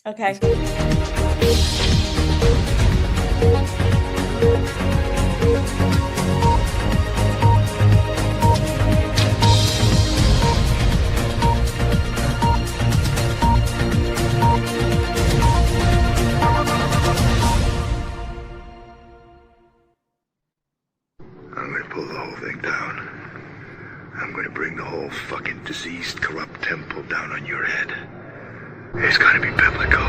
Okay. I'm gonna pull the whole thing down. I'm gonna bring the whole fucking diseased, corrupt temple down on your head. It's gonna be biblical.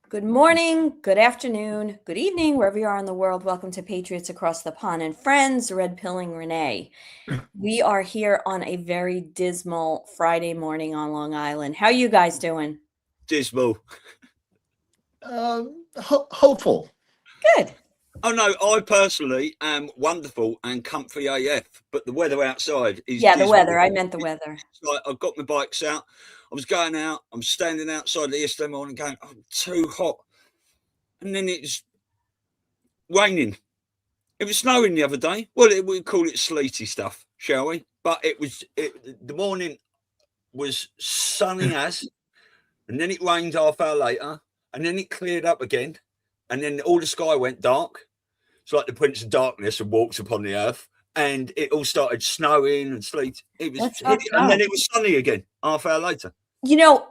Good morning, good afternoon, good evening, wherever you are in the world. Welcome to Patriots Across the Pond and Friends, Red Pilling Renee. We are here on a very dismal Friday morning on Long Island. How are you guys doing? Dismal. Hopeful. Good. Oh no, I personally am wonderful and comfy AF, but the weather outside is Yeah, dismal. the weather. I meant the weather. Like, I've got my bikes out. I was going out. I'm standing outside the yesterday morning going, oh, too hot. And then it's raining. It was snowing the other day. Well, we call it sleety stuff, shall we? But the morning was sunny as, and then it rained half hour later, and then it cleared up again, and then all the sky went dark. It's like the Prince of Darkness had walked upon the earth, and it all started snowing and sleet. It was, and then it was sunny again half hour later. You know,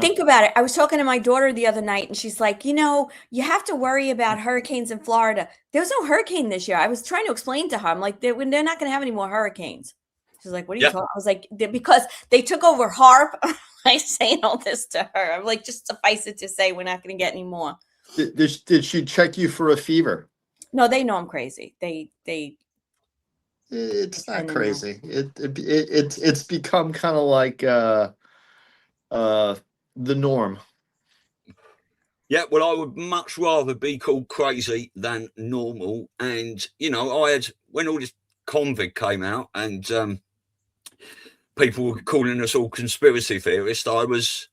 think about it. I was talking to my daughter the other night, and she's like, you know, you have to worry about hurricanes in Florida. There was no hurricane this year. I was trying to explain to her. I'm like, they're not going to have any more hurricanes. She's like, what are you talking? I was like, because they took over HARP. I'm saying all this to her. I'm like, just suffice it to say, we're not going to get any more. Did she check you for a fever? No, they know I'm crazy. It's not crazy. It's become kind of like the norm. Yeah, well, I would much rather be called crazy than normal. And you know, when all this COVID came out and people were calling us all conspiracy theorists, I was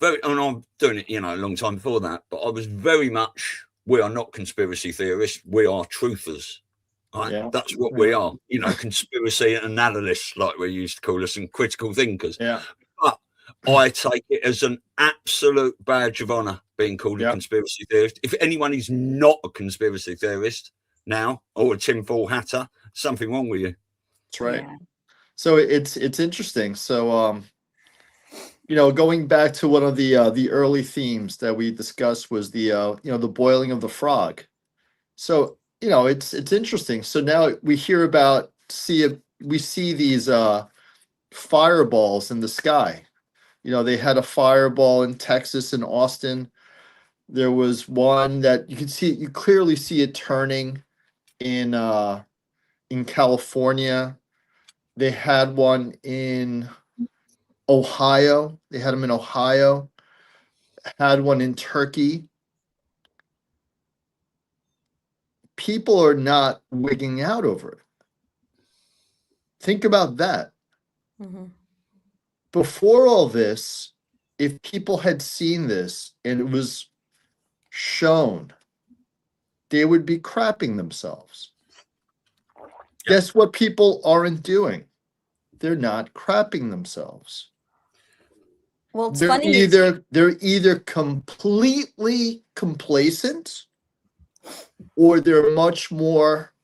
very, and I'm doing it, you know, a long time before that, but I was very much, we are not conspiracy theorists, we are truthers. Right? Yeah. That's what we are, you know, conspiracy analysts, like we used to call us, and critical thinkers. Yeah. But I take it as an absolute badge of honor being called a conspiracy theorist. If anyone is not a conspiracy theorist now, or a tinfoil hatter, something wrong with you. That's right. Yeah. So it's interesting. So you know, going back to one of the early themes that we discussed was the you know, the boiling of the frog. So you know, it's interesting. So now we hear about we see these fireballs in the sky. You know, they had a fireball in Texas and Austin. There was one that you clearly see it turning in California. They had one in Ohio. They had them in Ohio. Had one in Turkey. People are not wigging out over it. Think about that. Mm-hmm. Before all this, if people had seen this and it was shown, they would be crapping themselves. Guess what people aren't doing? They're not crapping themselves. Well, it's they're funny. either completely complacent or they're much more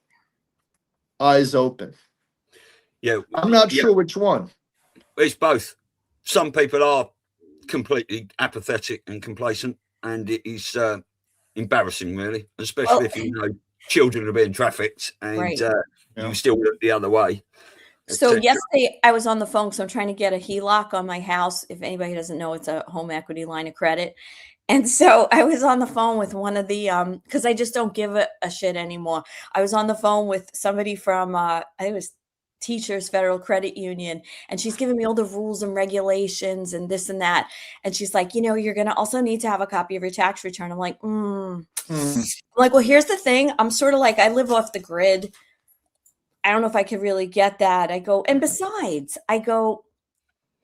eyes open. Yeah. I'm not sure which one. It's both. Some people are completely apathetic and complacent, and it is embarrassing, really, especially if you know children are being trafficked and Right. you still look the other way. So yesterday I was on the phone, so I'm trying to get a HELOC on my house. If anybody doesn't know, it's a home equity line of credit. And so I was on the phone with one of the, because I just don't give a shit anymore. I was on the phone with somebody from, I think it was Teachers Federal Credit Union, and she's giving me all the rules and regulations and this and that. And she's like, you're going to also need to have a copy of your tax return. I'm like, I'm like, well, here's the thing. I'm sort of like, I live off the grid. I don't know if I could really get that. I go, and besides, I go,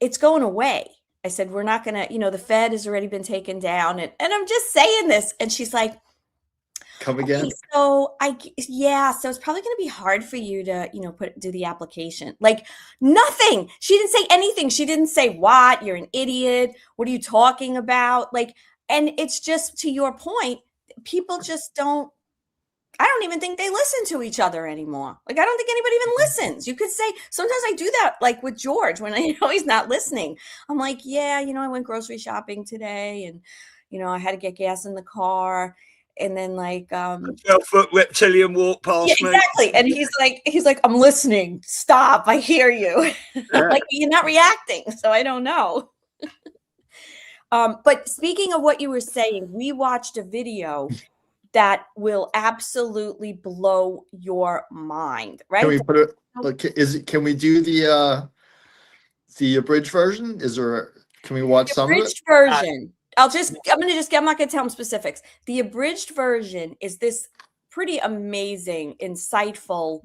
it's going away. I said, we're not going to, the Fed has already been taken down. And I'm just saying this. And she's like, come again. Okay, so so it's probably going to be hard for you to, do the application. Like nothing. She didn't say anything. She didn't say what, you're an idiot. What are you talking about? Like, and it's just to your point, people just I don't even think they listen to each other anymore. Like, I don't think anybody even listens. You could say, sometimes I do that, like with George, when I know he's not listening. I'm like, yeah, I went grocery shopping today and, I had to get gas in the car. And then like, 12-foot reptilian walk past me. Exactly. And he's like, I'm listening. Stop. I hear you. I'm like, you're not reacting. So I don't know. But speaking of what you were saying, we watched a video that will absolutely blow your mind, right? Can we put it? Can we do the abridged version? Can we watch some of it? Abridged version. I'm not going to tell them specifics. The abridged version is this pretty amazing, insightful,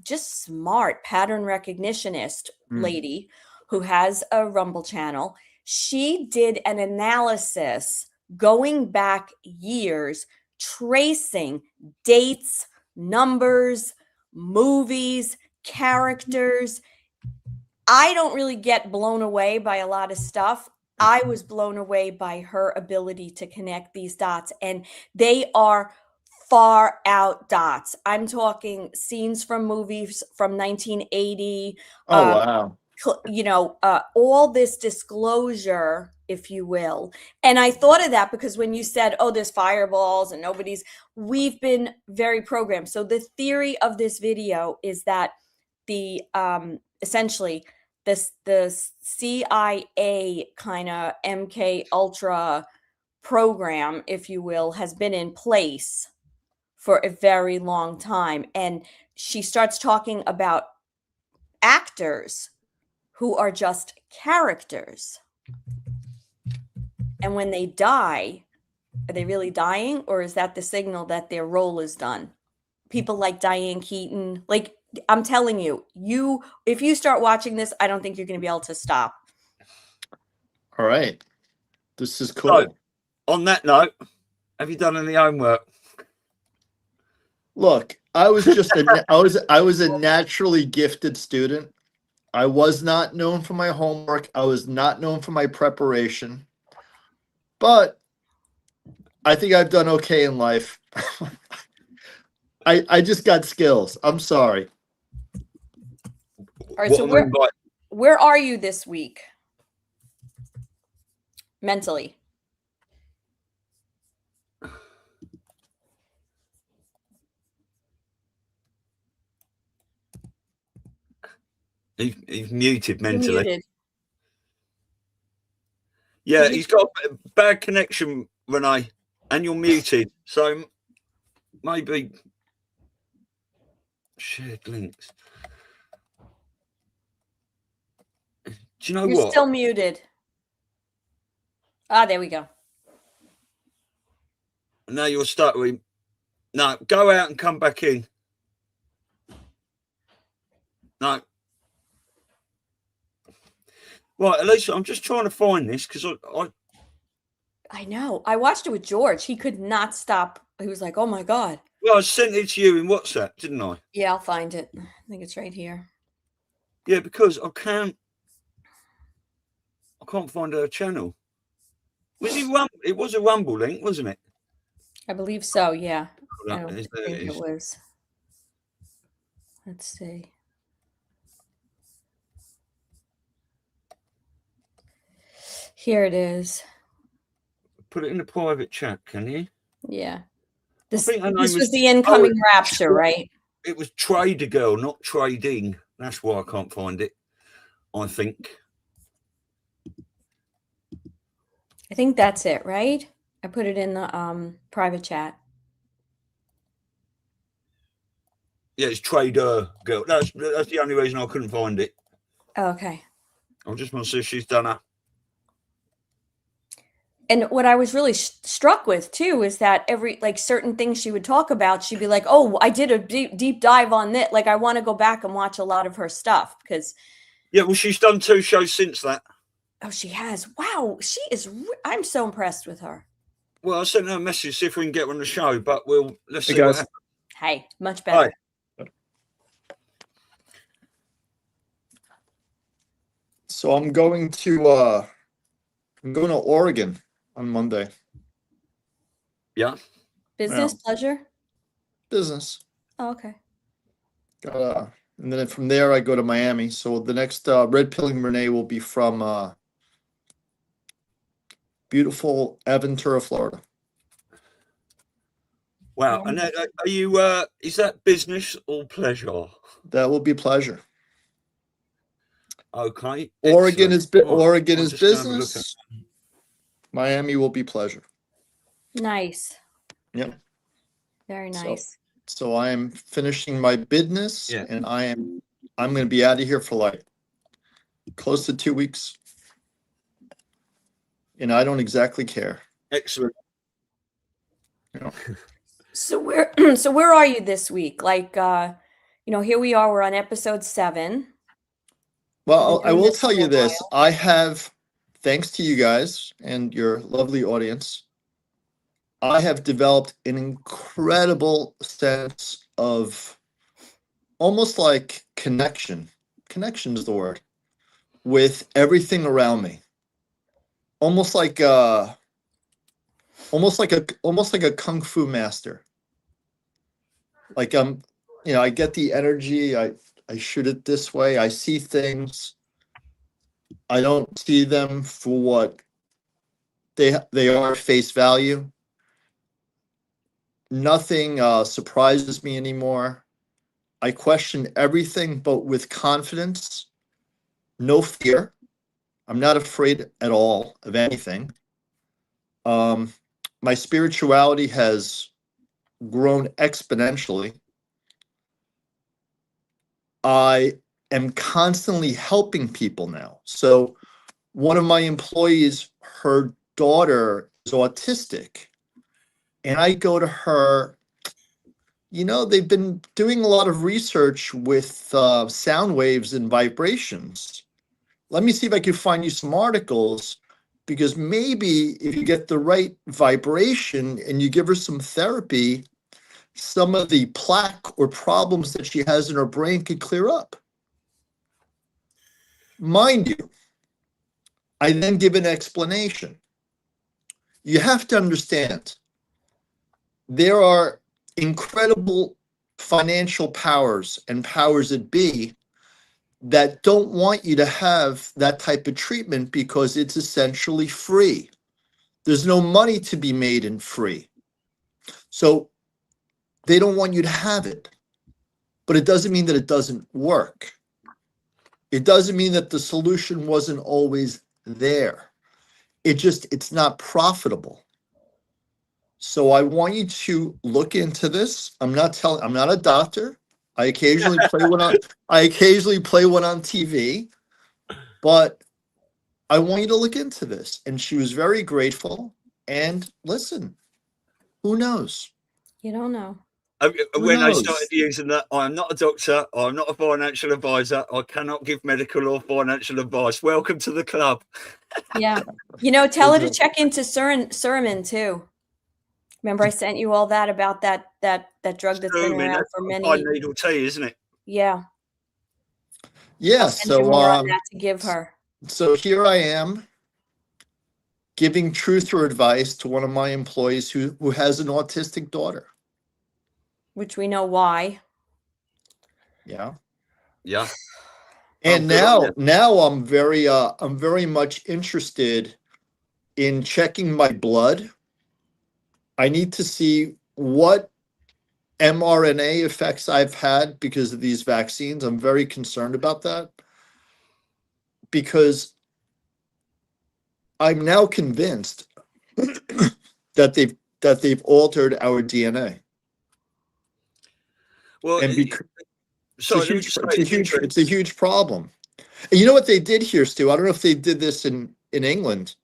just smart pattern recognitionist lady who has a Rumble channel. She did an analysis going back years, tracing dates, numbers, movies, characters. I don't really get blown away by a lot of stuff. I was blown away by her ability to connect these dots, and they are far out dots. I'm talking scenes from movies from 1980. Oh, wow. All this disclosure, if you will. And I thought of that because when you said, there's fireballs and we've been very programmed. So the theory of this video is that the essentially the CIA kind of MKUltra program, if you will, has been in place for a very long time. And she starts talking about actors who are just characters. And when they die, are they really dying? Or is that the signal that their role is done? People like Diane Keaton, like I'm telling you, if you start watching this, I don't think you're going to be able to stop. All right. This is cool. So, on that note, have you done any homework? Look, I was a naturally gifted student. I was not known for my homework. I was not known for my preparation. But I think I've done okay in life. I just got skills. I'm sorry. All right, so where are you this week? Mentally. He's muted mentally. You're muted. Yeah, he's got a bad connection, Renee, and you're muted. So maybe shared links. Do you know You're what? still muted. There we go. Now you're stuck with. No, go out and come back in. No. Right, Elisa, I'm just trying to find this because I know. I watched it with George. He could not stop. He was like, oh my God. Well, I sent it to you in WhatsApp, didn't I? Yeah, I'll find it. I think it's right here. Yeah, because I can't. I can't find her channel. It was a Rumble link, wasn't it? I believe so. Yeah. I don't There think it it is. was. Let's see. Here it is. Put it in the private chat, can you? Yeah. I think her name This was was- the incoming rapture, right? It was Trader Girl, not Trading. That's why I can't find it, I think. I think that's it, right? I put it in the private chat. Yeah, it's Trader Girl. That's the only reason I couldn't find it. Oh, okay. I just want to see if she's done her. And what I was really struck with too is that every like certain things she would talk about, she'd be like, "Oh, I did a deep dive on that. Like, I want to go back and watch a lot of her stuff because." Yeah, well, she's done 2 shows since that. Oh, she has. Wow, she is. I'm so impressed with her. Well, I sent her a message see if we can get her on the show, but let's Hey, see what guys. happens. Hey, much better. So I'm going to Oregon on Monday. Yeah. Business Yeah. pleasure. Business. Oh, okay. And then from there I go to Miami. So the next Red Pilling Renee will be from beautiful Aventura, Florida. Wow. And are you? Is that business or pleasure? That will be pleasure. Okay. Oregon is excellent. Right, Oregon I'll is just go have a look business. Miami will be pleasure. Nice. Yep. Very So- nice. So I am finishing my business, Yeah. and I'm going to be out of here for like close to 2 weeks. And I don't exactly care. Excellent. So where are you this week? Like, here we are. We're on episode 7. Well, Been I doing will this tell for you a this. while. I have, thanks to you guys and your lovely audience, I have developed an incredible sense of almost like connection. Connection is the word. With everything around me. Almost like a kung fu master. Like I get the energy, I shoot it this way, I see things. I don't see them for what they are at face value. Nothing surprises me anymore. I question everything, but with confidence, no fear. I'm not afraid at all of anything. My spirituality has grown exponentially. I am constantly helping people now. So one of my employees, her daughter is autistic. And I go to her, they've been doing a lot of research with sound waves and vibrations. Let me see if I can find you some articles, because maybe if you get the right vibration and you give her some therapy, some of the plaque or problems that she has in her brain could clear up. Mind you, I then give an explanation. You have to understand, there are incredible financial powers and powers that be that don't want you to have that type of treatment because it's essentially free. There's no money to be made in free. So they don't want you to have it. But it doesn't mean that it doesn't work. It doesn't mean that the solution wasn't always there. It's not profitable. So I want you to look into this. I'm not a doctor. I occasionally play one on TV, but I want you to look into this. And she was very grateful. And listen, who knows? You don't know. When I knows? started using that, I'm not a doctor, I'm not a financial advisor, I cannot give medical or financial advice. Welcome to the club. Yeah. Tell her to check into Sermon too. Remember I sent you all that about that drug that's been around for many. Needle tea, isn't it? Yeah. Yeah. I'll send you more on that to give her. So here I am. giving truth or advice to one of my employees who has an autistic daughter. Which we know why. Yeah. Yeah. And good on now I'm very much interested in checking my blood. I need to see what mRNA effects I've had because of these vaccines. I'm very concerned about that because I'm now convinced that they've altered our DNA. Well, And sorry, let me just say, it's a huge problem. And you know what they did here, Stu? I don't know if they did this in England.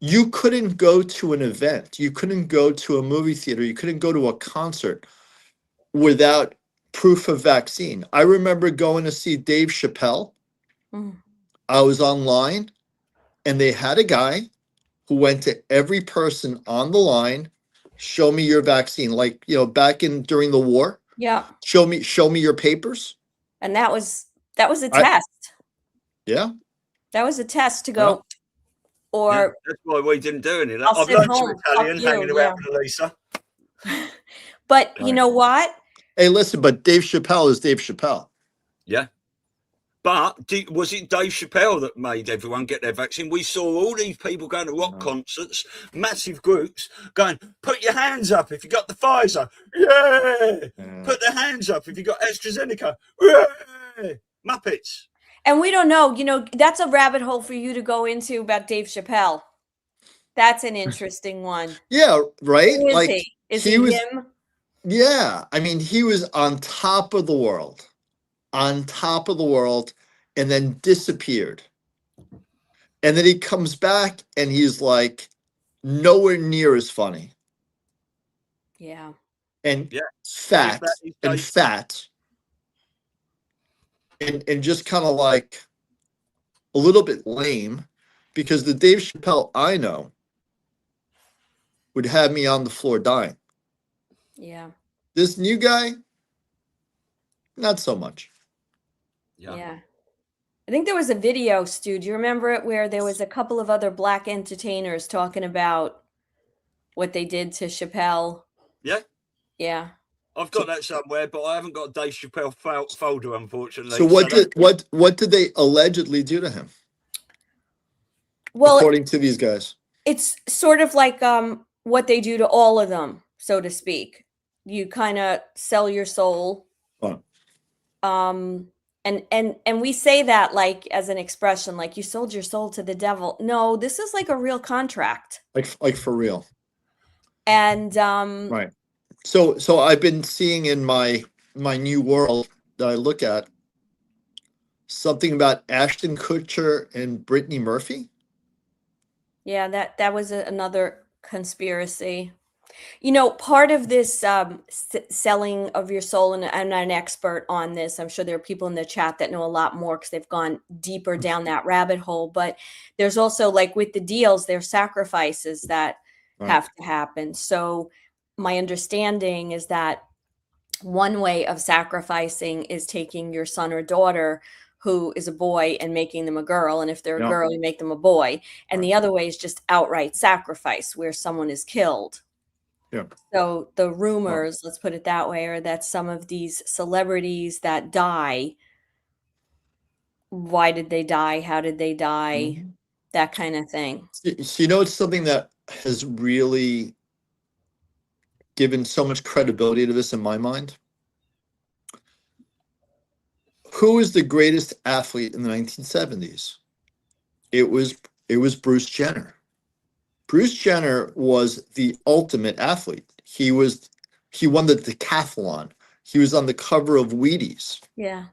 You couldn't go to an event. You couldn't go to a movie theater. You couldn't go to a concert without proof of vaccine. I remember going to see Dave Chappelle. Mm. I was online, and they had a guy who went to every person on the line, show me your vaccine. Like, back during the war. Yeah. Show me your papers. And that was a test. Yeah. That was a test to go, or yeah, that's why we didn't do any of that. I'll I've sit learned home, some Italian fuck you, hanging around with Elisa. But you know what? Hey, listen, but Dave Chappelle is Dave Chappelle. Yeah. But was it Dave Chappelle that made everyone get their vaccine? We saw all these people going to rock concerts, massive groups, going, put your hands up if you got the Pfizer. Yeah. Put their hands up if you got AstraZeneca. Yeah. Muppets. And we don't know, that's a rabbit hole for you to go into about Dave Chappelle. That's an interesting one. Yeah, right? Who is he? Is he him? Yeah. I mean, he was on top of the world. And then disappeared. And then he comes back and he's like nowhere near as funny. Yeah. And fat. And just kind of like a little bit lame, because the Dave Chappelle I know would have me on the floor dying. Yeah. This new guy, not so much. Yeah. I think there was a video, Stu, do you remember it, where there was a couple of other black entertainers talking about what they did to Chappelle? Yeah. Yeah. I've got that somewhere, but I haven't got a Dave Chappelle folder, unfortunately. So what did they allegedly do to him? Well, according to these guys, it's sort of like what they do to all of them, so to speak. You kind of sell your soul. Huh. And we say that like as an expression, like you sold your soul to the devil. No, this is like a real contract. Like for real. And right. So I've been seeing in my new world that I look at something about Ashton Kutcher and Brittany Murphy. Yeah, that was another conspiracy. Part of this selling of your soul, and I'm not an expert on this. I'm sure there are people in the chat that know a lot more because they've gone deeper down that rabbit hole. But there's also, like with the deals, there's sacrifices that have to happen. So my understanding is that one way of sacrificing is taking your son or daughter who is a boy and making them a girl. And if they're a girl, you make them a boy. And the other way is just outright sacrifice, where someone is killed. Yeah. So the rumors, let's put it that way, are that some of these celebrities that die, why did they die? How did they die? Mm-hmm. That kind of thing. So, it's something that has really given so much credibility to this in my mind. Who is the greatest athlete in the 1970s? It was Bruce Jenner. Bruce Jenner was the ultimate athlete. He won the decathlon. He was on the cover of Wheaties. Yeah.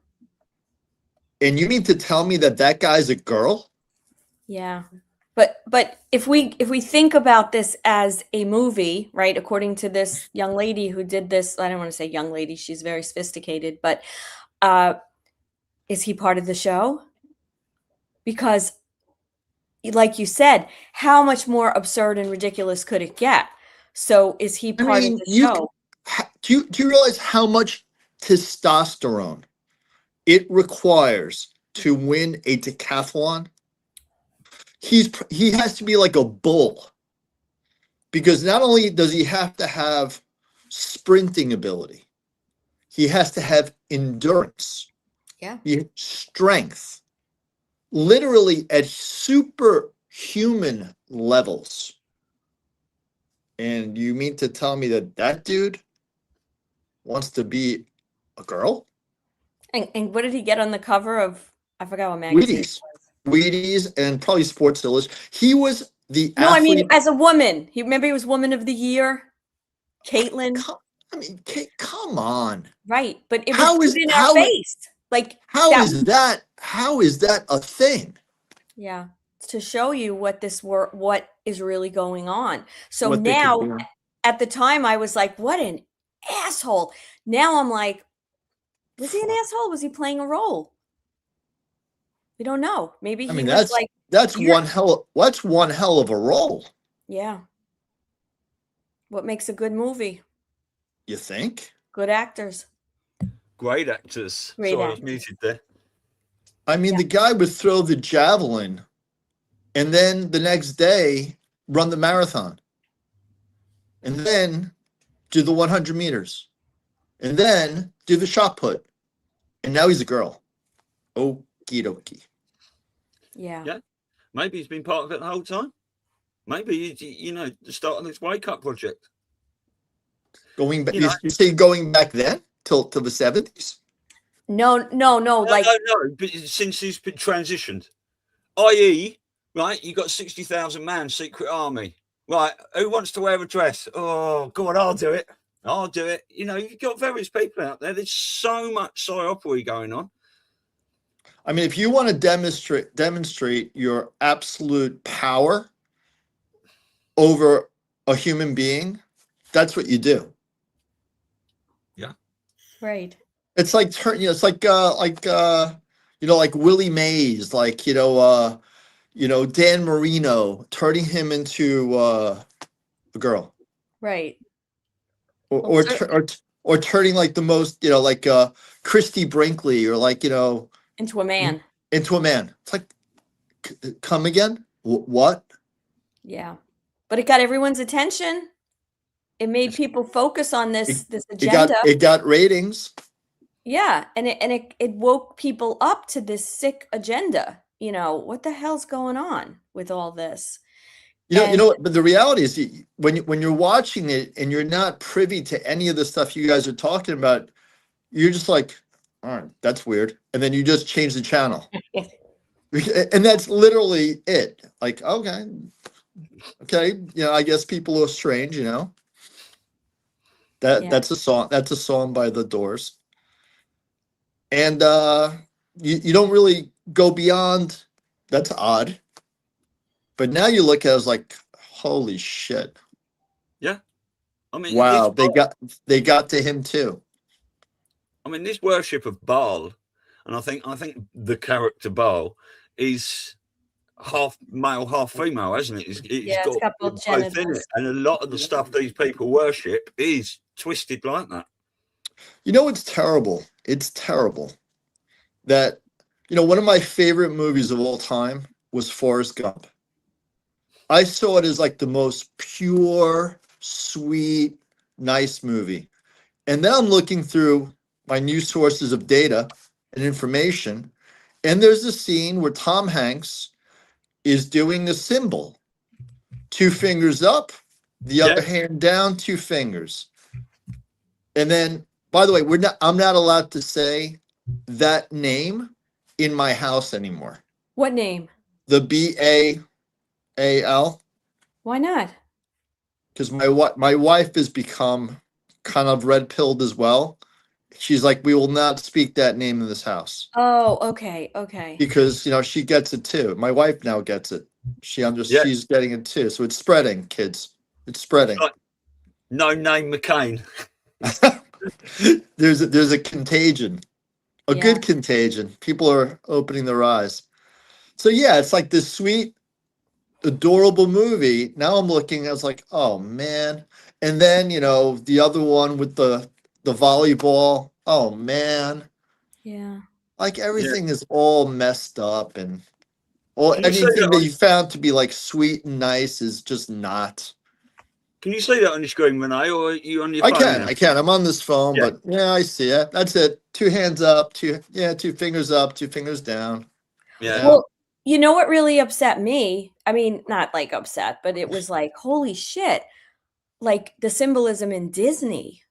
And you mean to tell me that guy's a girl? Yeah. But if we think about this as a movie, right, according to this young lady who did this, I don't want to say young lady, she's very sophisticated, but is he part of the show? Because like you said, how much more absurd and ridiculous could it get? So is he part of the show? Do you realize how much testosterone it requires to win a decathlon? he has to be like a bull, because not only does he have to have sprinting ability, he has to have endurance, strength, literally at superhuman levels. And you mean to tell me that dude wants to be a girl? And what did he get on the cover of? I forgot what magazine. Wheaties and probably Sports Illustrated. He was the No, athlete. I mean as a woman. He was Woman of the Year. Caitlin. Come on. Right, but it was put in our face. Like how is that a thing? Yeah, to show you what is really going on. So now, at the time, I was like, "What an asshole!" Now I'm like, "Was he an asshole? Was he playing a role?" We don't know. Maybe he was like, "That's one hell of a role." Yeah. What makes a good movie? You think? Good actors. Great actors. Sorry, I was muted there. I mean, the guy would throw the javelin and then the next day run the marathon and then do the 100 meters and then do the shot put. And now he's a girl. Okie dokie. Yeah. Yeah. Maybe he's been part of it the whole time. Maybe, the start of this wake up project. Going back, you say going back then till the 70s? No. No, but since he's been transitioned, i.e., right, you got 60,000 man secret army, right? Who wants to wear a dress? Oh, go on, I'll do it. You've got various people out there. There's so much psyopoly going on. I mean, if you want to demonstrate your absolute power over a human being, that's what you do. Yeah. Right. It's like like Willie Mays, Dan Marino, turning him into a girl. Right. Or turning like the most, Christy Brinkley, or into a man. It's like, come again? What? Yeah. But it got everyone's attention. It made people focus on this agenda. It got ratings. Yeah, and it woke people up to this sick agenda. What the hell's going on with all this? But the reality is, when you're watching it and you're not privy to any of the stuff you guys are talking about, you're just like, all right, that's weird, and then you just change the channel. And that's literally it. Like, okay, I guess people are strange, That's a song. That's a song by The Doors. And you don't really go beyond. That's odd. But now you look at it as like, holy shit. Yeah. I mean, wow, they got to him too. I mean, this worship of Baal, and I think the character Baal is half male, half female, hasn't it? It's got both in it. And a lot of the stuff these people worship is twisted like that. It's terrible. It's terrible that, one of my favorite movies of all time was Forrest Gump. I saw it as like the most pure, sweet, nice movie. And then I'm looking through my new sources of data and information, and there's a scene where Tom Hanks is doing a symbol. 2 fingers up, the other hand down, 2 fingers. And then, by the way, I'm not allowed to say that name in my house anymore. What name? The BAAL. Why not? Because my wife has become kind of red-pilled as well. She's like, we will not speak that name in this house. Oh, okay. Because she gets it too. My wife now gets it. She's getting it too. So it's spreading, kids. It's spreading. Like, no name McCain. There's a contagion, a good contagion. People are opening their eyes. So yeah, it's like this sweet, adorable movie. Now I'm looking, I was like, oh man. And then, the other one with the volleyball. Oh man. Yeah. Like everything is all messed up, and Well, Can you say anything that that you found to be like sweet and nice is just not. Can you see that on your screen, Renee, or are you on your phone now? I can. I'm on this phone, Yeah. but yeah, I see it. That's it. 2 hands up, two fingers up, 2 fingers down. Yeah. Well, you know what really upset me? I mean, not like upset, but it was like, holy shit. Like the symbolism in Disney,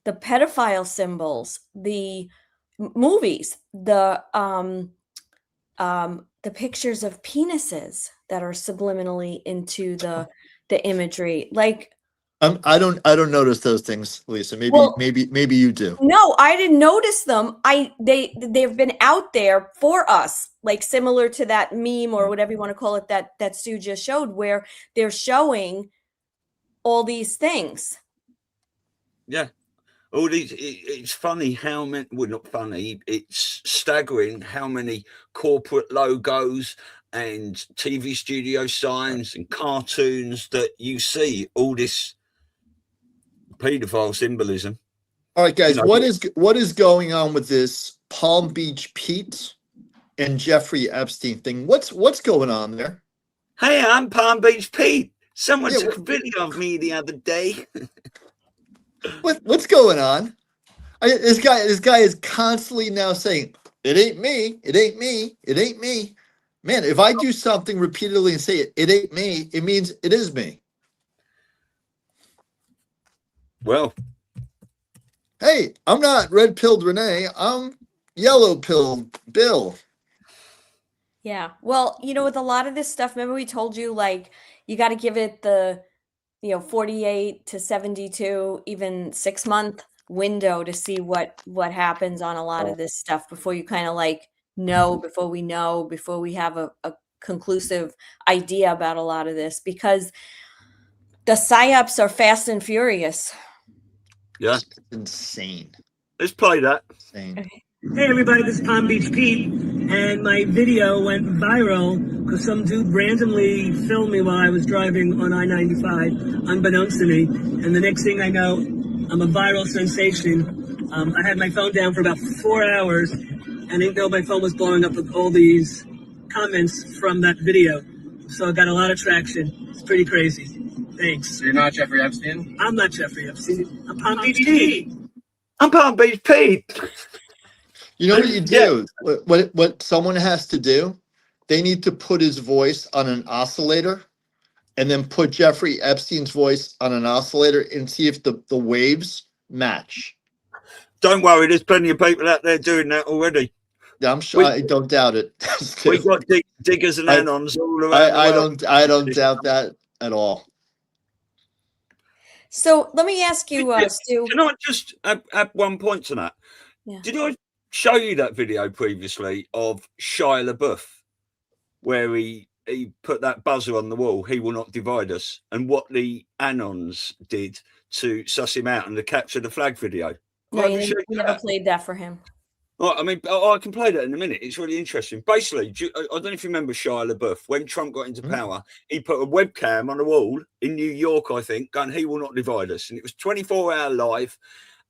the pedophile symbols, the movies, the pictures of penises that are subliminally into the imagery. Like, I don't notice those things, Lisa. Well- Maybe you do. no, I didn't notice them. They've been out there for us, like similar to that meme or whatever you want to call it that Stu just showed, where they're showing all these things. Yeah. All these, it's funny how many, well, not funny, it's staggering how many corporate logos and TV studio signs and cartoons that you see all this paedophile symbolism. All right, guys, You know, what is going on with this Palm Beach Pete and Jeffrey Epstein thing? What's going on there? Hey, I'm Palm Beach Pete. Someone Yeah, took a video of me the other day. What's going on? This guy is constantly now saying, "It ain't me. It ain't me. It ain't me." Man, if I do something repeatedly and say it ain't me, it means it is me. Well, Hey, I'm not red-pilled Renee. I'm yellow-pilled Bill. Yeah. Well, with a lot of this stuff, remember we told you, like, you got to give it the 48 to 72, even 6-month window to see what happens on a lot of this stuff before you kind of like before we have a conclusive idea about a lot of this, because the psyops are fast and furious. yeah, It's insane. let's play that. Insane. Okay. Hey everybody, this is Palm Beach Pete, and my video went viral because some dude randomly filmed me while I was driving on I-95, unbeknownst to me, and the next thing I know, I'm a viral sensation. I had my phone down for about 4 hours, and I didn't know my phone was blowing up with all these comments from that video, so I got a lot of traction. It's pretty crazy. Thanks. So you're not Jeffrey Epstein? I'm not Jeffrey Epstein. I'm Palm Beach Pete. I'm Palm Beach Pete. You know what you do? What someone has to do? They need to put his voice on an oscillator and then put Jeffrey Epstein's voice on an oscillator and see if the waves match. Don't worry, there's plenty of people out there doing that already. Yeah, I'm sure. I don't doubt it. We've got diggers and anons all around. I don't doubt that at all. So let me ask you, Stu. Can I just add 1 point to that? Yeah. Did I show you that video previously of Shia LaBeouf, where he put that buzzer on the wall, "He will not divide us," and what the anons did to suss him out and to capture the flag video? No, Have you you never, seen you never that? played that for him. Right, I mean, I can play that in a minute. It's really interesting. Basically, I don't know if you remember Shia LaBeouf. When Trump got into power, he put a webcam on the wall in New York, I think, going, "He will not divide us." And it was 24-hour live,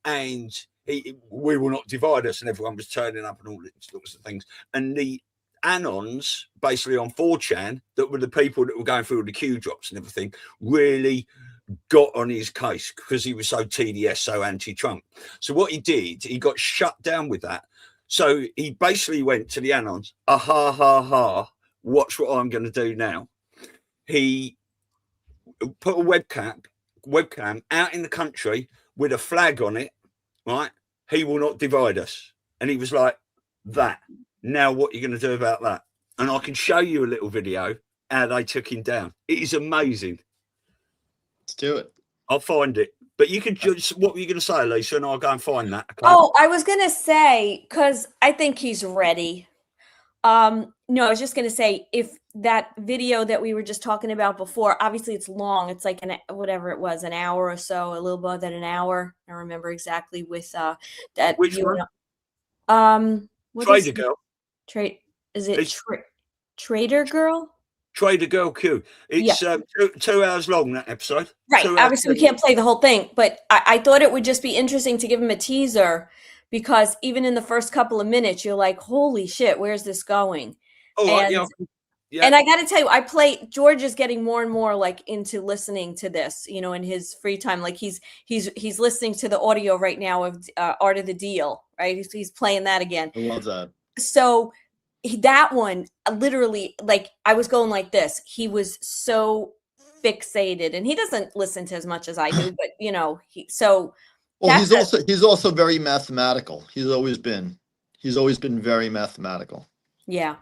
and "We will not divide us." And everyone was turning up and all sorts of things. And the anons, basically on 4chan, that were the people that were going through all the Q drops and everything, really got on his case because he was so TDS, so anti-Trump. So what he did, he got shut down with that. So he basically went to the anons, ha ha ha, watch what I'm going to do now. He put a webcam out in the country with a flag on it, right? "He will not divide us." And he was like, "That. Now what are you going to do about that?" And I can show you a little video how they took him down. It is amazing. Let's do it. I'll find it. But you can just, what were you going to say, Lisa? And I'll go and find that. Okay? Oh, I was going to say, because I think he's ready. No, I was just going to say, if that video that we were just talking about before, obviously it's long. It's like whatever it was, an hour or so, a little more than an hour. I don't remember exactly with that. Which one? What Trader Girl. Is it Trader Girl? Trader Girl Q. It's 2 hours long, that episode. Right. Obviously, we can't play the whole thing, but I thought it would just be interesting to give him a teaser, because even in the first couple of minutes, you're like, holy shit, where's this going? All right, yeah, Yeah. And I got to tell you, George is getting more and more like into listening to this, you know, in his free time. Like he's listening to the audio right now of Art of the Deal, right? He's playing that again. I love that. So that one, literally, like I was going like this. He was so fixated, and he doesn't listen to as much as I do, but you know, well, he's also very mathematical. He's always been very mathematical. Yeah.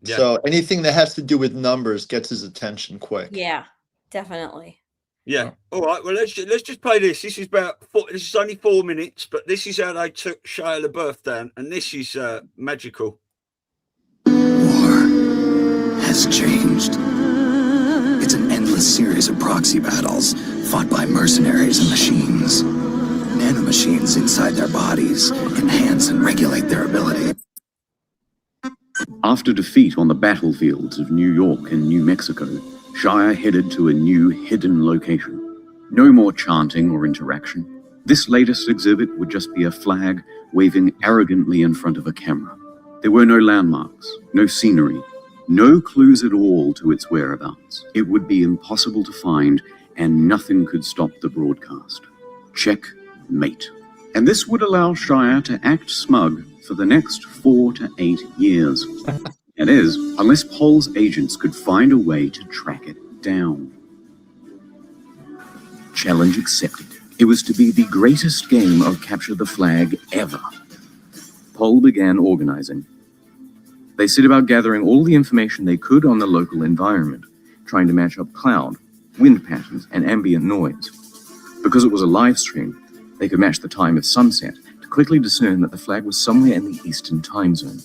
Yeah. So anything that has to do with numbers gets his attention quick. Yeah, definitely. Yeah. All right. Well, let's just play this. This is only 4 minutes, but this is how they took Shia LaBeouf down, and this is magical. War has changed. It's an endless series of proxy battles fought by mercenaries and machines. Nanomachines inside their bodies enhance and regulate their ability. After defeat on the battlefields of New York and New Mexico, Shia headed to a new hidden location. No more chanting or interaction. This latest exhibit would just be a flag waving arrogantly in front of a camera. There were no landmarks, no scenery, no clues at all to its whereabouts. It would be impossible to find, and nothing could stop the broadcast. Checkmate. And this would allow Shia to act smug for the next 4 to 8 years. That is, unless Paul's agents could find a way to track it down. Challenge accepted. It was to be the greatest game of capture the flag ever. Paul began organizing. They set about gathering all the information they could on the local environment, trying to match up cloud, wind patterns, and ambient noise. Because it was a live stream, they could match the time of sunset to quickly discern that the flag was somewhere in the Eastern time zone.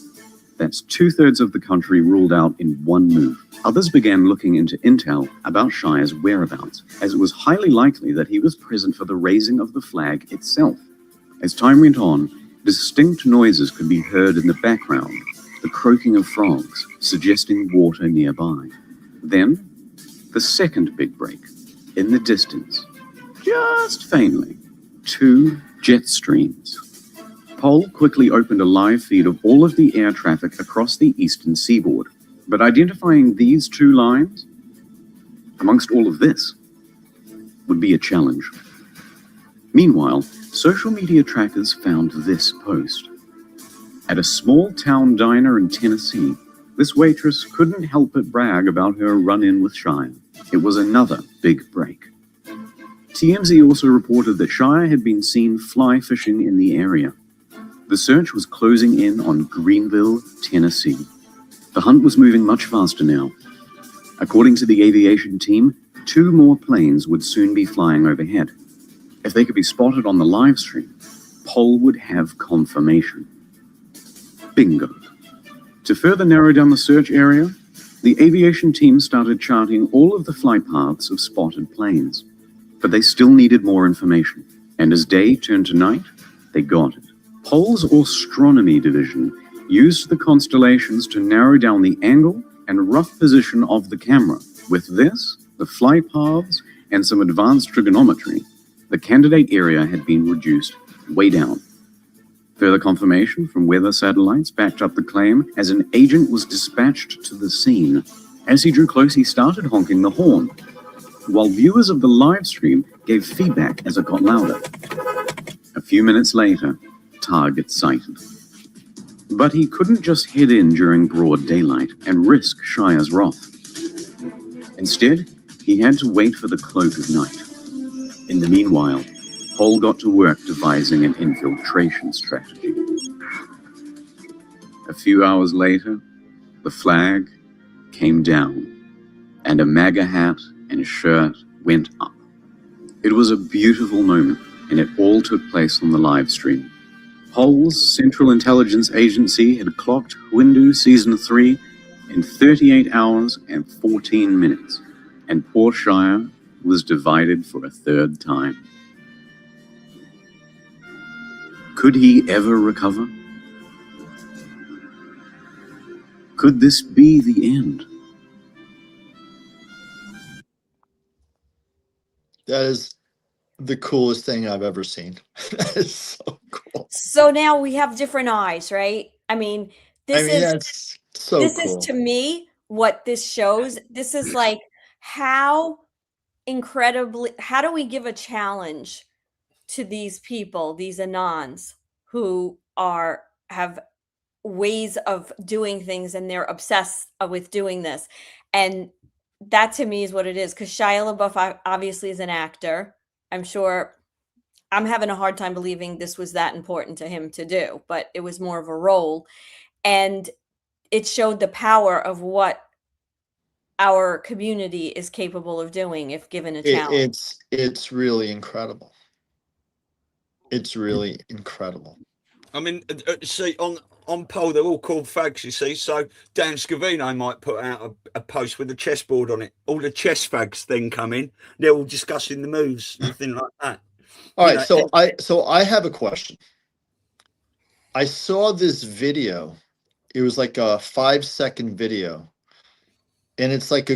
That's 2/3 of the country ruled out in one move. Others began looking into intel about Shia's whereabouts, as it was highly likely that he was present for the raising of the flag itself. As time went on, distinct noises could be heard in the background, the croaking of frogs, suggesting water nearby. Then, the second big break, in the distance, just faintly, 2 jet streams. Paul quickly opened a live feed of all of the air traffic across the eastern seaboard, but identifying these 2 lines, amongst all of this, would be a challenge. Meanwhile, social media trackers found this post. At a small town diner in Tennessee, this waitress couldn't help but brag about her run-in with Shia. It was another big break. TMZ also reported that Shia had been seen fly fishing in the area. The search was closing in on Greenville, Tennessee. The hunt was moving much faster now. According to the aviation team, 2 more planes would soon be flying overhead. If they could be spotted on the live stream, Paul would have confirmation. Bingo. To further narrow down the search area, the aviation team started charting all of the flight paths of spotted planes. But they still needed more information, and as day turned to night, they got it. Paul's astronomy division used the constellations to narrow down the angle and rough position of the camera. With this, the flight paths, and some advanced trigonometry, the candidate area had been reduced way down. Further confirmation from weather satellites backed up the claim as an agent was dispatched to the scene. As he drew close, he started honking the horn, while viewers of the live stream gave feedback as it got louder. A few minutes later, target sighted. But he couldn't just head in during broad daylight and risk Shia's wrath. Instead, he had to wait for the cloak of night. In the meanwhile, Paul got to work devising an infiltration strategy. A few hours later, the flag came down, and a MAGA hat and shirt went up. It was a beautiful moment, and it all took place on the live stream. Paul's Central Intelligence Agency had clocked Windu Season 3 in 38 hours and 14 minutes, and poor Shia was divided for a 3rd time. Could he ever recover? Could this be the end? That is the coolest thing I've ever seen. That is so cool. So now we have different eyes, right? I mean, this is that's so this cool. is to me what this shows. This is like how do we give a challenge to these people, these Anons who have ways of doing things and they're obsessed with doing this. And that to me is what it is, because Shia LaBeouf obviously is an actor. I'm sure I'm having a hard time believing this was that important to him to do, but it was more of a role. And it showed the power of what our community is capable of doing if given a challenge. It's really incredible. It's really incredible. I mean, see, on poll, they're all called fags, you see. So Dan Scavino might put out a post with a chessboard on it. All the chess fags then come in. They're all discussing the moves and things like that. All right, so I have a question. I saw this video. It was like a 5-second video. And it's like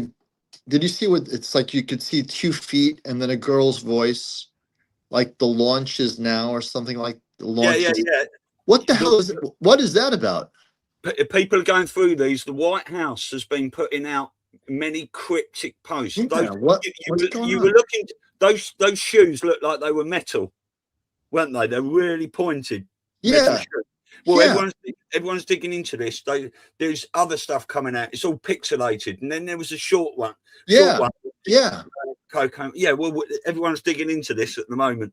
did you see what it's like? You could see 2 feet and then a girl's voice, like the launch is now or something like the launch. Yeah. What the hell is it? What is that about? People are going through these. The White House has been putting out many cryptic posts. Yeah, you were looking. Those shoes looked like they were metal, weren't they? They're really pointed. Yeah. Well, yeah. everyone's digging into this. There's other stuff coming out. It's all pixelated, and then there was a short one. Yeah. Cocaine. Yeah. Well, everyone's digging into this at the moment.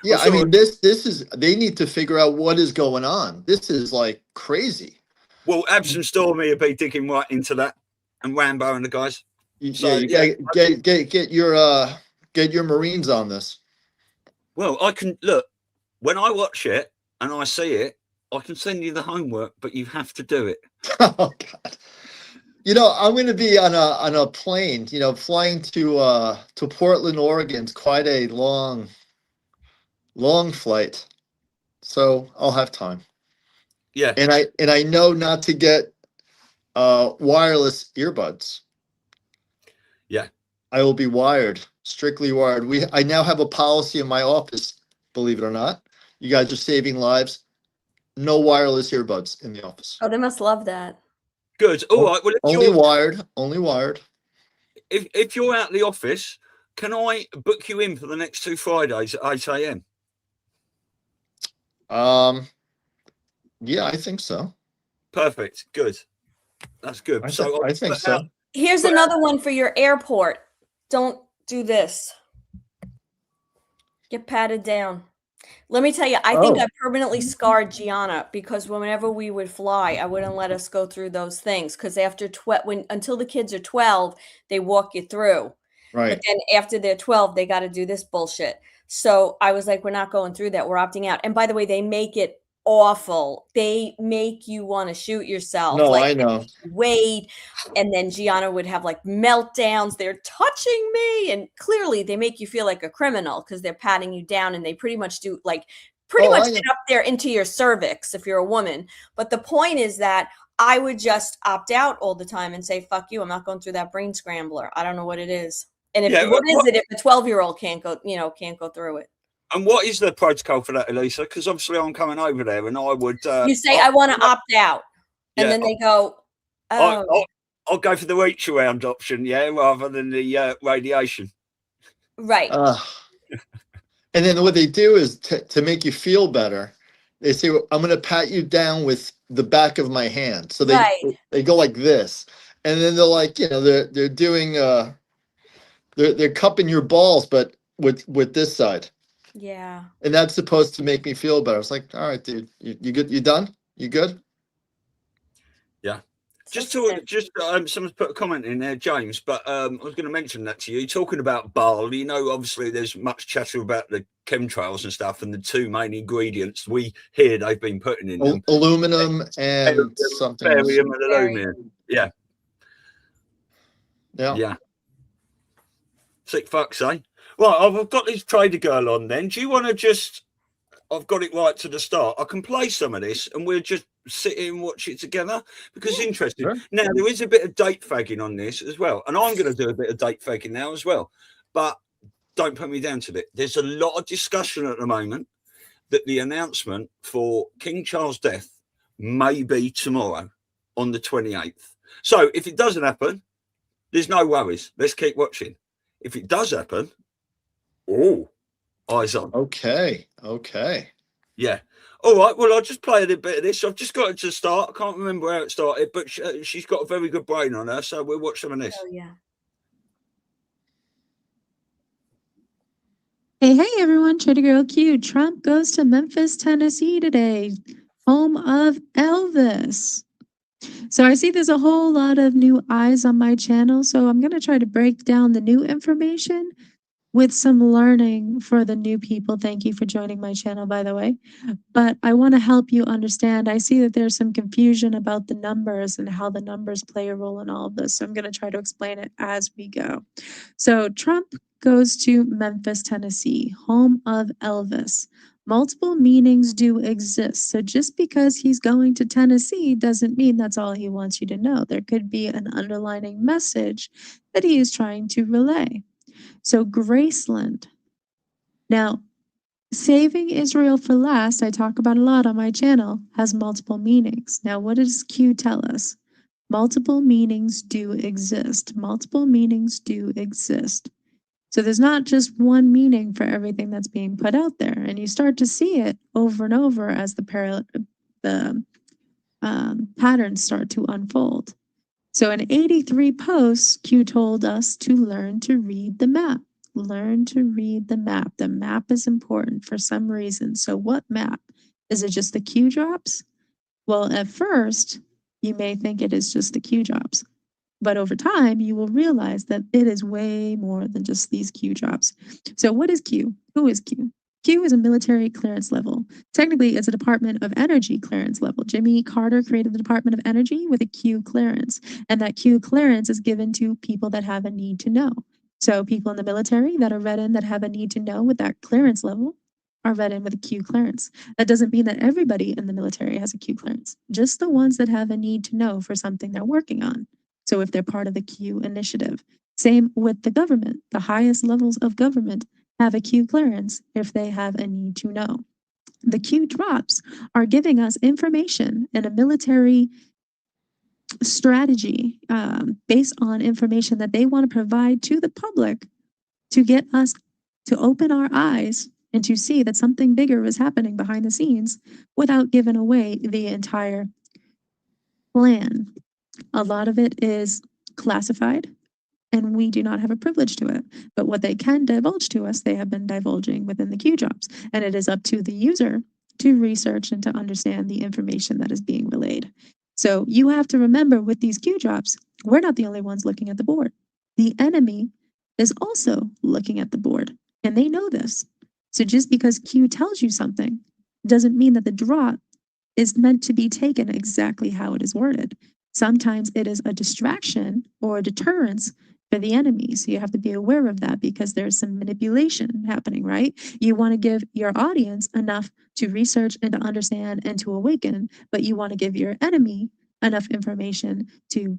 Yeah. I mean, this is. They need to figure out what is going on. This is like crazy. Well, Abs and Stormy will be digging right into that, and Rambo and the guys. You get your Marines on this. Well, I can look when I watch it and I see it. I can send you the homework, but you have to do it. Oh God! You know, I'm going to be on a plane. You know, flying to Portland, Oregon. It's quite a long flight, so I'll have time. Yeah, and I know not to get wireless earbuds. Yeah, I will be wired, strictly wired. I now have a policy in my office. Believe it or not, you guys are saving lives. No wireless earbuds in the office. Oh, they must love that. good. All right. Well, only wired. If you're out the office, can I book you in for the next 2 Fridays at 8 a.m? Yeah, I think so. Perfect. Good. That's good. I think so. Here's another one for your airport. Don't do this. Get patted down. Let me tell you, I think I permanently scarred Gianna, because whenever we would fly, I wouldn't let us go through those things, because after until the kids are 12, they walk you through. Right. But then after they're 12, they got to do this bullshit. So I was like, we're not going through that. We're opting out. And by the way, they make it awful. They make you want to shoot yourself. No, like, I know. Wait. And then Gianna would have like meltdowns. They're touching me. And clearly they make you feel like a criminal, because they're patting you down, and they pretty much do like get up there into your cervix if you're a woman. But the point is that I would just opt out all the time and say, fuck you. I'm not going through that brain scrambler. I don't know what it is. And what is it if a 12-year-old can't go through it? And what is the protocol for that, Elisa? Because obviously I'm coming over there, and I would. You say I want to opt out, and then they go, "Oh, I'll go for the reach around option, rather than the radiation." Right. And then what they do is to make you feel better, they say, well, "I'm going to pat you down with the back of my hand." So they go like this, and then they're like, they're doing they're cupping your balls, but with this side. Yeah. And that's supposed to make me feel better. I was like, all right, dude, you good? You done? You good? Yeah. Someone's put a comment in there, James, but I was going to mention that to you. Talking about bile, obviously there's much chatter about the chemtrails and stuff, and the 2 main ingredients we hear they've been putting in them. Aluminum and something else. Barium and aluminum. Yeah. Sick fucks, eh? Right, I've got this trader girl on then. Do you want to I've got it right to the start. I can play some of this and we'll just sit here and watch it together, because it's interesting. Sure. Now, there is a bit of date fagging on this as well. And I'm going to do a bit of date fagging now as well. But don't put me down to it. There's a lot of discussion at the moment that the announcement for King Charles' death may be tomorrow on the 28th. So if it doesn't happen, there's no worries. Let's keep watching. If it does happen, eyes on. Okay. Yeah. All right. Well, I'll just play a little bit of this. I've just got it to start. I can't remember how it started, but she's got a very good brain on her. So we'll watch some of this. Oh, yeah. Hey, everyone. Trader Girl Q. Trump goes to Memphis, Tennessee today, home of Elvis. So I see there's a whole lot of new eyes on my channel. So I'm going to try to break down the new information with some learning for the new people. Thank you for joining my channel, by the way. But I want to help you understand. I see that there's some confusion about the numbers and how the numbers play a role in all of this. So I'm going to try to explain it as we go. So Trump goes to Memphis, Tennessee, home of Elvis. Multiple meanings do exist. So just because he's going to Tennessee doesn't mean that's all he wants you to know. There could be an underlining message that he is trying to relay. So Graceland. Now, saving Israel for last, I talk about a lot on my channel, has multiple meanings. Now, what does Q tell us? Multiple meanings do exist. Multiple meanings do exist. So there's not just one meaning for everything that's being put out there. And you start to see it over and over as the patterns start to unfold. So in 83 posts, Q told us to learn to read the map. Learn to read the map. The map is important for some reason. So what map? Is it just the Q drops? Well, at first, you may think it is just the Q drops. But over time, you will realize that it is way more than just these Q drops. So what is Q? Who is Q? Q is a military clearance level. Technically, it's a Department of Energy clearance level. Jimmy Carter created the Department of Energy with a Q clearance, and that Q clearance is given to people that have a need to know. So people in the military that are read in that have a need to know with that clearance level are read in with a Q clearance. That doesn't mean that everybody in the military has a Q clearance, just the ones that have a need to know for something they're working on. So if they're part of the Q initiative. Same with the government. The highest levels of government have a Q clearance if they have a need to know. The Q drops are giving us information in a military strategy based on information that they want to provide to the public to get us to open our eyes and to see that something bigger is happening behind the scenes without giving away the entire plan. A lot of it is classified, and we do not have a privilege to it. But what they can divulge to us, they have been divulging within the Q drops. And it is up to the user to research and to understand the information that is being relayed. So you have to remember with these Q drops, we're not the only ones looking at the board. The enemy is also looking at the board, and they know this. So just because Q tells you something doesn't mean that the drop is meant to be taken exactly how it is worded. Sometimes it is a distraction or a deterrence for the enemy. So you have to be aware of that because there's some manipulation happening, right? You want to give your audience enough to research and to understand and to awaken, but you want to give your enemy enough information to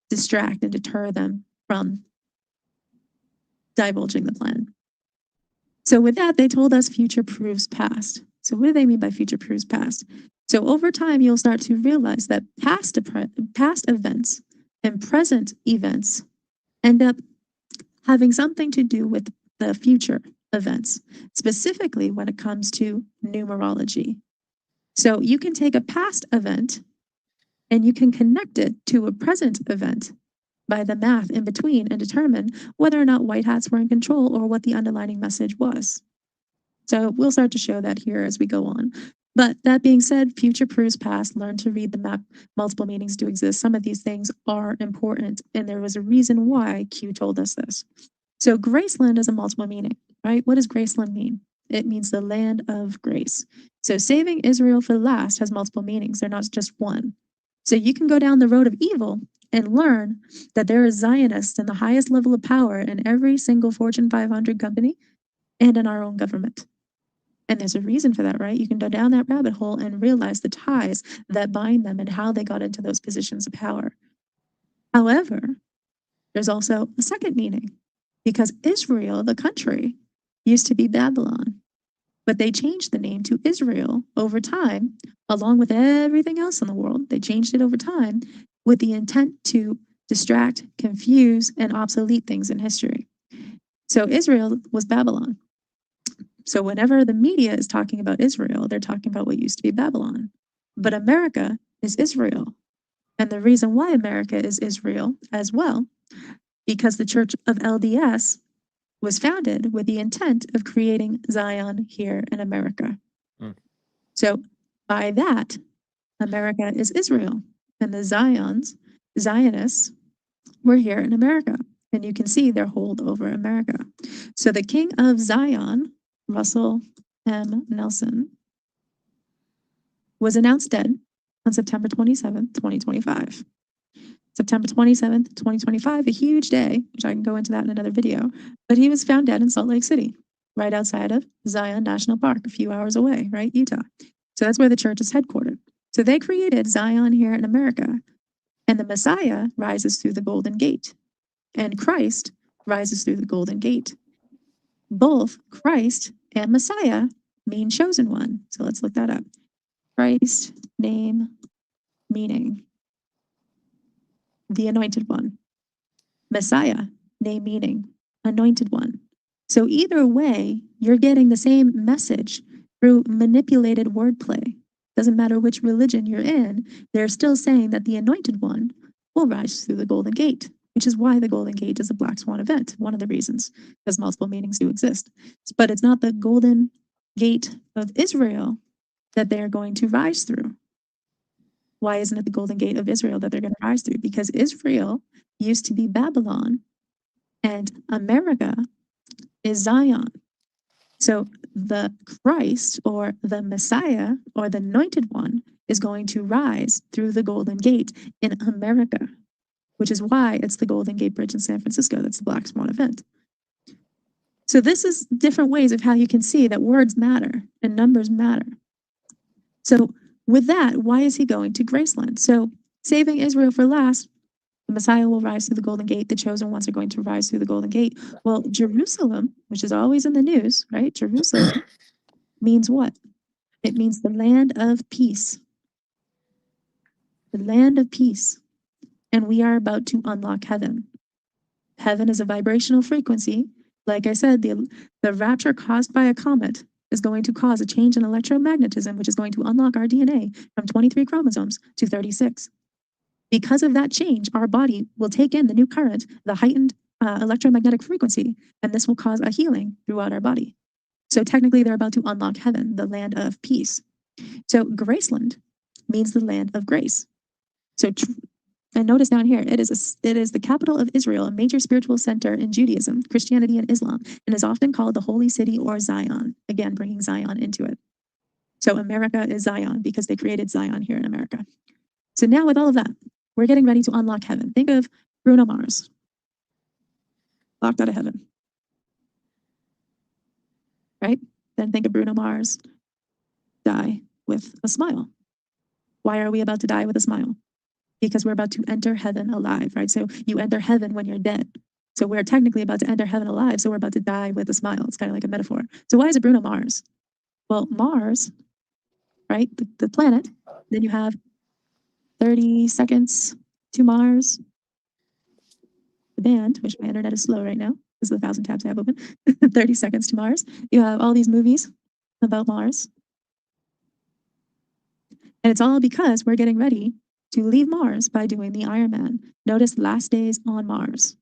distract and deter them from divulging the plan. So with that, they told us future proves past. So what do they mean by future proves past? So over time, you'll start to realize that past events and present events end up having something to do with the future events, specifically when it comes to numerology. So you can take a past event and you can connect it to a present event by the math in between and determine whether or not white hats were in control or what the underlying message was. So we'll start to show that here as we go on. But that being said, future proves past, learn to read the map, multiple meanings do exist. Some of these things are important, and there was a reason why Q told us this. So Graceland is a multiple meaning, right? What does Graceland mean? It means the land of grace. So saving Israel for last has multiple meanings. They're not just one. So you can go down the road of evil and learn that there are Zionists in the highest level of power in every single Fortune 500 company and in our own government. And there's a reason for that, right? You can go down that rabbit hole and realize the ties that bind them and how they got into those positions of power. However, there's also a second meaning because Israel, the country, used to be Babylon, but they changed the name to Israel over time, along with everything else in the world. They changed it over time with the intent to distract, confuse, and obsolete things in history. So Israel was Babylon. So whenever the media is talking about Israel, they're talking about what used to be Babylon. But America is Israel. And the reason why America is Israel as well, because the Church of LDS was founded with the intent of creating Zion here in America. So by that, America is Israel. And the Zionists, were here in America. And you can see their hold over America. So the king of Zion, Russell M. Nelson, was announced dead on September 27th, 2025. September 27th, 2025, a huge day, which I can go into that in another video, but he was found dead in Salt Lake City, right outside of Zion National Park, a few hours away, right, Utah. So that's where the church is headquartered. So they created Zion here in America, and the Messiah rises through the Golden Gate, and Christ rises through the Golden Gate. Both Christ and Messiah mean chosen one. So let's look that up. Christ, name, meaning. The anointed one. Messiah, name, meaning. Anointed one. So either way, you're getting the same message through manipulated wordplay. Doesn't matter which religion you're in, they're still saying that the anointed one will rise through the Golden Gate, which is why the Golden Gate is a Black Swan event. One of the reasons, because multiple meanings do exist. But it's not the Golden Gate of Israel that they're going to rise through. Why isn't it the Golden Gate of Israel that they're going to rise through? Because Israel used to be Babylon and America is Zion. So the Christ or the Messiah or the anointed one is going to rise through the Golden Gate in America, which is why it's the Golden Gate Bridge in San Francisco. That's the Black Swan event. So this is different ways of how you can see that words matter and numbers matter. So with that, why is he going to Graceland? So saving Israel for last, the Messiah will rise through the Golden Gate. The chosen ones are going to rise through the Golden Gate. Well, Jerusalem, which is always in the news, right? Jerusalem means what? It means the land of peace. The land of peace. And we are about to unlock heaven. Heaven is a vibrational frequency. Like I said, the rapture caused by a comet is going to cause a change in electromagnetism, which is going to unlock our DNA from 23 chromosomes to 36. Because of that change, our body will take in the new current, the heightened electromagnetic frequency, and this will cause a healing throughout our body. So technically, they're about to unlock heaven, the land of peace. So Graceland means the land of grace. So and notice down here, it is the capital of Israel, a major spiritual center in Judaism, Christianity, and Islam, and is often called the Holy City or Zion. Again, bringing Zion into it. So America is Zion because they created Zion here in America. So now with all of that, we're getting ready to unlock heaven. Think of Bruno Mars, locked out of heaven, right? Then think of Bruno Mars, die with a smile. Why are we about to die with a smile? Because we're about to enter heaven alive, right? So you enter heaven when you're dead. So we're technically about to enter heaven alive, so we're about to die with a smile. It's kind of like a metaphor. So why is it Bruno Mars? Well, Mars, right, the planet, then you have 30 seconds to Mars. The band, which my internet is slow right now. This is 1,000 tabs I have open. 30 seconds to Mars. You have all these movies about Mars. And it's all because we're getting ready to leave Mars by doing the Iron Man. Notice last days on Mars.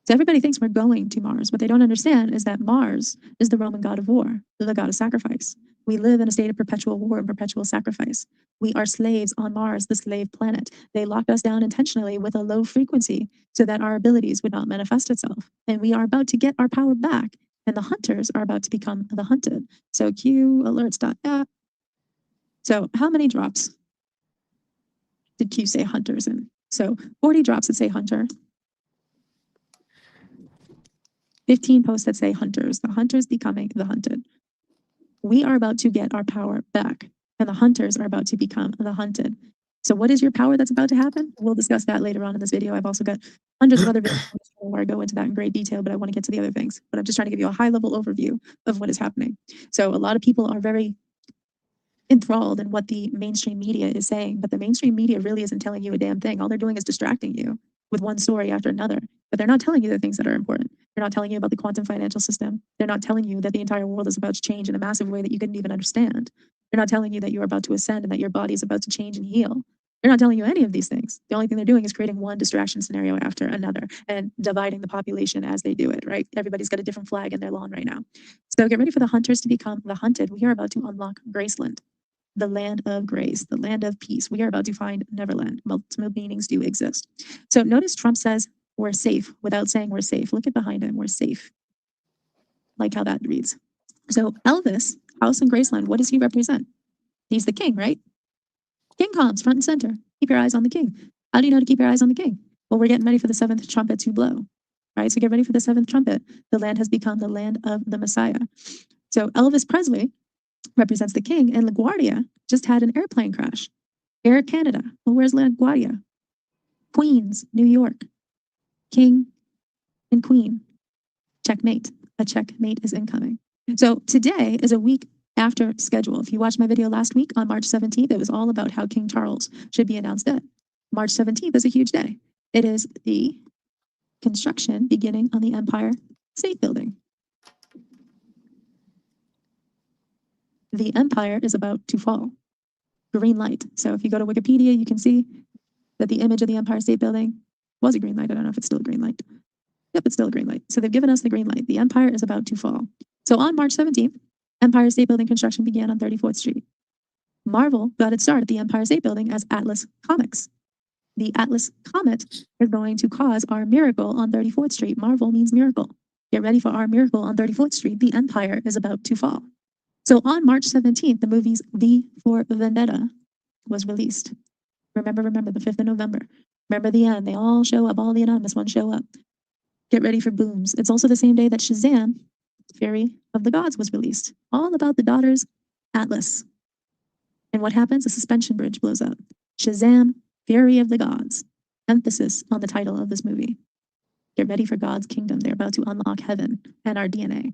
So everybody thinks we're going to Mars. What they don't understand is that Mars is the Roman god of war, the god of sacrifice. We live in a state of perpetual war and perpetual sacrifice. We are slaves on Mars, the slave planet. They locked us down intentionally with a low frequency so that our abilities would not manifest itself. And we are about to get our power back. And the hunters are about to become the hunted. So Q alerts.app. So how many drops did Q say hunters in? So 40 drops that say hunter. 15 posts that say hunters. The hunters becoming the hunted. We are about to get our power back. And the hunters are about to become the hunted. So what is your power that's about to happen? We'll discuss that later on in this video. I've also got hundreds of other videos where I go into that in great detail, but I want to get to the other things. But I'm just trying to give you a high level overview of what is happening. So a lot of people are very enthralled in what the mainstream media is saying, but the mainstream media really isn't telling you a damn thing. All they're doing is distracting you with one story after another, but they're not telling you the things that are important. They're not telling you about the quantum financial system. They're not telling you that the entire world is about to change in a massive way that you couldn't even understand. They're not telling you that you're about to ascend and that your body is about to change and heal. They're not telling you any of these things. The only thing they're doing is creating one distraction scenario after another and dividing the population as they do it, right? Everybody's got a different flag in their lawn right now. So get ready for the hunters to become the hunted. We are about to unlock Graceland, the land of grace, the land of peace. We are about to find Neverland. Multiple meanings do exist. So notice Trump says we're safe without saying we're safe. Look at behind him, we're safe. Like how that reads. So Elvis, House in Graceland, what does he represent? He's the king, right? King comes front and center. Keep your eyes on the king. How do you know to keep your eyes on the king? Well, we're getting ready for the seventh trumpet to blow, right? So get ready for the seventh trumpet. The land has become the land of the Messiah. So Elvis Presley represents the king, and LaGuardia just had an airplane crash. Air Canada. Well, where's LaGuardia? Queens, New York. King and queen. Checkmate. A checkmate is incoming. So today is a week after schedule. If you watched my video last week on March 17th, it was all about how King Charles should be announced dead. March 17th is a huge day. It is the construction beginning on the Empire State Building. The empire is about to fall. Green light. So if you go to Wikipedia, you can see that the image of the Empire State Building was a green light. I don't know if it's still a green light. Yep, it's still a green light. So they've given us the green light. The empire is about to fall. So on March 17th, Empire State Building construction began on 34th Street. Marvel got its start at the Empire State Building as Atlas Comics. The Atlas Comet is going to cause our miracle on 34th Street. Marvel means miracle. Get ready for our miracle on 34th Street. The empire is about to fall. So on March 17th, the movies V for Vendetta was released. Remember, the 5th of November. Remember the end. They all show up. All the anonymous ones show up. Get ready for booms. It's also the same day that Shazam, Fury of the Gods, was released. All about the daughters Atlas. And what happens? A suspension bridge blows up. Shazam, Fury of the Gods. Emphasis on the title of this movie. Get ready for God's kingdom. They're about to unlock heaven and our DNA.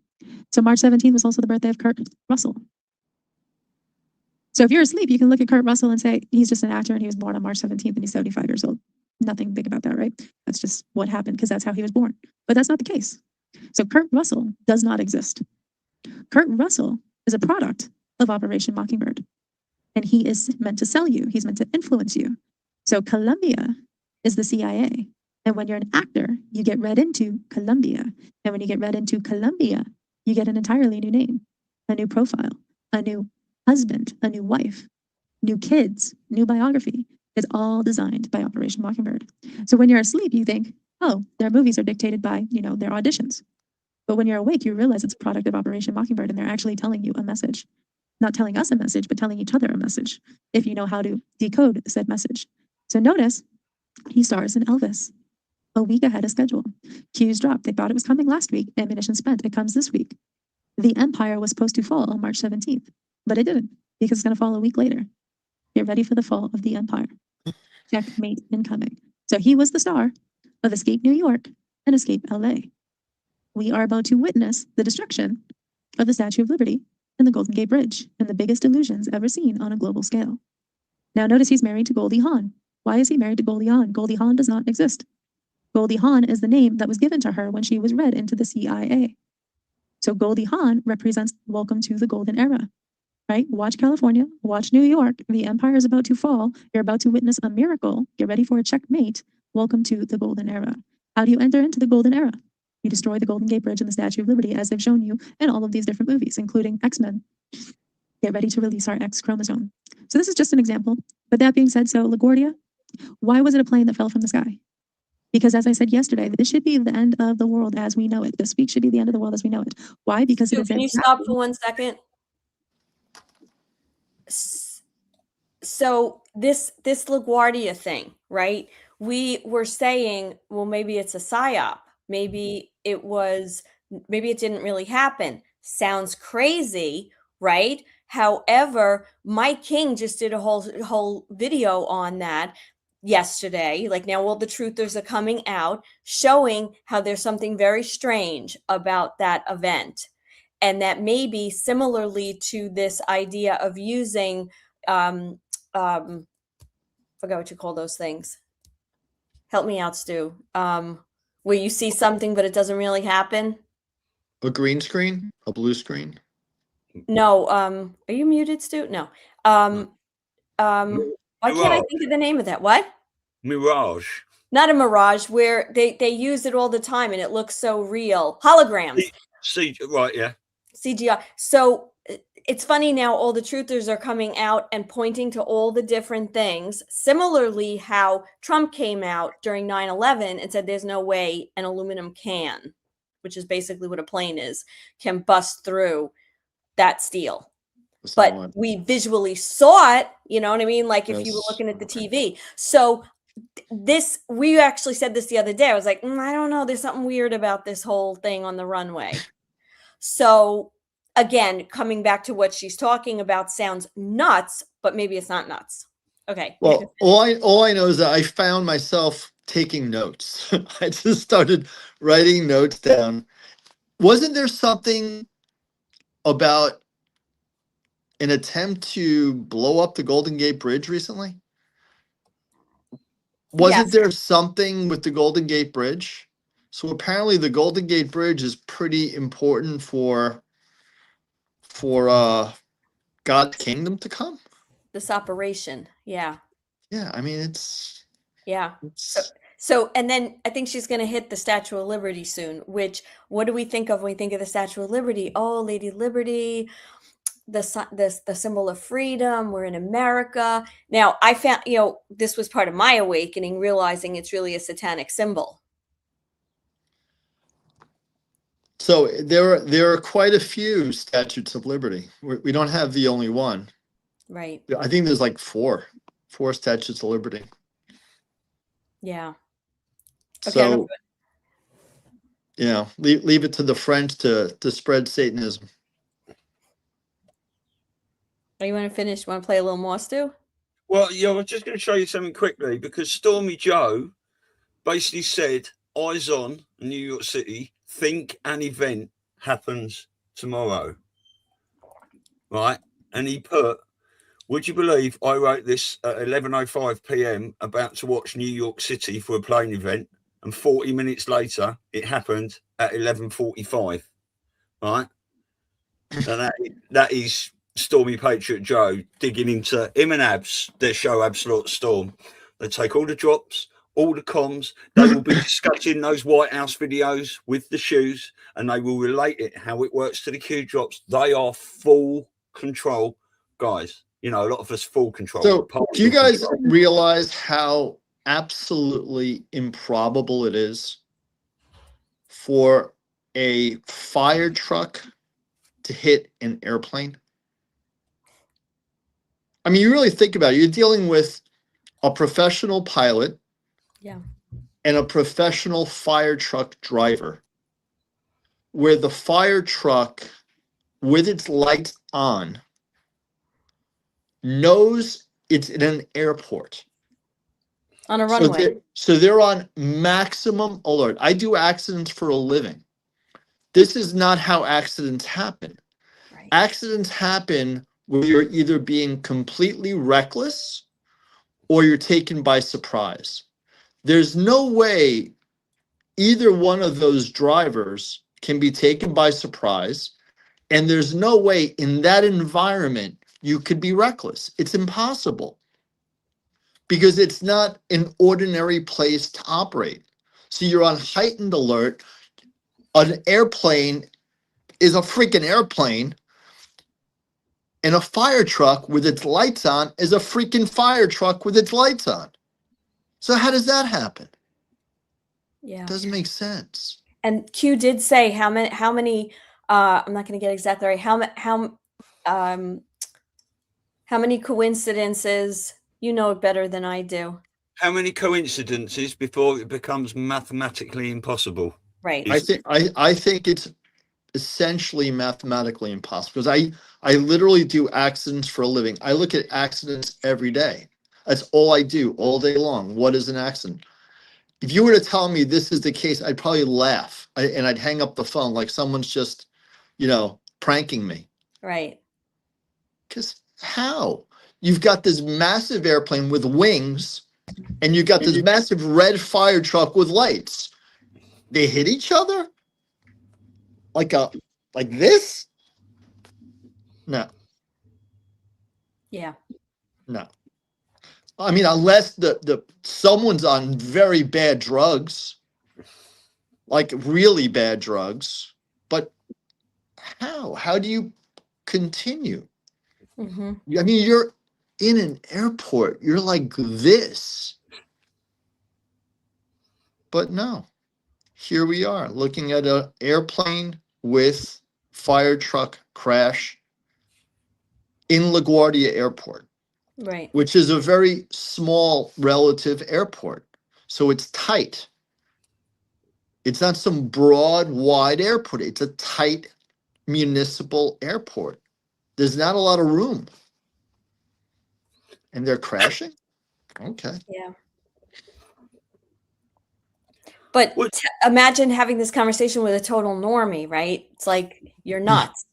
So March 17th was also the birthday of Kurt Russell. So if you're asleep, you can look at Kurt Russell and say, he's just an actor and he was born on March 17th and he's 75 years old. Nothing big about that, right? That's just what happened because that's how he was born. But that's not the case. So Kurt Russell does not exist. Kurt Russell is a product of Operation Mockingbird. And he is meant to sell you. He's meant to influence you. So Columbia is the CIA. And when you're an actor, you get read into Columbia. And when you get read into Columbia, you get an entirely new name, a new profile, a new husband, a new wife, new kids, new biography. It's all designed by Operation Mockingbird. So when you're asleep, you think, oh, their movies are dictated by, their auditions. But when you're awake, you realize it's a product of Operation Mockingbird and they're actually telling you a message. Not telling us a message, but telling each other a message, if you know how to decode said message. So notice, he stars in Elvis, a week ahead of schedule. Cues dropped. They thought it was coming last week. Ammunition spent. It comes this week. The empire was supposed to fall on March 17th, but it didn't because it's going to fall a week later. Get ready for the fall of the empire. Checkmate incoming. So he was the star of Escape New York and Escape LA. We are about to witness the destruction of the Statue of Liberty and the Golden Gate Bridge and the biggest illusions ever seen on a global scale. Now notice he's married to Goldie Hawn. Why is he married to Goldie Hawn? Goldie Hawn does not exist. Goldie Hawn is the name that was given to her when she was read into the CIA. So Goldie Hawn represents welcome to the golden era, right? Watch California, watch New York. The empire is about to fall. You're about to witness a miracle. Get ready for a checkmate. Welcome to the golden era. How do you enter into the golden era? You destroy the Golden Gate Bridge and the Statue of Liberty as they've shown you in all of these different movies, including X-Men. Get ready to release our X chromosome. So this is just an example. But that being said, so LaGuardia, why was it a plane that fell from the sky? Because as I said yesterday, this should be the end of the world as we know it. This week should be the end of the world as we know it. Why? Because it is Can you stop for 1 second? So this LaGuardia thing, right? We were saying, well, maybe it's a psyop. Maybe it didn't really happen. Sounds crazy, right? However, Mike King just did a whole video on that yesterday. Like now all the truthers are coming out, showing how there's something very strange about that event. and that maybe similarly to this idea of using, forgot what you call those things. Help me out, Stu. Where you see something but it doesn't really happen. A green screen, a blue screen. No, are you muted, Stu? No. Why can't I think of the name of that? What? Mirage. Not a mirage, where they use it all the time and it looks so real. Holograms. See, right, yeah. CGI. So it's funny now, all the truthers are coming out and pointing to all the different things. Similarly, how Trump came out during 9/11 and said there's no way an aluminum can, which is basically what a plane is, can bust through that steel. But we visually saw it, you know what I mean? Like if you were looking at the TV. So this, we actually said this the other day. I was like, I don't know. There's something weird about this whole thing on the runway. So again, coming back to what she's talking about sounds nuts, but maybe it's not nuts. Okay. Well, all I know is that I found myself taking notes. I just started writing notes down. Wasn't there something about an attempt to blow up the Golden Gate Bridge recently? Wasn't there something with the Golden Gate Bridge? So apparently the Golden Gate Bridge is pretty important for God's kingdom to come. This operation. Yeah. Yeah, I mean it's So, and then I think she's going to hit the Statue of Liberty soon, which, what do we think of when we think of the Statue of Liberty? Oh, Lady Liberty, the symbol of freedom. We're in America. Now, I found, this was part of my awakening, realizing it's really a satanic symbol. So there are quite a few Statues of Liberty. We don't have the only one. Right. I think there's like four Statues of Liberty. Yeah. Okay. So, leave it to the French to spread Satanism. Oh, you want to finish? Want to play a little more, Stu? Well, I was just going to show you something quickly, because Stormy Joe basically said, eyes on New York City, think an event happens tomorrow. Right? And he put, would you believe I wrote this at 11:05 p.m. about to watch New York City for a plane event, and 40 minutes later it happened at 11:45. Right? And that is Stormy Patriot Joe digging into him and Abs, their show Absolute Storm. They take all the drops, all the comms. They will be discussing those White House videos with the shoes, and they will relate it, how it works to the Q drops. They are full control guys. A lot of us full control. So do you guys realize how absolutely improbable it is for a fire truck to hit an airplane? I mean, you really think about it. You're dealing with a professional pilot, and a professional fire truck driver, where the fire truck, with its lights on, knows it's in an airport. On a runway. So they're on maximum alert. I do accidents for a living. This is not how accidents happen. Right. Accidents happen where you're either being completely reckless or you're taken by surprise. There's no way either one of those drivers can be taken by surprise, and there's no way in that environment you could be reckless. It's impossible, because it's not an ordinary place to operate. So you're on heightened alert. An airplane is a freaking airplane, and a fire truck with its lights on is a freaking fire truck with its lights on. So how does that happen? Yeah. It doesn't make sense. And Q did say how many I'm not going to get exactly right. How many coincidences? You know it better than I do. How many coincidences before it becomes mathematically impossible? Right. I think it's essentially mathematically impossible, because I literally do accidents for a living. I look at accidents every day. That's all I do all day long. What is an accident? If you were to tell me this is the case, I'd probably laugh and I'd hang up the phone like someone's just, pranking me. Right. Because how? You've got this massive airplane with wings, and you've got this massive red fire truck with lights. They hit each other? Like this? No. Yeah. No. I mean, unless the someone's on very bad drugs, like really bad drugs. But how? How do you continue? Mm-hmm. I mean, you're in an airport. You're like this. But no. Here we are looking at an airplane with fire truck crash in LaGuardia Airport. Right. Which is a very small relative airport. So it's tight. It's not some broad, wide airport. It's a tight municipal airport. There's not a lot of room. And they're crashing? Okay. Yeah. But imagine having this conversation with a total normie, right? It's like, you're nuts.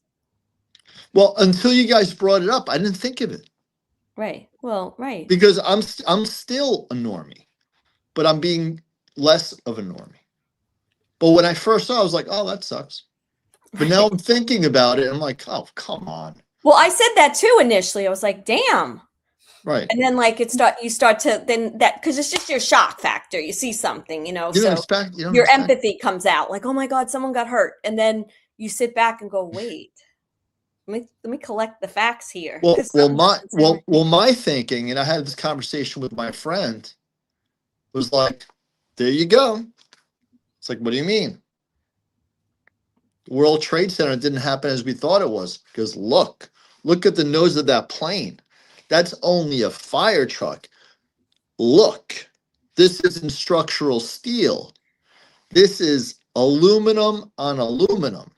Well, until you guys brought it up, I didn't think of it. Right. Well, right. Because I'm still a normie, but I'm being less of a normie. But when I first saw it, I was like, oh, that sucks. But now I'm thinking about it, and I'm like, oh, come on. Well, I said that too initially. I was like, damn. Right. And then like you start to then that because it's just your shock factor. You see something, You don't so expect, you don't your expect. empathy comes out like, oh my God, someone got hurt. And then you sit back and go, wait, let me collect the facts here. My thinking, and I had this conversation with my friend, was like, there you go. It's like, what do you mean? The World Trade Center didn't happen as we thought it was. Because look at the nose of that plane. That's only a fire truck. Look, this isn't structural steel. This is aluminum on aluminum.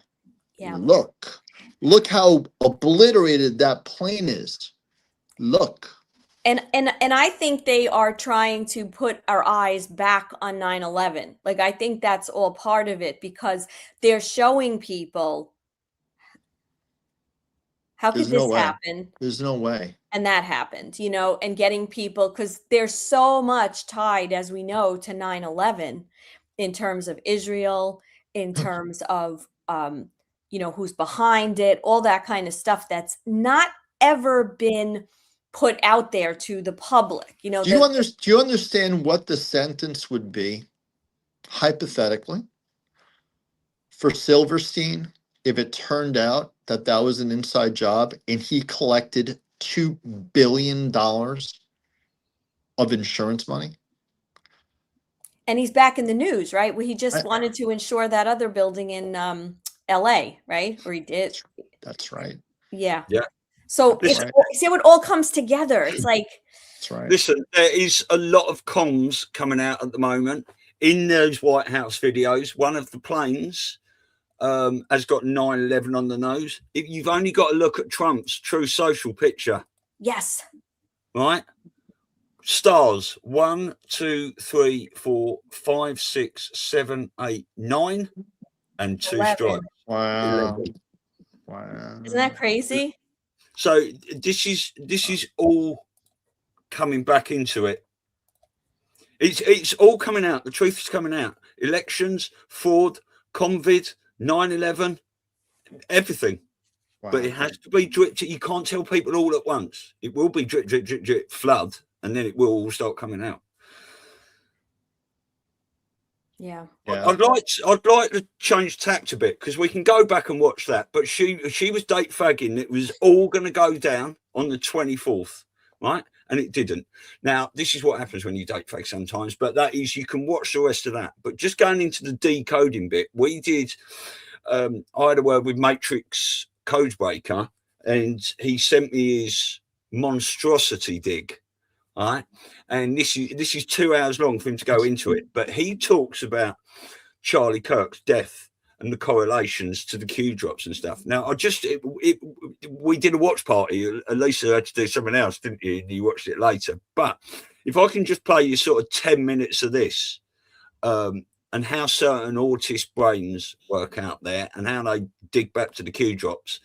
Yeah. Look how obliterated that plane is. Look. And I think they are trying to put our eyes back on 9/11. Like, I think that's all part of it because they're showing people how could this happen? There's no way. And that happened, and getting people, because there's so much tied, as we know, to 9/11 in terms of Israel, in terms of, who's behind it, all that kind of stuff that's not ever been put out there to the public. Do you understand what the sentence would be, hypothetically, for Silverstein if it turned out that was an inside job and he collected $2 billion of insurance money? And he's back in the news, right? Well, he just wanted to insure that other building in LA, right? Or he did. That's right. Yeah. Yeah. So see how it all comes together. It's like, that's right. Listen, there is a lot of comms coming out at the moment in those White House videos. One of the planes has got 9/11 on the nose. If you've only got to look at Trump's True Social picture. Yes. Right. Stars 1, 2, 3, 4, 5, 6, 7, 8, 9, and 2 stripes. Wow. 11. Wow. Isn't that crazy? So this is all coming back into it. It's all coming out. The truth is coming out. Elections, fraud, COVID, 9/11, everything. Wow. But it has to be drip. You can't tell people all at once. It will be drip, drip, drip, drip, flood, and then it will all start coming out. Yeah. I'd like to change tact a bit because we can go back and watch that. But she was date fagging. It was all going to go down on the 24th, right? And it didn't. Now, this is what happens when you date fag sometimes, but that is, you can watch the rest of that. But just going into the decoding bit, we did, I had a word with Matrix Codebreaker, and he sent me his monstrosity dig. All right. And this is 2 hours long for him to go into it. But he talks about Charlie Kirk's death and the correlations to the Q drops and stuff. Now, we did a watch party. Elisa had to do something else, didn't you? You watched it later. But if I can just play you sort of 10 minutes of this, and how certain autist brains work out there and how they dig back to the Q drops.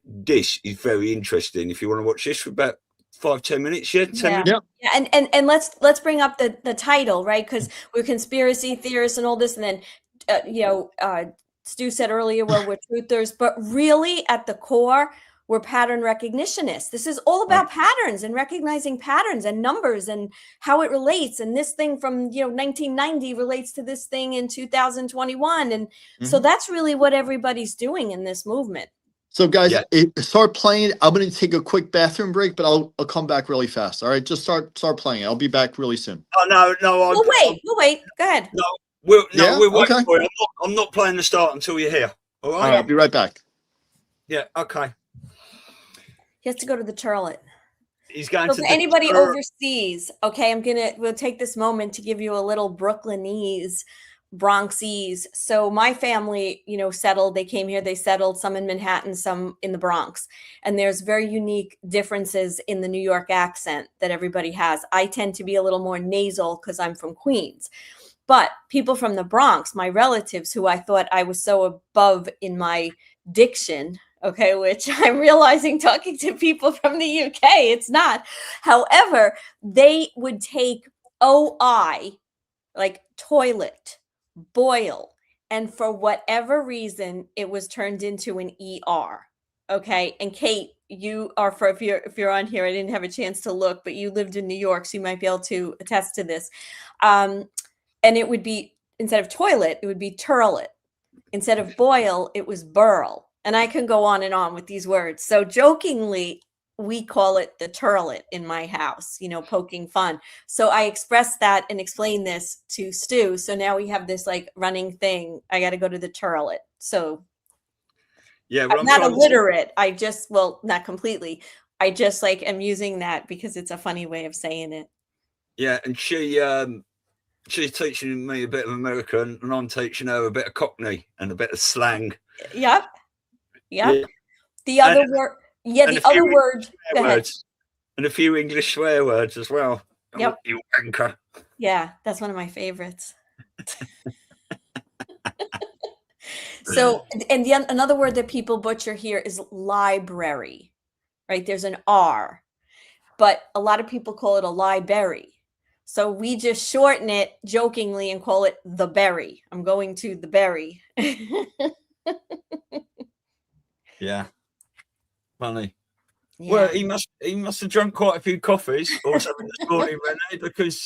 This is very interesting. If you want to watch this for about 5-10 minutes, 10 minutes. Yeah. And let's bring up the title, right? Because we're conspiracy theorists and all this, and then Stu said earlier, well, we're truthers, but really at the core, we're pattern recognitionist. This is all about patterns and recognizing patterns and numbers and how it relates. And this thing from 1990 relates to this thing in 2021, and so that's really what everybody's doing in this movement. So guys, start playing. I'm going to take a quick bathroom break, but I'll come back really fast. All right, just start playing. I'll be back really soon. Oh no! We'll wait. Go ahead. No, we're waiting okay. for it. I'm not playing the start until you're here. All right. All right, I'll be right back. Yeah. Okay. He has to go to the toilet. He's going to anybody overseas. Okay, we'll take this moment to give you a little Brooklynese, Bronxese. So my family, settled. They came here. They settled. Some in Manhattan, some in the Bronx. And there's very unique differences in the New York accent that everybody has. I tend to be a little more nasal because I'm from Queens. But people from the Bronx, my relatives, who I thought I was so above in my diction, okay, which I'm realizing talking to people from the UK, it's not. However, they would take OI, like toilet, boil, and for whatever reason, it was turned into an ER. Okay, and Kate, you are if you're on here, I didn't have a chance to look, but you lived in New York, so you might be able to attest to this. And it would be, instead of toilet, it would be turlet. Instead of boil, it was burl. And I can go on and on with these words. So jokingly, we call it the turlet in my house, poking fun. So I expressed that and explained this to Stu. So now we have this like running thing. I got to go to the turlet. So yeah, I'm not illiterate. Not completely. I just am using that because it's a funny way of saying it. Yeah. And she's teaching me a bit of American and I'm teaching her a bit of Cockney and a bit of slang. Yep. Yeah. The other word. Yeah, the other word. Go ahead. And a few English swear words as well. Yep. You anchor. Yeah, that's one of my favorites. So, and another word that people butcher here is library, right? There's an R, but a lot of people call it a library. So we just shorten it jokingly and call it the berry. I'm going to the berry. Yeah, funny. Yeah. Well, he must have drunk quite a few coffees or something this morning, Rene, because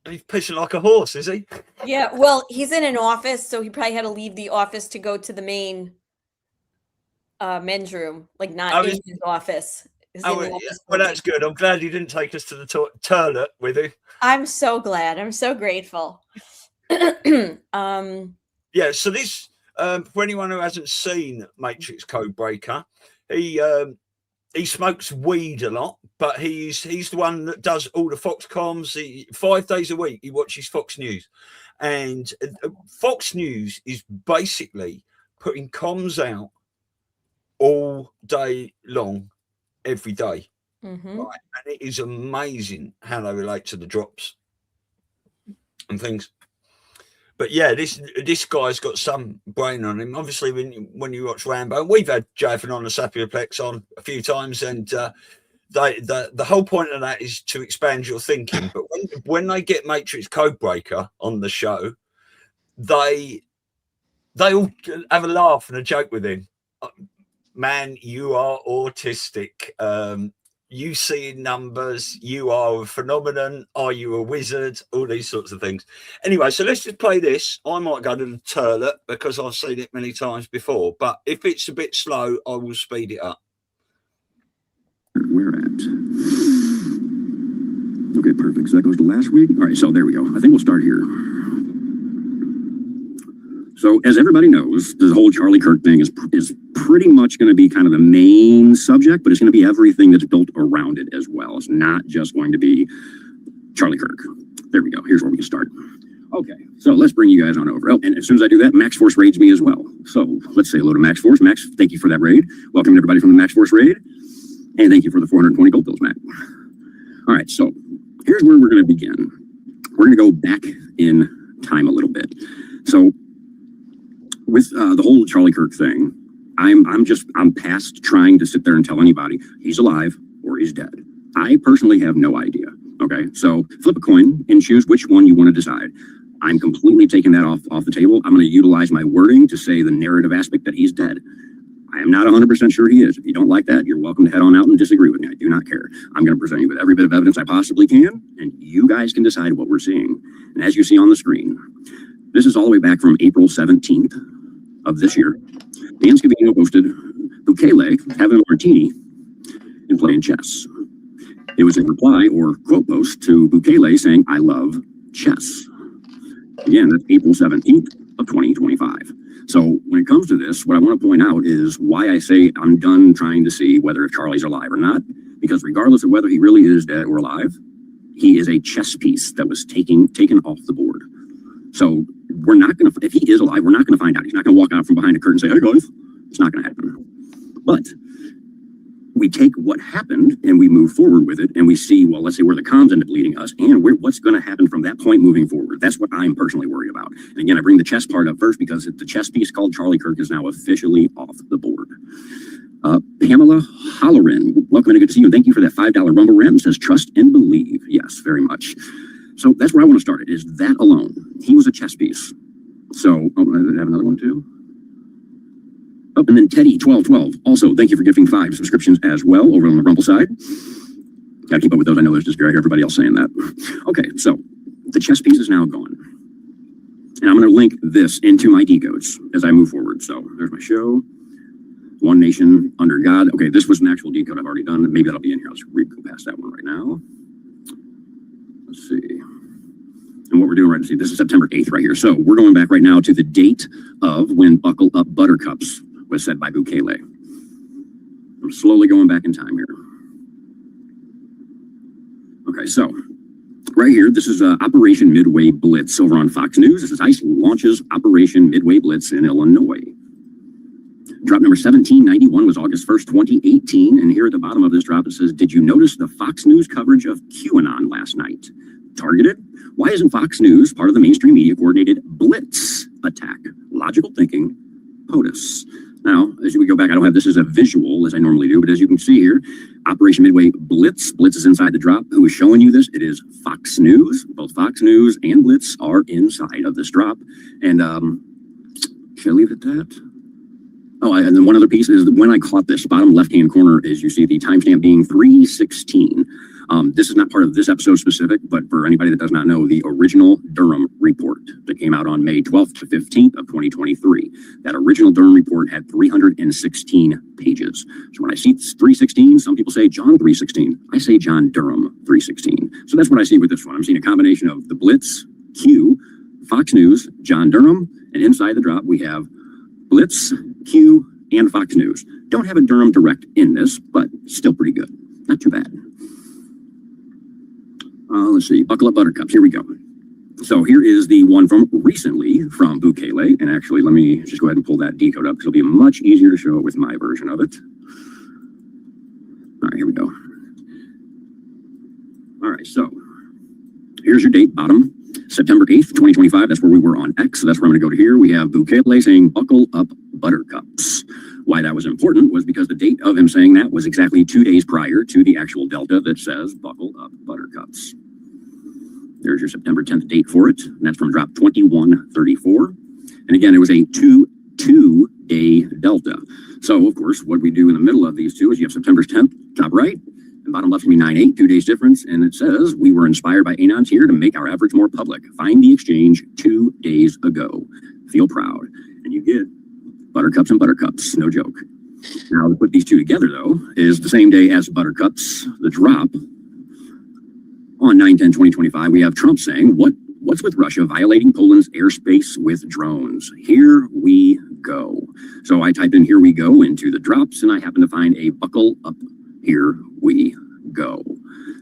he's pissing like a horse, is he? Yeah, well, he's in an office, so he probably had to leave the office to go to the main men's room, not in his office. Well, that's good. I'm glad you didn't take us to the toilet with you. I'm so glad. I'm so grateful. Yeah, so this, for anyone who hasn't seen Matrix Codebreaker, he smokes weed a lot, but he's the one that does all the Fox comms. 5 days a week he watches Fox News, and Fox News is basically putting comms out all day long, every day. Mm-hmm. Right? And it is amazing how they relate to the drops and things. But yeah, this guy's got some brain on him. Obviously, when you watch Rambo, we've had Javan on the Sapioplex on a few times, and the whole point of that is to expand your thinking. But when they get Matrix Codebreaker on the show, they all have a laugh and a joke with him. Man, you are autistic. You see numbers. You are a phenomenon. Are you a wizard? All these sorts of things. Anyway, so let's just play this. I might go to the toilet because I've seen it many times before. But if it's a bit slow, I will speed it up. We're at. Okay, perfect. So that goes to last week. All right, so there we go. I think we'll start here. So as everybody knows, the whole Charlie Kirk thing is pretty much going to be kind of the main subject, but it's going to be everything that's built around it as well. It's not just going to be Charlie Kirk. There we go. Here's where we can start. Okay, so let's bring you guys on over. Oh, and as soon as I do that, Max Force raids me as well. So let's say hello to Max Force. Max, thank you for that raid. Welcome everybody from the Max Force raid. And thank you for the 420 gold bills, Matt. All right, so here's where we're going to begin. we're going to go back in time a little bit. So with the whole Charlie Kirk thing, I'm past trying to sit there and tell anybody he's alive or he's dead. I personally have no idea. Okay, so flip a coin and choose which one you want to decide. I'm completely taking that off the table. I'm going to utilize my wording to say the narrative aspect that he's dead. I am not 100% sure he is. If you don't like that, you're welcome to head on out and disagree with me. I do not care. I'm going to present you with every bit of evidence I possibly can, and you guys can decide what we're seeing. And as you see on the screen, this is all the way back from April 17th of this year. Dan Scavino posted Bukele having a martini and playing chess. It was a reply or quote post to Bukele saying, "I love chess." Again, that's April 17th of 2025. So when it comes to this, what I want to point out is why I say I'm done trying to see whether if Charlie's alive or not, because regardless of whether he really is dead or alive, he is a chess piece that was taken off the board. So we're not going to, if he is alive, we're not going to find out. He's not going to walk out from behind a curtain and say, "Hey guys," it's not going to happen. But we take what happened and we move forward with it, and we see, well, let's say where the comms end up leading us and what's going to happen from that point moving forward. That's what I'm personally worried about. And again, I bring the chess part up first because the chess piece called Charlie Kirk is now officially off the board. Pamela Holleran, welcome and good to see you. And thank you for that $5 Rumble rant. It says trust and believe. Yes, very much. So that's where I want to start it, is that alone. He was a chess piece. So, I have another one too. Oh, and then Teddy1212, also thank you for giving 5 subscriptions as well over on the Rumble side. Gotta keep up with those. I know there's just everybody else saying that. Okay, so the chess piece is now gone. And I'm going to link this into my decodes as I move forward. So there's my show. One nation under God. Okay, this was an actual decode I've already done. Maybe that'll be in here. Let's go past that one right now. Let's see. And what we're doing right now, see, this is September 8th right here. So we're going back right now to the date of when Buckle Up Buttercups was said by Bukele. I'm slowly going back in time here. Okay, so right here, this is Operation Midway Blitz over on Fox News. This is ICE launches Operation Midway Blitz in Illinois. Drop number 1791 was August 1st, 2018. And here at the bottom of this drop, it says, "Did you notice the Fox News coverage of QAnon last night? Targeted? Why isn't Fox News part of the mainstream media coordinated Blitz attack? Logical thinking, POTUS." Now, as we go back, I don't have this as a visual as I normally do, but as you can see here, Operation Midway Blitz. Blitz is inside the drop. Who is showing you this? It is Fox News. Both Fox News and Blitz are inside of this drop. And should I leave it at that? Oh, and then one other piece is when I caught this, bottom left-hand corner is you see the timestamp being 3:16. This is not part of this episode specific, but for anybody that does not know, the original Durham report that came out on May 12th to 15th of 2023, that original Durham report had 316 pages. So when I see 316, some people say John 316. I say John Durham 316. So that's what I see with this one. I'm seeing a combination of the Blitz, Q, Fox News, John Durham, and inside the drop we have Blitz, Q, and Fox News. Don't have a Durham direct in this, but still pretty good. Not too bad. Let's see, Buckle Up Buttercups, here we go. So here is the one from recently from Bukele. And actually, let me just go ahead and pull that decode up because it'll be much easier to show it with my version of it. All right, here we go. All right, so here's your date, bottom, September 8th, 2025. That's where we were on X. So that's where I'm going to go to here. We have Bukele saying, "Buckle Up Buttercups." Why that was important was because the date of him saying that was exactly 2 days prior to the actual delta that says "Buckle Up Buttercups." There's your September 10th date for it. And that's from drop 2134. And again, it was a two-day delta. So, of course, what we do in the middle of these two is you have September 10th, top right, and bottom left can be 9/8, 2 days difference. And it says, "We were inspired by Anons here to make our efforts more public. Find the exchange 2 days ago. Feel proud." And you get Buttercups and Buttercups, no joke. Now, to put these two together, though, is the same day as Buttercups, the drop. On 9/10/2025, we have Trump saying, what's with Russia violating Poland's airspace with drones? Here we go. So I typed in "here we go" into the drops, and I happened to find a Buckle Up, here we go.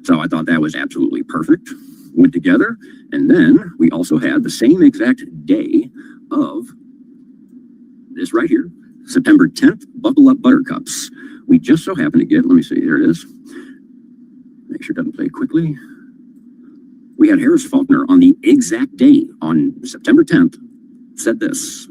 So I thought that was absolutely perfect. Went together. And then we also had the same exact day of this right here, September 10th, Buckle Up Buttercups. We just so happen to get, let me see, here it is. Make sure it doesn't play quickly. we had Harris Faulkner on the exact day, on September 10th, said this.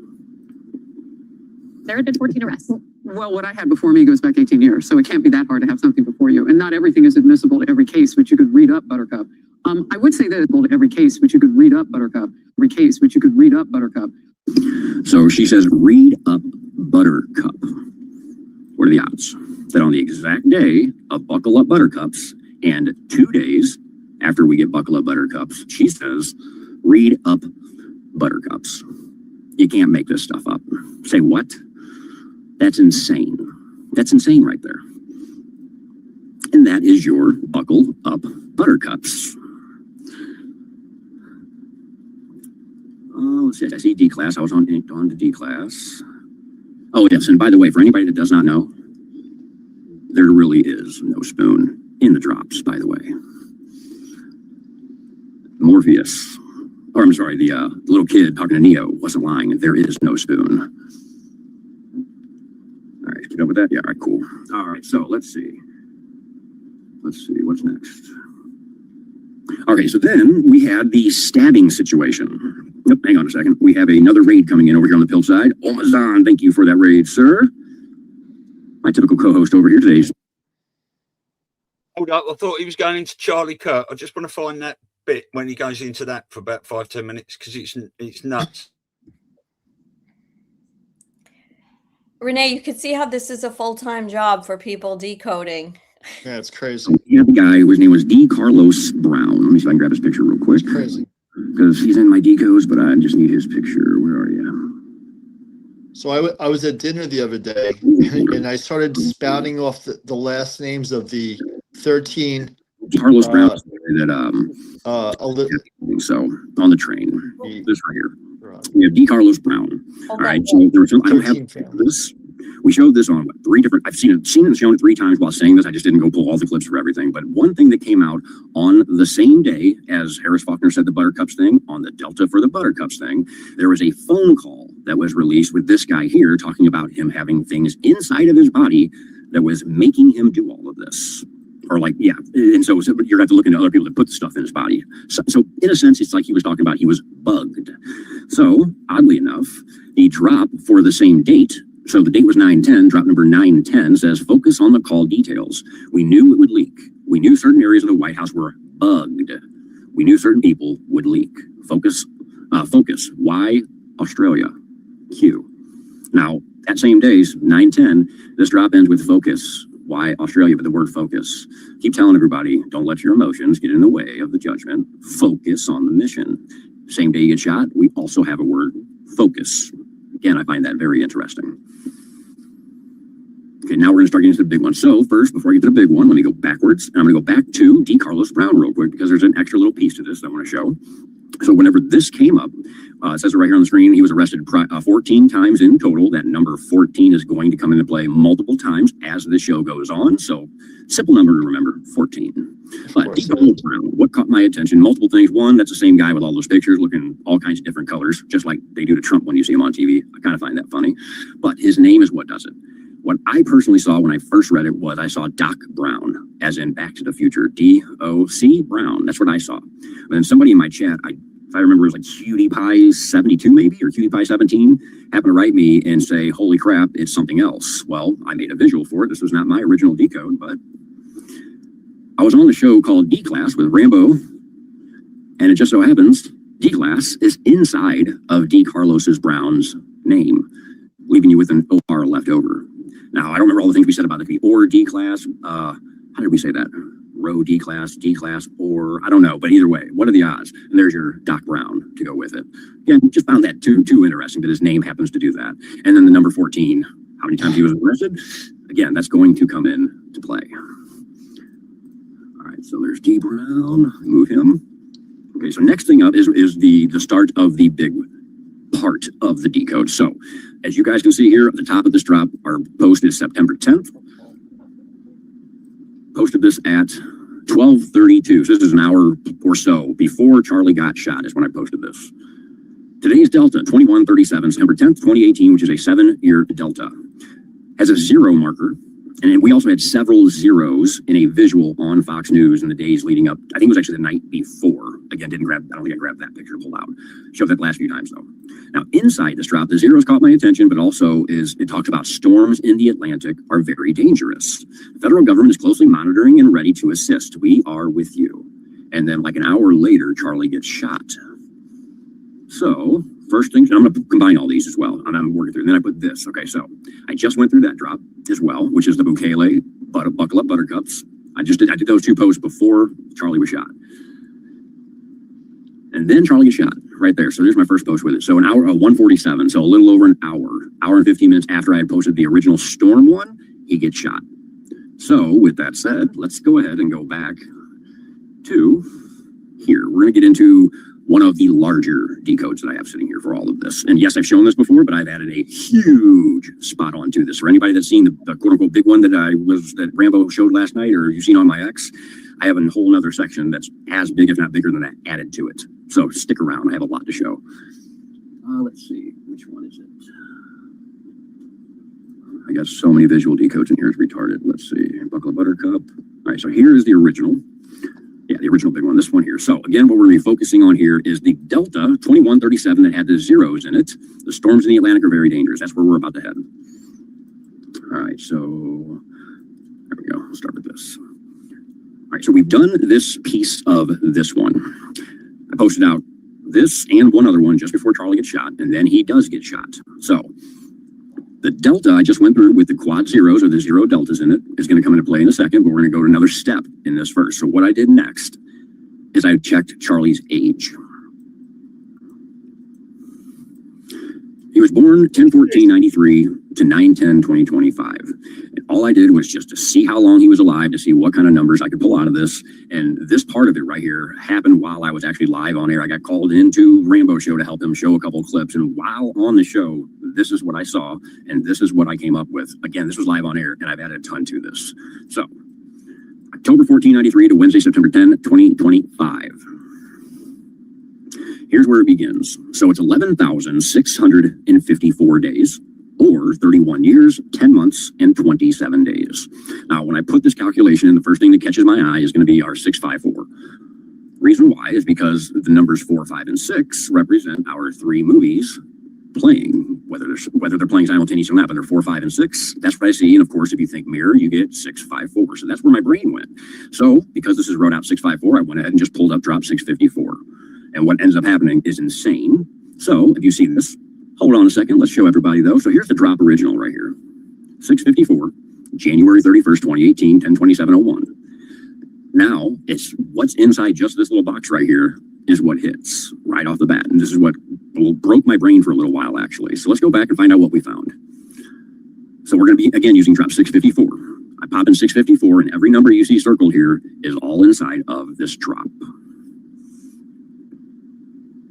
There had been 14 arrests. Well, what I had before me goes back 18 years, so it can't be that hard to have something before you. And not everything is admissible to every case, which you could read up, Buttercup. I would say that to every case, which you could read up, Buttercup. Every case, which you could read up, Buttercup. So she says, read up, Buttercup. What are the odds that on the exact day of Buckle Up Buttercups and 2 days after we get Buckle Up Buttercups, she says, read up, Buttercups. You can't make this stuff up. Say what? That's insane. That's insane right there. And that is your Buckle Up Buttercups. Oh, let's see. I see D class. I was on to D class. Oh, yes. And by the way, for anybody that does not know, there really is no spoon in the drops, by the way. Morpheus, or I'm sorry, the little kid talking to Neo wasn't lying. There is no spoon. All right, get up with that? Yeah, all right, cool. All right, so let's see. Let's see, what's next? Okay, so then we had the stabbing situation. Yep, hang on a second. We have another raid coming in over here on the pill side. Omazon, thank you for that raid, sir. My typical co-host over here today. Hold up, I thought he was going into Charlie Kirk. I just want to find that bit when he goes into that for about 5-10 minutes because it's nuts. Renee, you can see how this is a full-time job for people decoding. Yeah, it's crazy. We had the guy whose name was D. Carlos Brown. Let me see if I can grab his picture real quick. It's crazy. Because he's in my decodes, but I just need his picture. Where are you? So I was at dinner the other day, and I started spouting off the last names of the 13. Carlos Brown is that so on the train. This right here. We have D. Carlos Brown. All right. So there was I don't have this. We showed this on 3 different. I've seen it and shown it 3 times while saying this. I just didn't go pull all the clips for everything. But one thing that came out on the same day as Harris Faulkner said the Buttercups thing, on the Delta for the Buttercups thing, there was a phone call that was released with this guy here talking about him having things inside of his body that was making him do all of this. Or like, yeah. And so you're going to have to look into other people that put the stuff in his body. So in a sense, it's like he was talking about he was bugged. So oddly enough, the drop for the same date. So the date was 9/10, drop number 910 says, focus on the call details. We knew it would leak. We knew certain areas of the White House were bugged. We knew certain people would leak. Focus. Why Australia? Q. Now, that same day's 9/10, this drop ends with focus. Why Australia? But the word focus. Keep telling everybody, don't let your emotions get in the way of the judgment. Focus on the mission. Same day you get shot, we also have a word, focus. Again, I find that very interesting. Okay, now we're going to start getting to the big one. So first, before I get to the big one, let me go backwards. And I'm going to go back to D. Carlos Brown real quick because there's an extra little piece to this that I want to show. So whenever this came up, it says it right here on the screen, he was arrested 14 times in total. That number 14 is going to come into play multiple times as the show goes on. So simple number to remember, 14. But D. Carlos Brown, what caught my attention? Multiple things. One, that's the same guy with all those pictures looking all kinds of different colors, just like they do to Trump when you see him on TV. I kind of find that funny. But his name is what does it. What I personally saw when I first read it was I saw Doc Brown, as in Back to the Future, D-O-C Brown. That's what I saw. And then somebody in my chat, if I remember, it was like Cutie Pie 72 maybe, or Cutie Pie 17, happened to write me and say, holy crap, it's something else. Well, I made a visual for it. This was not my original decode, but I was on the show called D-Class with Rambo, and it just so happens D-Class is inside of D. Carlos's Brown's name, leaving you with an OR left over. Now, I don't remember all the things we said about the or D-Class. How did we say that? Row D-Class, or I don't know, but either way, what are the odds? And there's your Doc Brown to go with it. Again, just found that too interesting that his name happens to do that. And then the number 14, how many times he was arrested? Again, that's going to come in to play. All right, so there's D Brown, move him. Okay, so next thing up is the start of the big part of the decode. So as you guys can see here at the top of this drop, our post is September 10th. Posted this at 12:32. So this is an hour or so before Charlie got shot is when I posted this. Today's Delta, 2137, September 10th, 2018, which is a 7-year Delta, has a 0 marker And we also had several zeros in a visual on Fox News in the days leading up. I think it was actually the night before. Again, I don't think I grabbed that picture to pull out. Showed that the last few times though. Now inside this drop, the zeros caught my attention, but also it talks about storms in the Atlantic are very dangerous. The federal government is closely monitoring and ready to assist. We are with you. And then like an hour later, Charlie gets shot. So first thing, I'm going to combine all these as well. I'm working through. And then I put this. Okay, so I just went through that drop as well, which is the Bukele Buckle Up Buttercups. I did those two posts before Charlie was shot. And then Charlie gets shot right there. So there's my first post with it. So an hour, 1:47. So a little over an hour and 15 minutes after I had posted the original storm one, he gets shot. So with that said, let's go ahead and go back to here. We're going to get into one of the larger decodes that I have sitting here for all of this. And yes, I've shown this before, but I've added a huge spot onto this. For anybody that's seen the quote unquote big one that Rambo showed last night, or you've seen on my X, I have a whole other section that's as big, if not bigger than that, added to it. So stick around, I have a lot to show. Let's see, which one is it? I got so many visual decodes in here, it's retarded. Let's see, Buckle of Buttercup. All right, so here is the original. Yeah, the original big one, this one here. So again, what we're going to be focusing on here is the Delta 2137 that had the zeros in it. The storms in the Atlantic are very dangerous. That's where we're about to head. All right, so there we go. I'll start with this. All right, so we've done this piece of this one. I posted out this and one other one just before Charlie gets shot, and then he does get shot. So the Delta I just went through with the quad zeros or the zero deltas in it is going to come into play in a second, but we're going to go to another step in this first. So what I did next is I checked Charlie's age. He was born 10/14/93 to 9/10/2025. And all I did was just to see how long he was alive, to see what kind of numbers I could pull out of this. And this part of it right here happened while I was actually live on air. I got called into Rambo show to help him show a couple of clips. And while on the show, this is what I saw, and this is what I came up with. Again, this was live on air, and I've added a ton to this. So October 14/93 to Wednesday, September 10/2025. Here's where it begins. So it's 11,654 days, or 31 years, 10 months, and 27 days. Now, when I put this calculation in, the first thing that catches my eye is going to be our 654. Reason why is because the numbers 4, 5, and 6 represent our three movies playing, whether they're playing simultaneously or not, but they're 4, 5, and 6. That's what I see. And of course, if you think mirror, you get 654. So that's where my brain went. So because this is wrote out 654, I went ahead and just pulled up drop 654. And what ends up happening is insane. So if you see this, hold on a second. Let's show everybody though. So here's the drop original right here. 654, January 31st, 2018, 10/27/01. Now it's what's inside just this little box right here is what hits right off the bat. And this is what broke my brain for a little while actually. So let's go back and find out what we found. So we're going to be again using drop 654. I pop in 654 and every number you see circled here is all inside of this drop.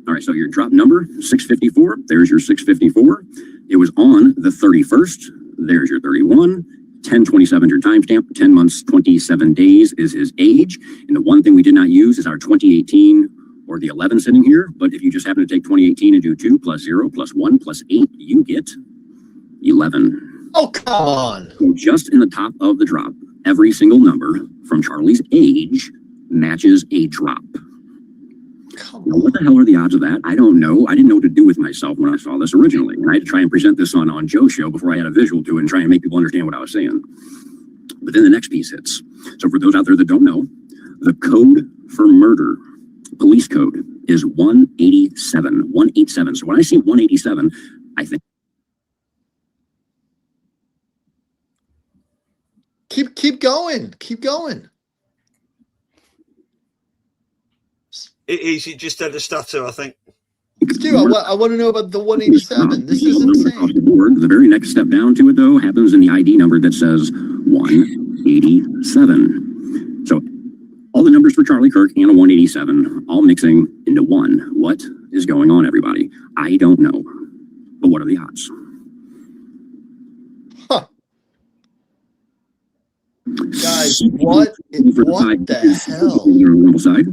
All right, so your drop number, 654, there's your 654. It was on the 31st, there's your 31, 10/27 your timestamp, 10 months, 27 days is his age. And the one thing we did not use is our 2018 or the 11 sitting here. But if you just happen to take 2018 and do 2 plus 0 plus 1 plus 8, you get 11. Oh, come on. So just in the top of the drop, every single number from Charlie's age matches a drop. Now, what the hell are the odds of that? I don't know. I didn't know what to do with myself when I saw this originally. And I had to try and present this on Joe's show before I had a visual to it and try and make people understand what I was saying. But then the next piece hits. So for those out there that don't know, the code for murder, police code, is 187. 187. So when I see 187, I think. Keep going. Keep going. He just had a stutter, I think. Stu, I want to know about the 187. This is insane. The very next step down to it, though, happens in the ID number that says 187. So all the numbers for Charlie Kirk and a 187 all mixing into one. What is going on, everybody? I don't know. But what are the odds? Huh. Guys, what the hell? Side.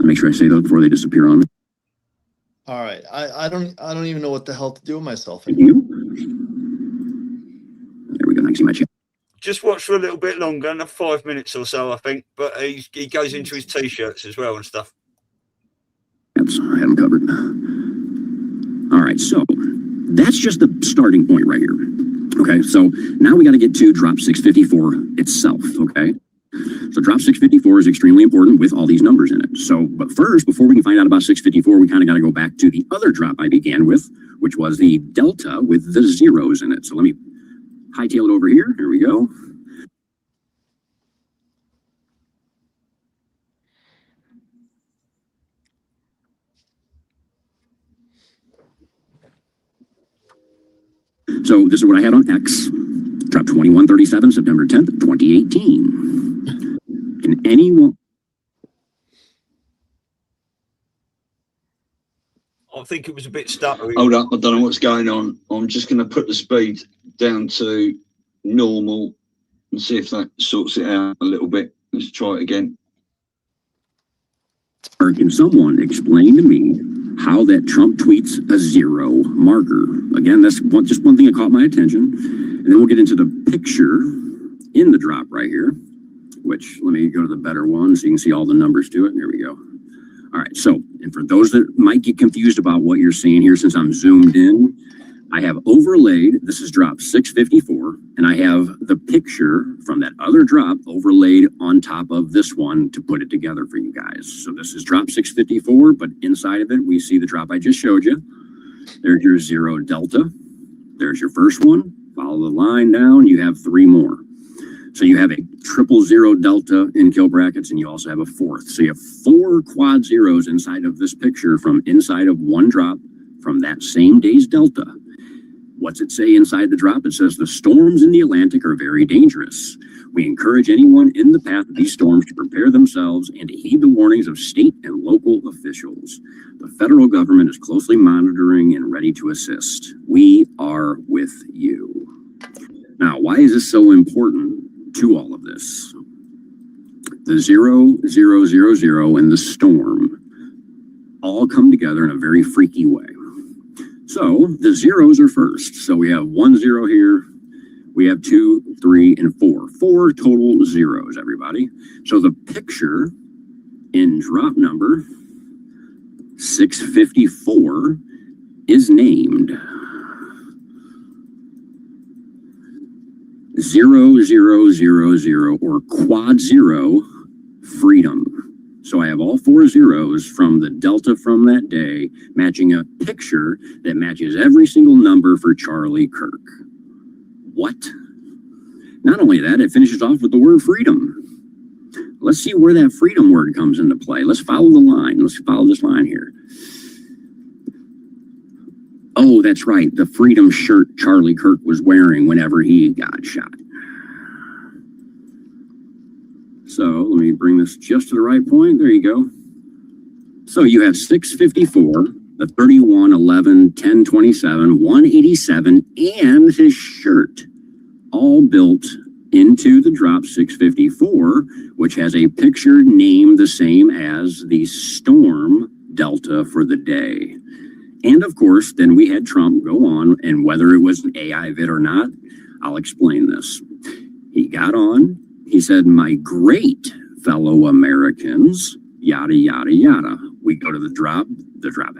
I'll make sure I say those before they disappear on me. All right, I don't even know what the hell to do with myself Thank you. There we go. I can see my chat. just watch for a little bit longer, another 5 minutes or so, I think. But he goes into his t-shirts as well and stuff. I had them covered. All right, so that's just the starting point right here. Okay, so now we got to get to drop 654 itself, okay? So drop 654 is extremely important with all these numbers in it. So, but first, before we can find out about 654, we kind of got to go back to the other drop I began with, which was the delta with the zeros in it. So let me hightail it over here. Here we go. So this is what I had on X. Drop 2137, September 10th, 2018. Can anyone... I think it was a bit stuttery. Hold up, I don't know what's going on. I'm just going to put the speed down to normal and see if that sorts it out a little bit. Let's try it again. Or can someone explain to me how that Trump tweets a zero marker? Again, that's just one thing that caught my attention. And then we'll get into the picture in the drop right here, which let me go to the better one so you can see all the numbers to it. There we go. All right, so, and for those that might get confused about what you're seeing here, since I'm zoomed in, I have overlaid, this is drop 654, and I have the picture from that other drop overlaid on top of this one to put it together for you guys. So this is drop 654, but inside of it, we see the drop I just showed you. There's your zero delta. There's your first one. Follow the line down, you have 3 more. So you have a 000 delta in kill brackets, and you also have a 4th. So you have 4 quad zeros inside of this picture from inside of one drop from that same day's delta. What's it say inside the drop? It says the storms in the Atlantic are very dangerous. We encourage anyone in the path of these storms to prepare themselves and to heed the warnings of state and local officials. The federal government is closely monitoring and ready to assist. We are with you. Now, why is this so important to all of this? The 0, 0, 0, 0, and the storm all come together in a very freaky way. So the zeros are first. So we have 1 0 here. We have 2, 3, and 4. 4 total zeros, everybody. So the picture in drop number 654 is named 0000 or quad zero freedom. So I have all 4 zeros from the delta from that day matching a picture that matches every single number for Charlie Kirk. What? Not only that, it finishes off with the word freedom. Let's see where that freedom word comes into play. Let's follow the line. Let's follow this line here. Oh, that's right. The freedom shirt Charlie Kirk was wearing whenever he got shot. So let me bring this just to the right point. There you go. So you have 654, the 31, 11, 10, 27, 187, and his shirt all built into the drop 654, which has a picture named the same as the storm delta for the day. And of course, then we had Trump go on, and whether it was an AI vid or not, I'll explain this. He got on, he said, "My great fellow Americans, yada, yada, yada." We go to the drop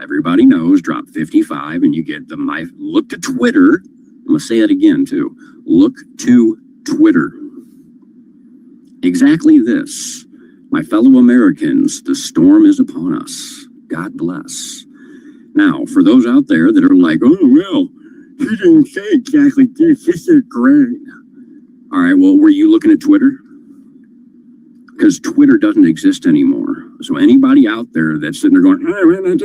everybody knows, drop 55, and you get the look to Twitter. I'm going to say that again too. Look to Twitter. Exactly this. "My fellow Americans, the storm is upon us. God bless." Now, for those out there that are like, "Oh, well, he didn't say exactly this. This is great." All right, well, were you looking at Twitter? Because Twitter doesn't exist anymore. So anybody out there that's sitting there going, "Oh, well, I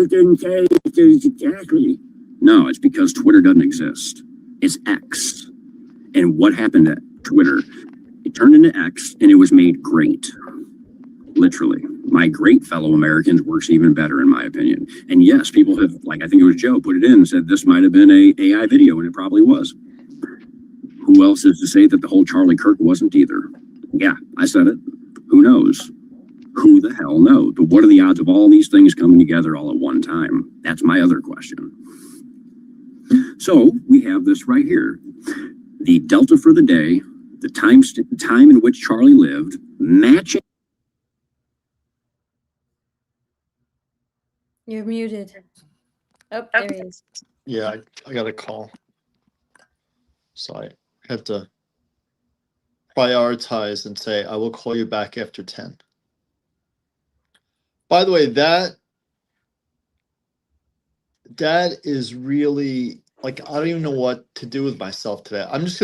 didn't say this exactly." No, it's because Twitter doesn't exist. It's X. And what happened to Twitter? It turned into X, and it was made great. Literally. "My great fellow Americans" works even better in my opinion. And yes, people have, like I think it was Joe, put it in and said this might have been a AI video, and it probably was. Who else is to say that the whole Charlie Kirk wasn't either? Yeah, I said it. Who knows? Who the hell knows? But what are the odds of all these things coming together all at one time? That's my other question. So we have this right here. The delta for the day the time in which Charlie lived, matching. You're muted. Oh, there he is. Yeah, I got a call. So I have to prioritize and say, I will call you back after 10. By the way, that is really like, I don't even know what to do with myself today. I'm just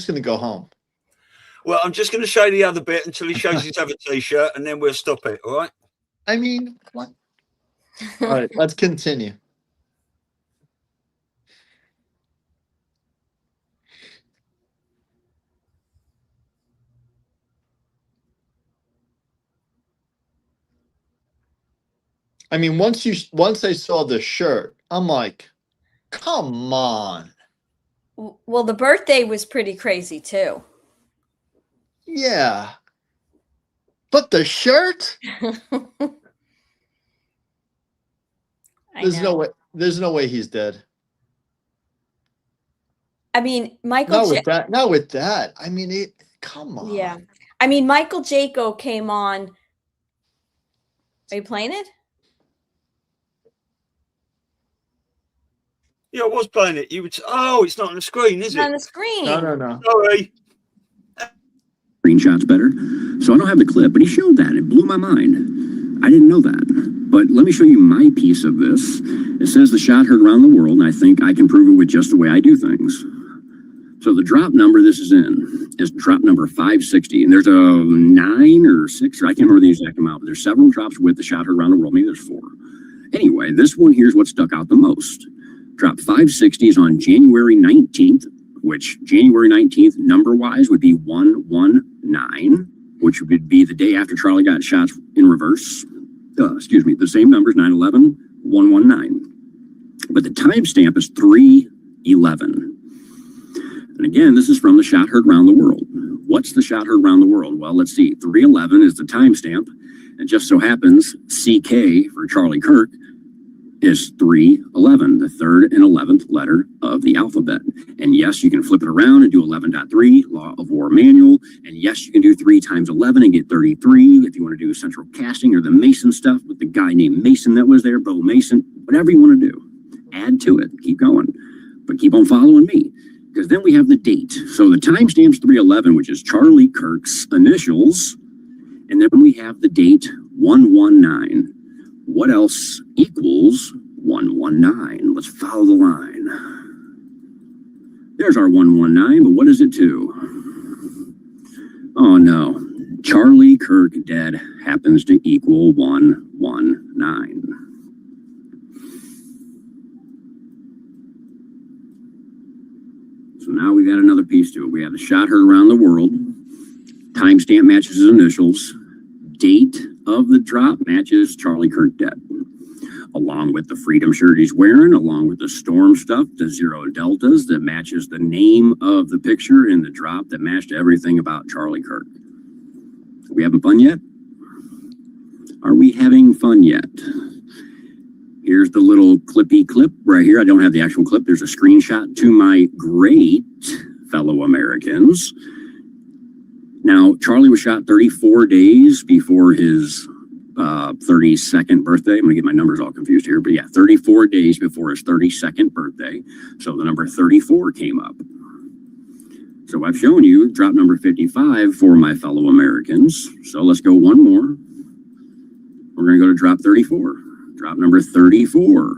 gonna go home. Well, I'm just going to show the other bit until he shows his other t-shirt, and then we'll stop it. All right. I mean, what? All right, let's continue. I mean, once I saw the shirt, I'm like, come on. Well, the birthday was pretty crazy too. Yeah. But the shirt? There's no way he's dead. I mean, Not with that. I mean, come on. Yeah. I mean, Michael Jaco came on. Are you playing it? Yeah, I was playing it. You would. Oh, it's not on the screen, is it? On the screen. No. Sorry. Screenshots better. So I don't have the clip, but he showed that. It blew my mind. I didn't know that. But let me show you my piece of this. It says the shot heard around the world, and I think I can prove it with just the way I do things. So the drop number this is in is drop number 560. And there's a 9 or 6, or I can't remember the exact amount, but there's several drops with the shot heard around the world. Maybe there's 4. Anyway, this one here's what stuck out the most. Drop 560 is on January 19th, which January 19th number-wise would be 119, which would be the day after Charlie got shot in reverse. The same numbers, 9/11, 119. But the timestamp is 3/11. And again, this is from the shot heard around the world. What's the shot heard around the world? Well, let's see. 3/11 is the timestamp. And just so happens, CK for Charlie Kirk is 3/11, the 3rd and 11th letter of the alphabet. And yes, you can flip it around and do 11.3, Law of War Manual. And yes, you can do 3 times 11 and get 33 if you want to do central casting or the Mason stuff with the guy named Mason that was there, Bo Mason, whatever you want to do. Add to it. Keep going. But keep on following me, because then we have the date. So the timestamp's 3/11, which is Charlie Kirk's initials. And then we have the date 119. What else equals 119? Let's follow the line. There's our 119, but what is it to? Oh no, Charlie Kirk dead happens to equal 119. So now we got another piece to it. We have the shot heard around the world. Timestamp matches his initials. Date of the drop matches Charlie Kirk dead. Along with the freedom shirt he's wearing, along with the storm stuff, the 0 deltas that matches the name of the picture and the drop that matched everything about Charlie Kirk. Are we having fun yet? Are we having fun yet? Here's the little clippy clip right here. I don't have the actual clip. There's a screenshot to my great fellow Americans. Now, Charlie was shot 34 days before his 32nd birthday. I'm going to get my numbers all confused here, but yeah, 34 days before his 32nd birthday. So the number 34 came up. So I've shown you drop number 55 for my fellow Americans. So let's go one more. We're going to go to drop 34. Drop number 34.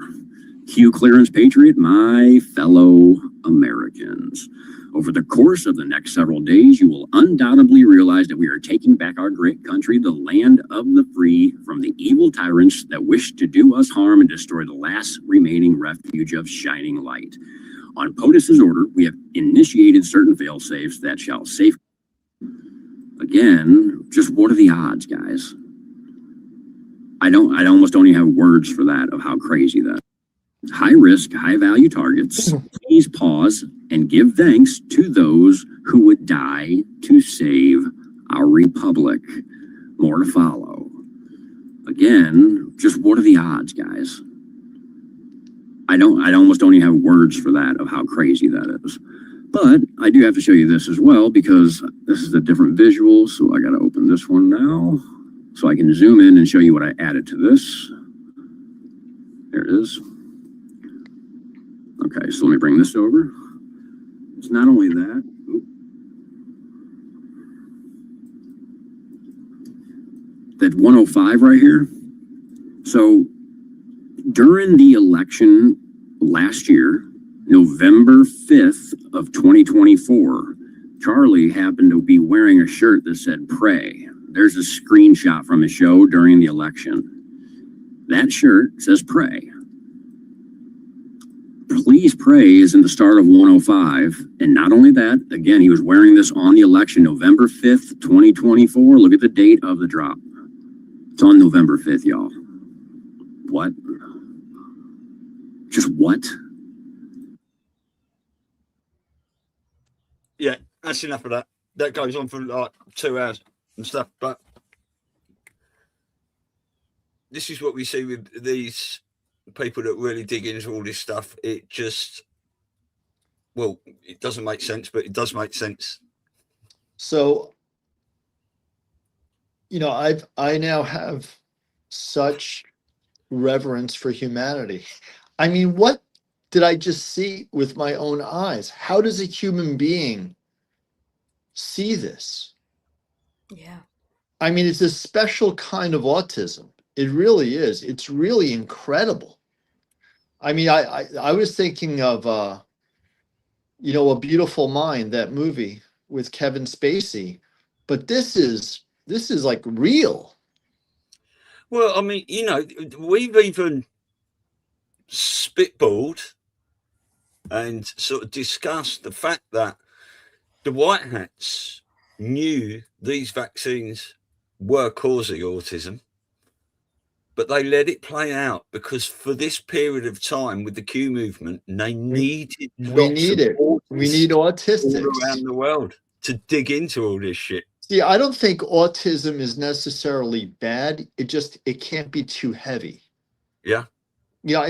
Q clearance Patriot, my fellow Americans. Over the course of the next several days, you will undoubtedly realize that we are taking back our great country, the land of the free, from the evil tyrants that wish to do us harm and destroy the last remaining refuge of shining light. On POTUS's order, we have initiated certain fail-safes that shall safeguard. Again, just what are the odds, guys? I almost don't even have words for that, of how crazy that is. High risk, high value targets. Please pause and give thanks to those who would die to save our republic. More to follow. Again, just what are the odds, guys? I almost don't even have words for that, of how crazy that is. But I do have to show you this as well, because this is a different visual. So I got to open this one now so I can zoom in and show you what I added to this. There it is. Okay, so let me bring this over. It's not only that. That 105 right here. So during the election last year, November 5th of 2024, Charlie happened to be wearing a shirt that said pray. There's a screenshot from a show during the election. That shirt says pray. Please pray is in the start of 105. And not only that, again, he was wearing this on the election, November 5th, 2024. Look at the date of the drop. It's on November 5th, y'all. What? Just what? Yeah, that's enough of that. That goes on for like 2 hours and stuff. But this is what we see with these people that really dig into all this stuff. It just, well, it doesn't make sense, but it does make sense. So, you know, I now have such reverence for humanity. I mean, what did I just see with my own eyes? How does a human being see this? Yeah. I mean, it's a special kind of autism. It really is. It's really incredible. I mean, I was thinking of, you know, A Beautiful Mind, that movie with Kevin Spacey, but this is like real. Well, I mean, you know, we've even spitballed and sort of discussed the fact that the white hats knew these vaccines were causing autism, but they let it play out because for this period of time with the Q movement, they needed We need it. We need autistics all around the world to dig into all this shit. See, I don't think autism is necessarily bad. It can't be too heavy. Yeah. Yeah,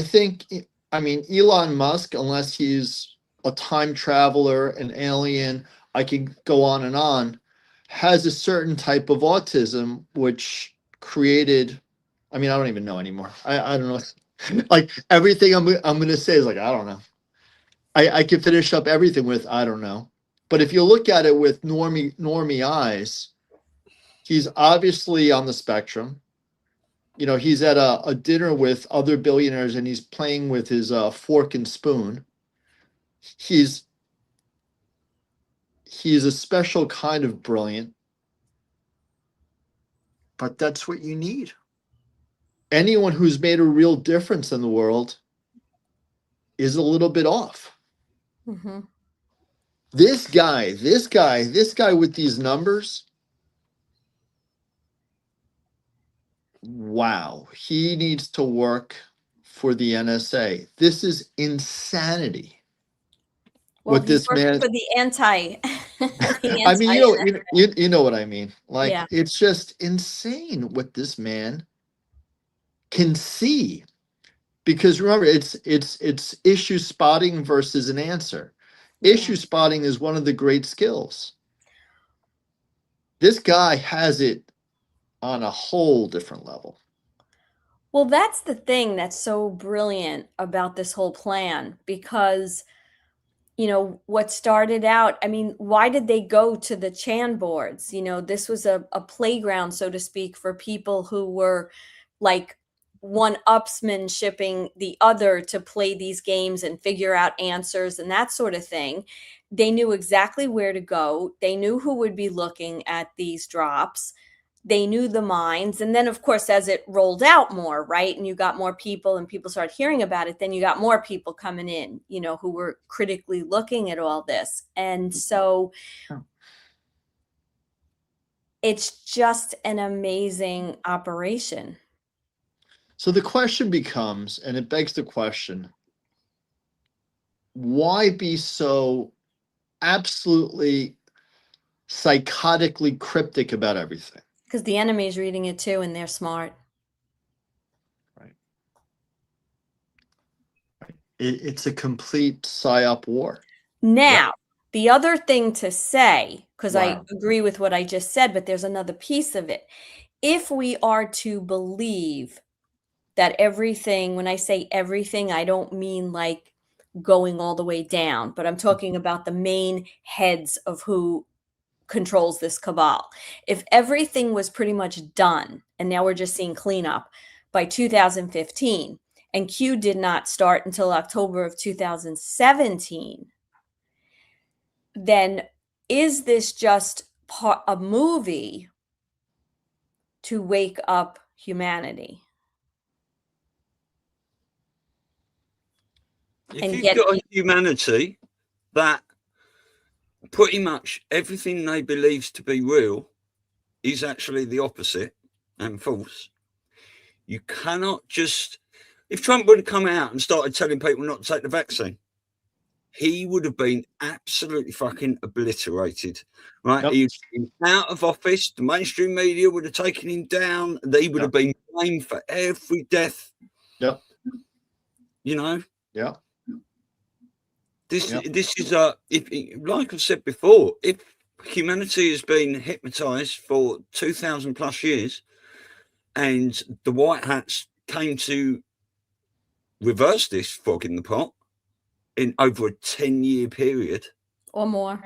I mean, Elon Musk, unless he's a time traveler, an alien, I can go on, has a certain type of autism, which created, I mean, I don't even know anymore. I don't know. Like everything I'm going to say is like, I don't know. I can finish up everything with, I don't know. But if you look at it with normie eyes, he's obviously on the spectrum. You know, he's at a dinner with other billionaires and he's playing with his fork and spoon. He's a special kind of brilliant, but that's what you need. Anyone who's made a real difference in the world is a little bit off. Mm-hmm. This guy with these numbers, wow, he needs to work for the NSA. This is insanity. Well, What this man for the anti. I mean, you know what I mean. Like, Yeah. It's just insane what this man can see. Because remember, it's issue spotting versus an answer. Issue spotting is one of the great skills. This guy has it on a whole different level. Well, that's the thing that's so brilliant about this whole plan, because, you know, what started out, I mean, why did they go to the Chan boards? You know, this was a playground, so to speak, for people who were like one-upsman shipping the other to play these games and figure out answers and that sort of thing. They knew exactly where to go. They knew who would be looking at these drops. They knew the minds. And then, of course, as it rolled out more, right, and you got more people and people started hearing about it, then you got more people coming in, you know, who were critically looking at all this. And so it's just an amazing operation. So the question becomes, and it begs the question, why be so absolutely psychotically cryptic about everything? Because the enemy is reading it too, and they're smart. Right. It's a complete psyop war. Now, The other thing to say, because I Wow. agree with what I just said, but there's another piece of it. If we are to believe that everything, when I say everything, I don't mean like going all the way down, but I'm talking about the main heads of who controls this cabal. If everything was pretty much done, and now we're just seeing cleanup by 2015, and Q did not start until October of 2017, then is this just a movie to wake up humanity? If And you've get got a humanity that pretty much everything they believe to be real is actually the opposite and false, you cannot just... If Trump would have come out and started telling people not to take the vaccine, he would have been absolutely fucking obliterated, right? Yep. He would have been out of office. The mainstream media would have taken him down. They would have been blamed for every death. Yep. You know? Yeah. This is like I've said before, if humanity has been hypnotized for 2,000 plus years and the white hats came to reverse this frog in the pot in over a 10-year period or more.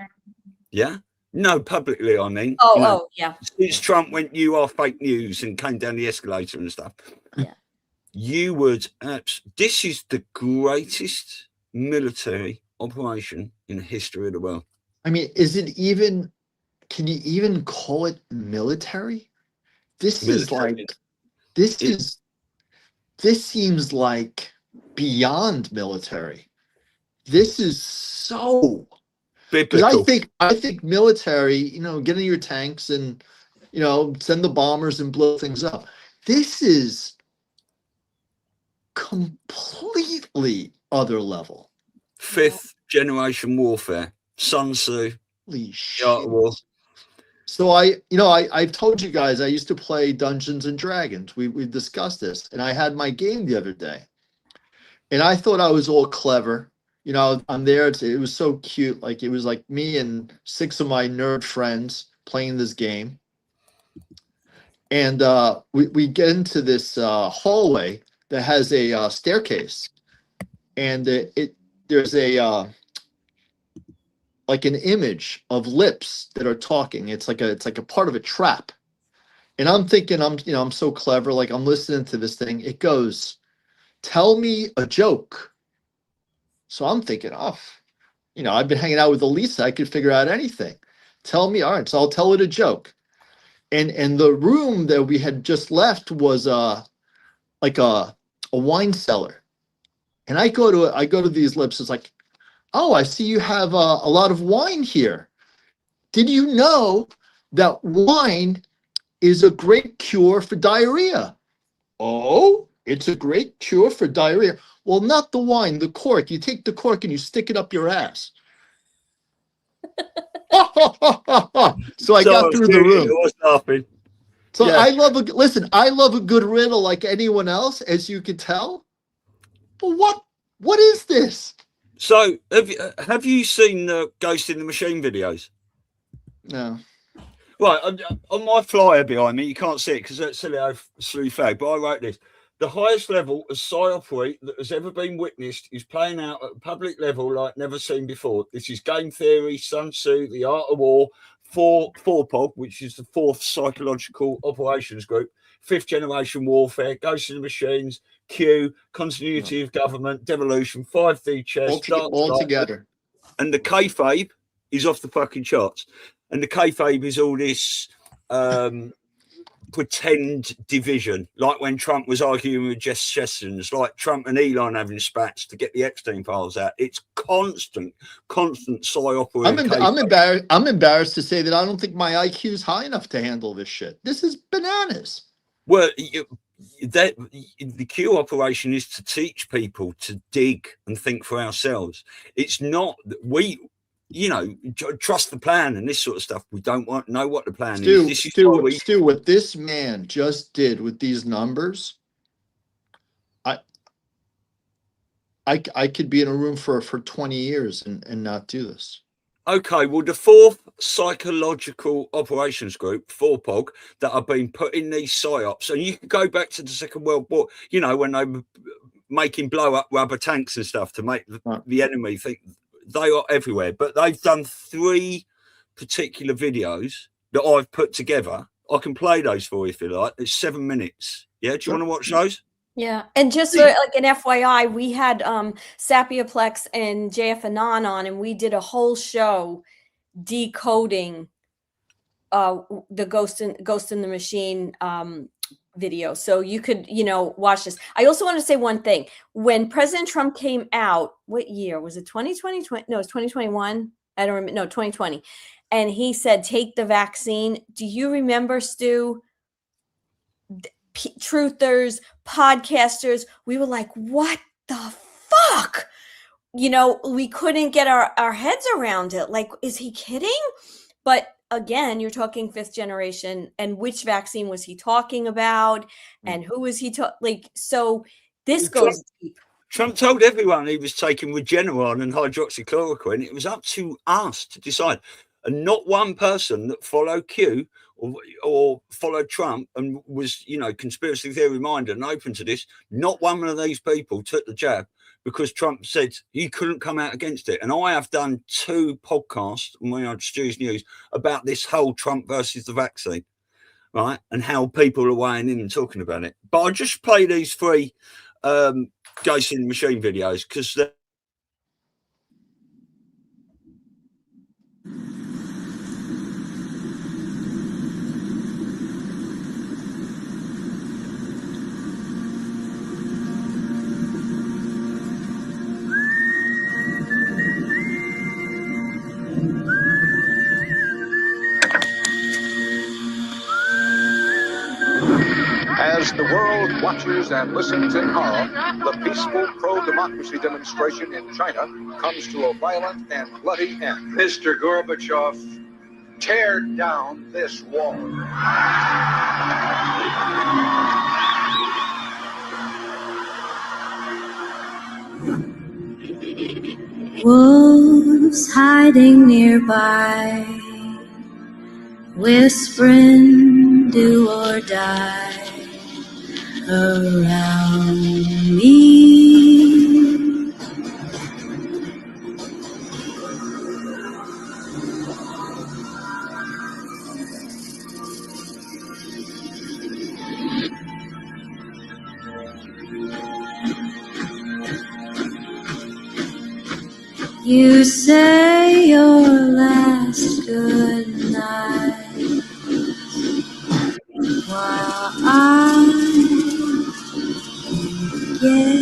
Yeah. No, publicly, I mean. Yeah. Since Trump went, you are fake news, and came down the escalator and stuff. Yeah. You would, this is the greatest military operation in the history of the world. I mean, is it even, can you even call it military? This Military. is like, this seems like beyond military. This is so, because I think military, you know, get in your tanks and, you know, send the bombers and blow things up. This is completely other level. Fifth generation warfare. Sun Tzu. Holy shit. So I've told you guys I used to play Dungeons and Dragons. We discussed this, and I had my game the other day, and I thought I was all clever. You know, I'm there. It was so cute. Like, it was like me and 6 of my nerd friends playing this game, and we get into this hallway that has a staircase, and there's a like an image of lips that are talking. It's like a part of a trap. And I'm thinking, I'm so clever. Like, I'm listening to this thing. It goes, tell me a joke. So I'm thinking, I've been hanging out with Elisa. I could figure out anything. Tell me. All right. So I'll tell it a joke. And the room that we had just left was like a wine cellar. And I go to these lips. It's like, oh, I see you have a lot of wine here. Did you know that wine is a great cure for diarrhea? Oh, it's a great cure for diarrhea. Well, not the wine, the cork. You take the cork and you stick it up your ass. So I got through the room. I was laughing. So yeah. I love a good riddle like anyone else, as you can tell. But what is this? So, have you seen the Ghost in the Machine videos? No. Right, on my flyer behind me, you can't see it because that's silly slew fag, but I wrote this. The highest level of psyopery that has ever been witnessed is playing out at a public level like never seen before. This is game theory, Sun Tzu, the art of war, 4POG, which is the 4th psychological operations group, 5th generation warfare, Ghost in the Machines, Q, continuity of government, devolution, 5D chess, all together. And the kayfabe is off the fucking charts. And the kayfabe is all this pretend division, like when Trump was arguing with Jeff Sessions, like Trump and Elon having spats to get the Epstein files out. It's constant psyopery. I'm embarrassed to say that I don't think my IQ is high enough to handle this shit. This is bananas. Well, the Q operation is to teach people to dig and think for ourselves. It's not trust the plan and this sort of stuff. We don't know what the plan is. Stu, what this man just did with these numbers, I could be in a room for 20 years and not do this. Okay, well, the fourth psychological operations group, 4POG, that have been putting these psyops, and you can go back to the Second World War, you know, when they were making blow up rubber tanks and stuff to make the enemy think. They are everywhere, but they've done 3 particular videos that I've put together. I can play those for you if you like. It's 7 minutes. Yeah, do you want to watch those? Yeah, and just for like an FYI, we had Sapioplex and JF Anon on, and we did a whole show decoding the Ghost in the Machine video. So you could, you know, watch this. I also want to say one thing. When President Trump came out, what year was it? 2020? No, it's 2021. I don't remember. No, 2020. And he said, take the vaccine. Do you remember, Stu? Truthers, podcasters, we were like, what the fuck? You know, we couldn't get our heads around it. Like, is he kidding? But again, you're talking 5th generation, and which vaccine was he talking about, and who was he like? So this goes deep. Trump told everyone he was taking Regeneron and hydroxychloroquine. It was up to us to decide, and not one person that followed Q or followed Trump and was, you know, conspiracy theory minded and open to this. Not one of these people took the jab because Trump said he couldn't come out against it. And I have done 2 podcasts on my Stu's News about this whole Trump versus the vaccine, right? And how people are weighing in and talking about it. But I'll just play these 3 Ghost in the Machine videos because they're As the world watches and listens in horror, the peaceful pro-democracy demonstration in China comes to a violent and bloody end. Mr. Gorbachev, tear down this wall. Wolves hiding nearby, whispering do or die around me. You say your last goodnight while I get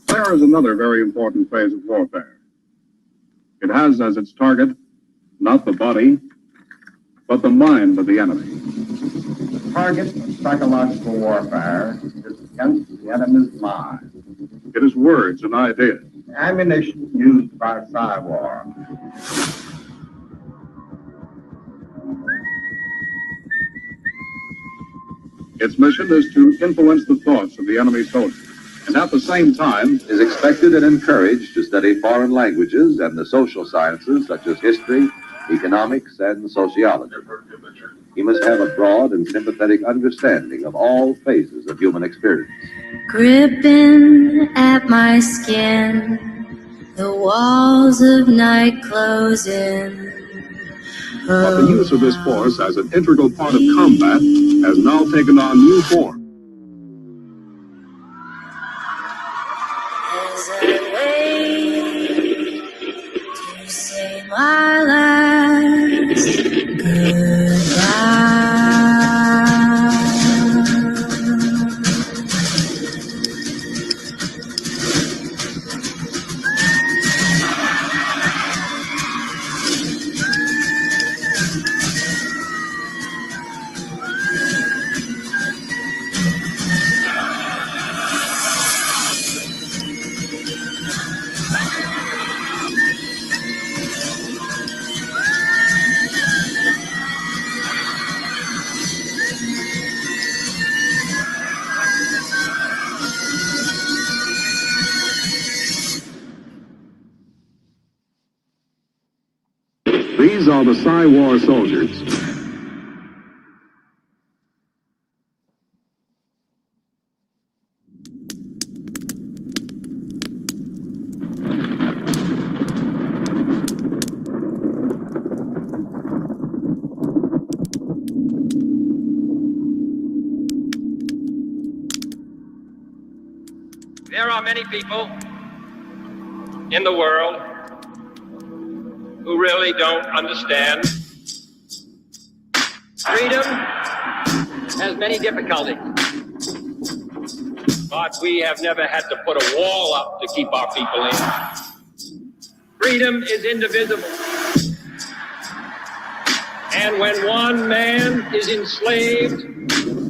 There is another very important phase of warfare. It has as its target not the body, but the mind of the enemy. The target of psychological warfare is against the enemy's mind. It is words and ideas. Ammunition used by Cyborg. Its mission is to influence the thoughts of the enemy soldiers, and at the same time is expected and encouraged to study foreign languages and the social sciences such as history, economics, and sociology. He must have a broad and sympathetic understanding of all phases of human experience. gripping at my skin, the walls of night closing. But the use of this force as an integral part of combat has now taken on new form. As I wait to say my last goodbye. call the Psy-War soldiers. There are many people in the world who really don't understand. Freedom has many difficulties, but we have never had to put a wall up to keep our people in. Freedom is indivisible. And when one man is enslaved,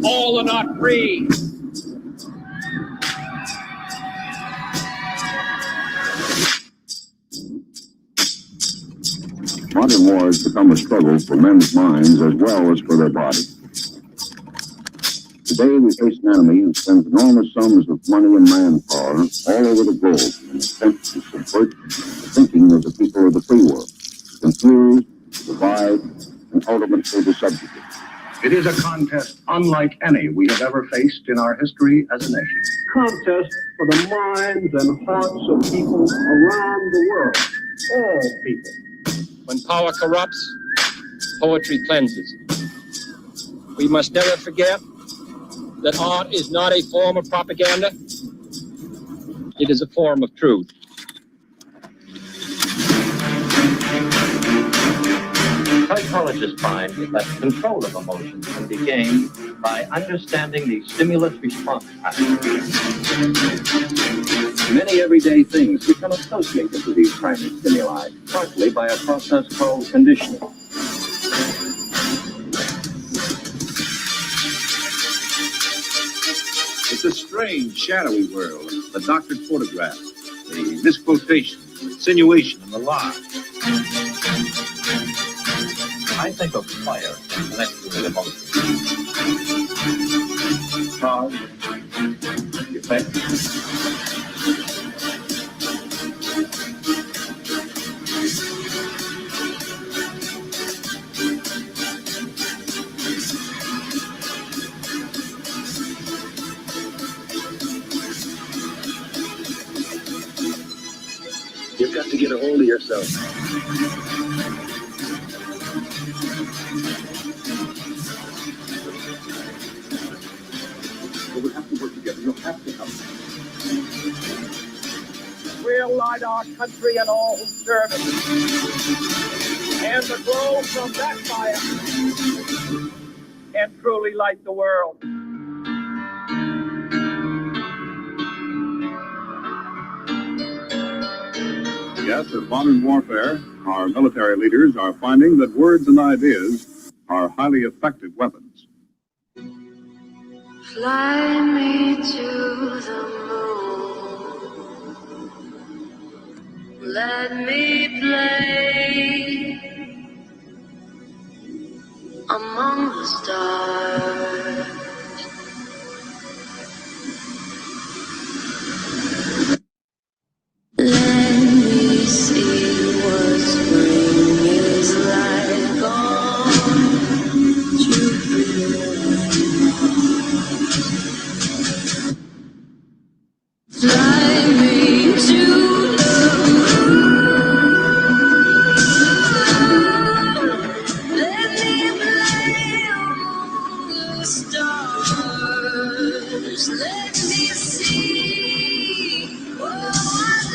all are not free. Modern war has become a struggle for men's minds as well as for their bodies. Today we face an enemy who spends enormous sums of money and manpower all over the globe in an attempt to subvert the thinking of the people of the free world, confuse, divide, and ultimately to subjugate. It is a contest unlike any we have ever faced in our history as a nation. Contest for the minds and hearts of people around the world, all people. When power corrupts, poetry cleanses. We must never forget that art is not a form of propaganda. It is a form of truth. Psychologists find that control of emotions can be gained by understanding the stimulus-response pattern. Many everyday things become associated with these primary stimuli, partly by a process called conditioning. It's a strange, shadowy world. The doctored photographs, the misquotation, insinuation, and the lie. I think of fire connected with emotion. Cause, effect. You've got to get a hold of yourself. We'll have to work together. You'll have to help. We'll light our country and all who serve it. And the glow from that fire can truly light the world. Yes, in modern warfare, our military leaders are finding that words and ideas are highly effective weapons. Fly me to the moon. Let me play among the stars. Let me see what spring is like on Jupiter. Fly me to the moon. Let me play among the stars. Let me see what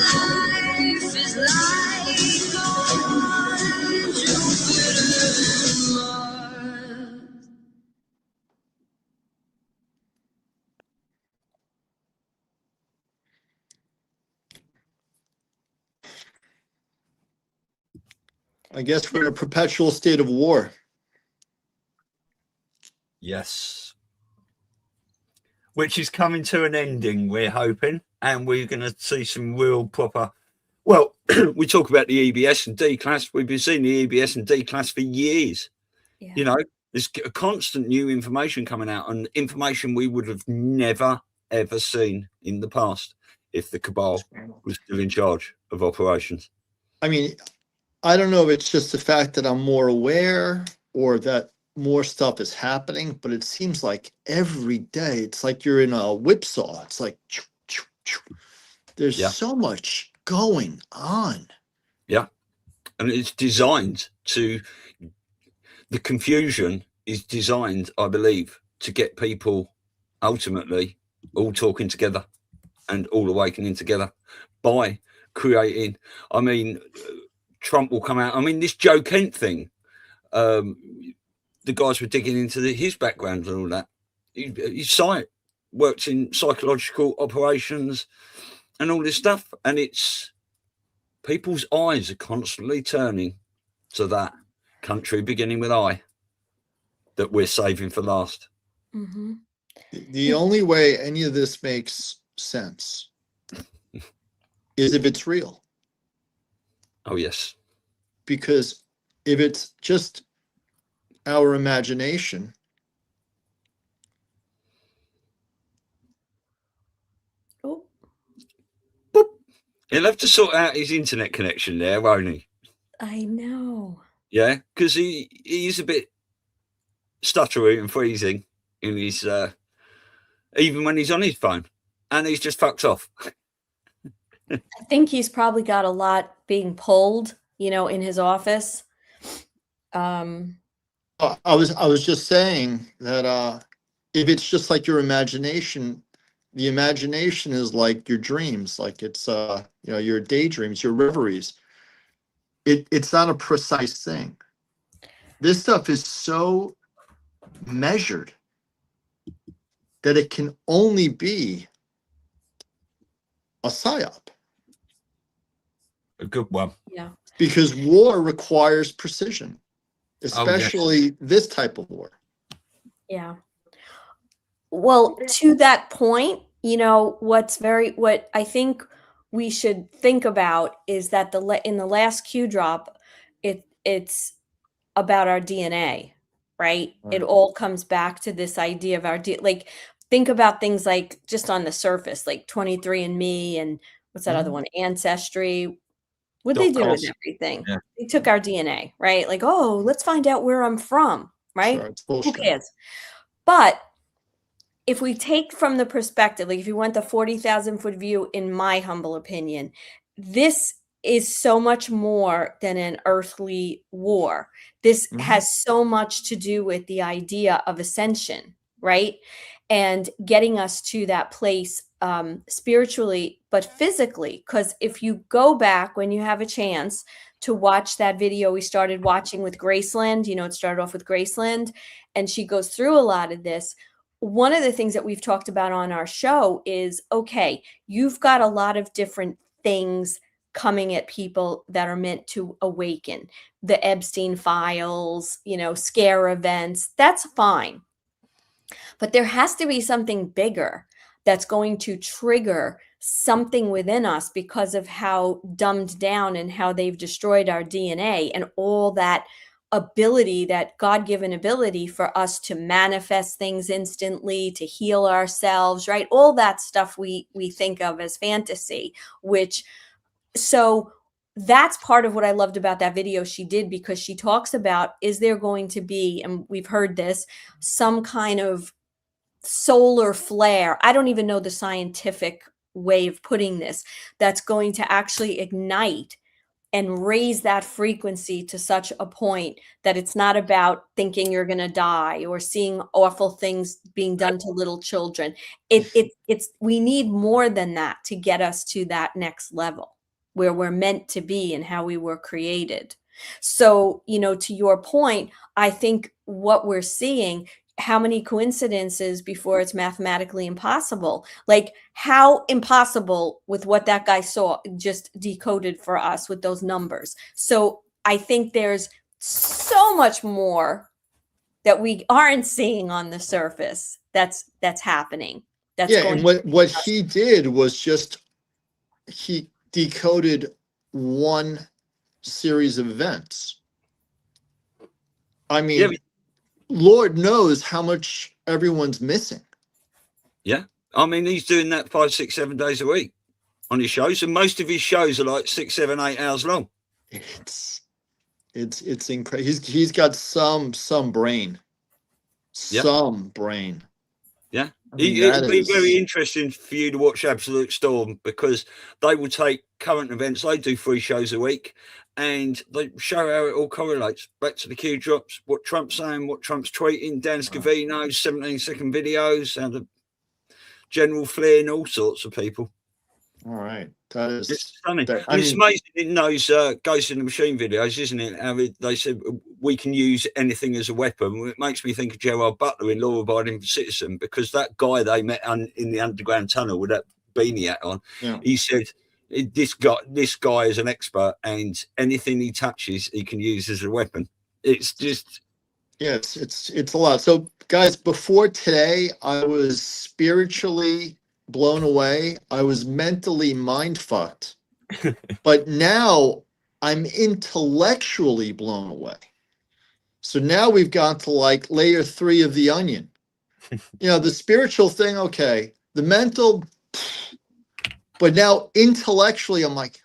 life is like on Jupiter and Mars. I guess we're in a perpetual state of war. Yes. Which is coming to an ending, we're hoping, and we're going to see some real proper. Well, we talk about the EBS and D class. We've been seeing the EBS and D class for years. Yeah. You know, there's constant new information coming out, and information we would have never, ever seen in the past if the cabal was still in charge of operations. I mean, I don't know if it's just the fact that I'm more aware or that more stuff is happening, but it seems like every day it's like you're in a whipsaw. It's like there's so much going on. Yeah. And it's designed to, the confusion is designed, I believe, to get people ultimately all talking together and all awakening together by creating, I mean, Trump will come out. I mean, this Joe Kent thing, the guys were digging into his background and all that. His site worked in psychological operations and all this stuff. And it's people's eyes are constantly turning to that country beginning with I that we're saving for last. Mm-hmm. The only way any of this makes sense is if it's real. Oh, yes. Because if it's just our imagination, he'll have to sort out his internet connection there, won't he? I know. Yeah, because he's a bit stuttery and freezing in his even when he's on his phone, and he's just fucked off. I think he's probably got a lot being pulled, in his office. I was just saying that if it's just like your imagination, the imagination is like your dreams, like it's your daydreams, your reveries. It's not a precise thing. This stuff is so measured that it can only be a psyop. A good one. Yeah. Because war requires precision, especially this type of war. Yeah. Well, to that point, what I think we should think about is that in the last Q drop, it's about our DNA, right? It all comes back to this idea of our like, think about things like just on the surface, like 23andMe and what's that other one, Ancestry. What they do with everything? Yeah. They took our DNA, right? Like, oh, let's find out where I'm from, right? Sure, who cares? But if we take from the perspective, like if you want the 40,000-foot view, in my humble opinion, this is so much more than an earthly war. This has so much to do with the idea of ascension, right? And getting us to that place spiritually, but physically. Because if you go back when you have a chance to watch that video we started watching with Graceland, it started off with Graceland, and she goes through a lot of this. One of the things that we've talked about on our show is, okay, you've got a lot of different things coming at people that are meant to awaken. The Epstein files, scare events, that's fine. But there has to be something bigger that's going to trigger something within us because of how dumbed down and how they've destroyed our DNA and all that ability, that God-given ability for us to manifest things instantly, to heal ourselves, right? All that stuff we think of as fantasy, so that's part of what I loved about that video she did, because she talks about, is there going to be, and we've heard this, some kind of solar flare? I don't even know the scientific way of putting this, that's going to actually ignite and raise that frequency to such a point that it's not about thinking you're going to die or seeing awful things being done to little children. We need more than that to get us to that next level where we're meant to be and how we were created. So, to your point, I think what we're seeing, how many coincidences before it's mathematically impossible? Like, how impossible with what that guy saw, just decoded for us with those numbers. So I think there's so much more that we aren't seeing on the surface that's happening. And what he did was just, he decoded one series of events. I mean, Lord knows how much everyone's missing. Yeah. I mean, he's doing that 5, 6, 7 days a week on his shows. And most of his shows are like 6, 7, 8 hours long. It's incredible. He's got some brain. Yeah. Some brain. Yeah. I mean, It'll be is very interesting for you to watch Absolute Storm, because they will take current events. They do 3 shows a week, and they show how it all correlates back to the Q drops, what Trump's saying, what Trump's tweeting, Dan Scavino's 17-second videos, and the General Flynn, and all sorts of people. All right. That is It's funny. that- And it's amazing in those Ghost in the Machine videos, isn't it? How they said we can use anything as a weapon. It makes me think of Gerard Butler in Law Abiding Citizen, because that guy they met in the underground tunnel with that beanie hat on, Yeah. he said, this guy is an expert, and anything he touches, he can use as a weapon. It's just... Yeah, it's a lot. So, guys, before today, I was spiritually blown away. I was mentally mind fucked. But now I'm intellectually blown away. So now we've got to like layer 3 of the onion. You know, the spiritual thing, okay. The mental, but now intellectually, I'm like,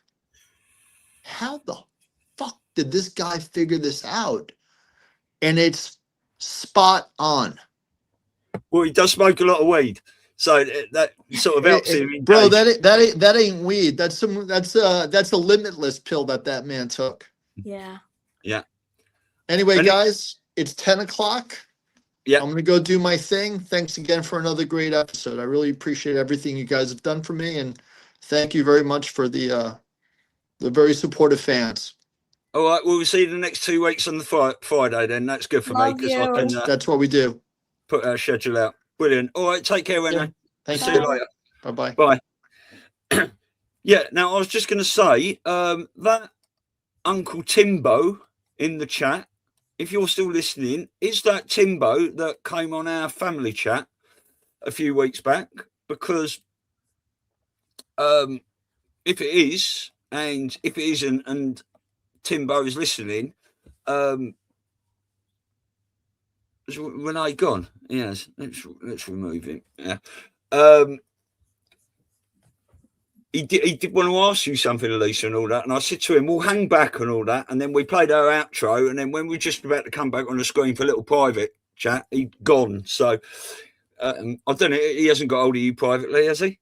how the fuck did this guy figure this out? And it's spot on. Well, he does smoke a lot of weed, so that sort of helps him. Bro, engage. that ain't weed. That's a limitless pill that man took. Yeah. Yeah. Anyway, guys, it's 10 o'clock. Yeah. I'm gonna go do my thing. Thanks again for another great episode. I really appreciate everything you guys have done for me, and thank you very much for the very supportive fans. All right, well, we'll see you the next 2 weeks on the Friday then. That's good for me, because I can That's what we do. put our schedule out. Brilliant. All right, take care, Rene. Yeah. Thank See you. you later. Bye-bye. Bye. Yeah, now I was just going to say that Uncle Timbo in the chat, if you're still listening, is that Timbo that came on our family chat a few weeks back? Because if it is, and if it isn't, and Timbo is listening, is Renee gone? Yes, let's remove him. Yeah. He did want to ask you something, Elisa, and all that. And I said to him, we'll hang back and all that. And then we played our outro. And then when we were just about to come back on the screen for a little private chat, he'd gone. So I don't know. He hasn't got hold of you privately, has he?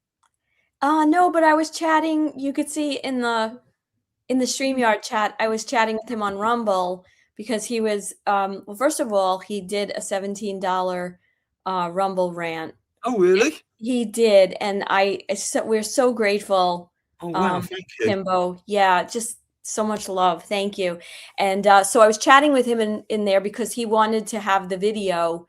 No, but I was chatting. You could see in the StreamYard chat, I was chatting with him on Rumble because he was, well, first of all, he did a $17 Rumble rant. Oh, really? He did. And we're so grateful. Oh, wow. Thank you. Timbo. Yeah, just so much love. Thank you. And so I was chatting with him in there because he wanted to have the video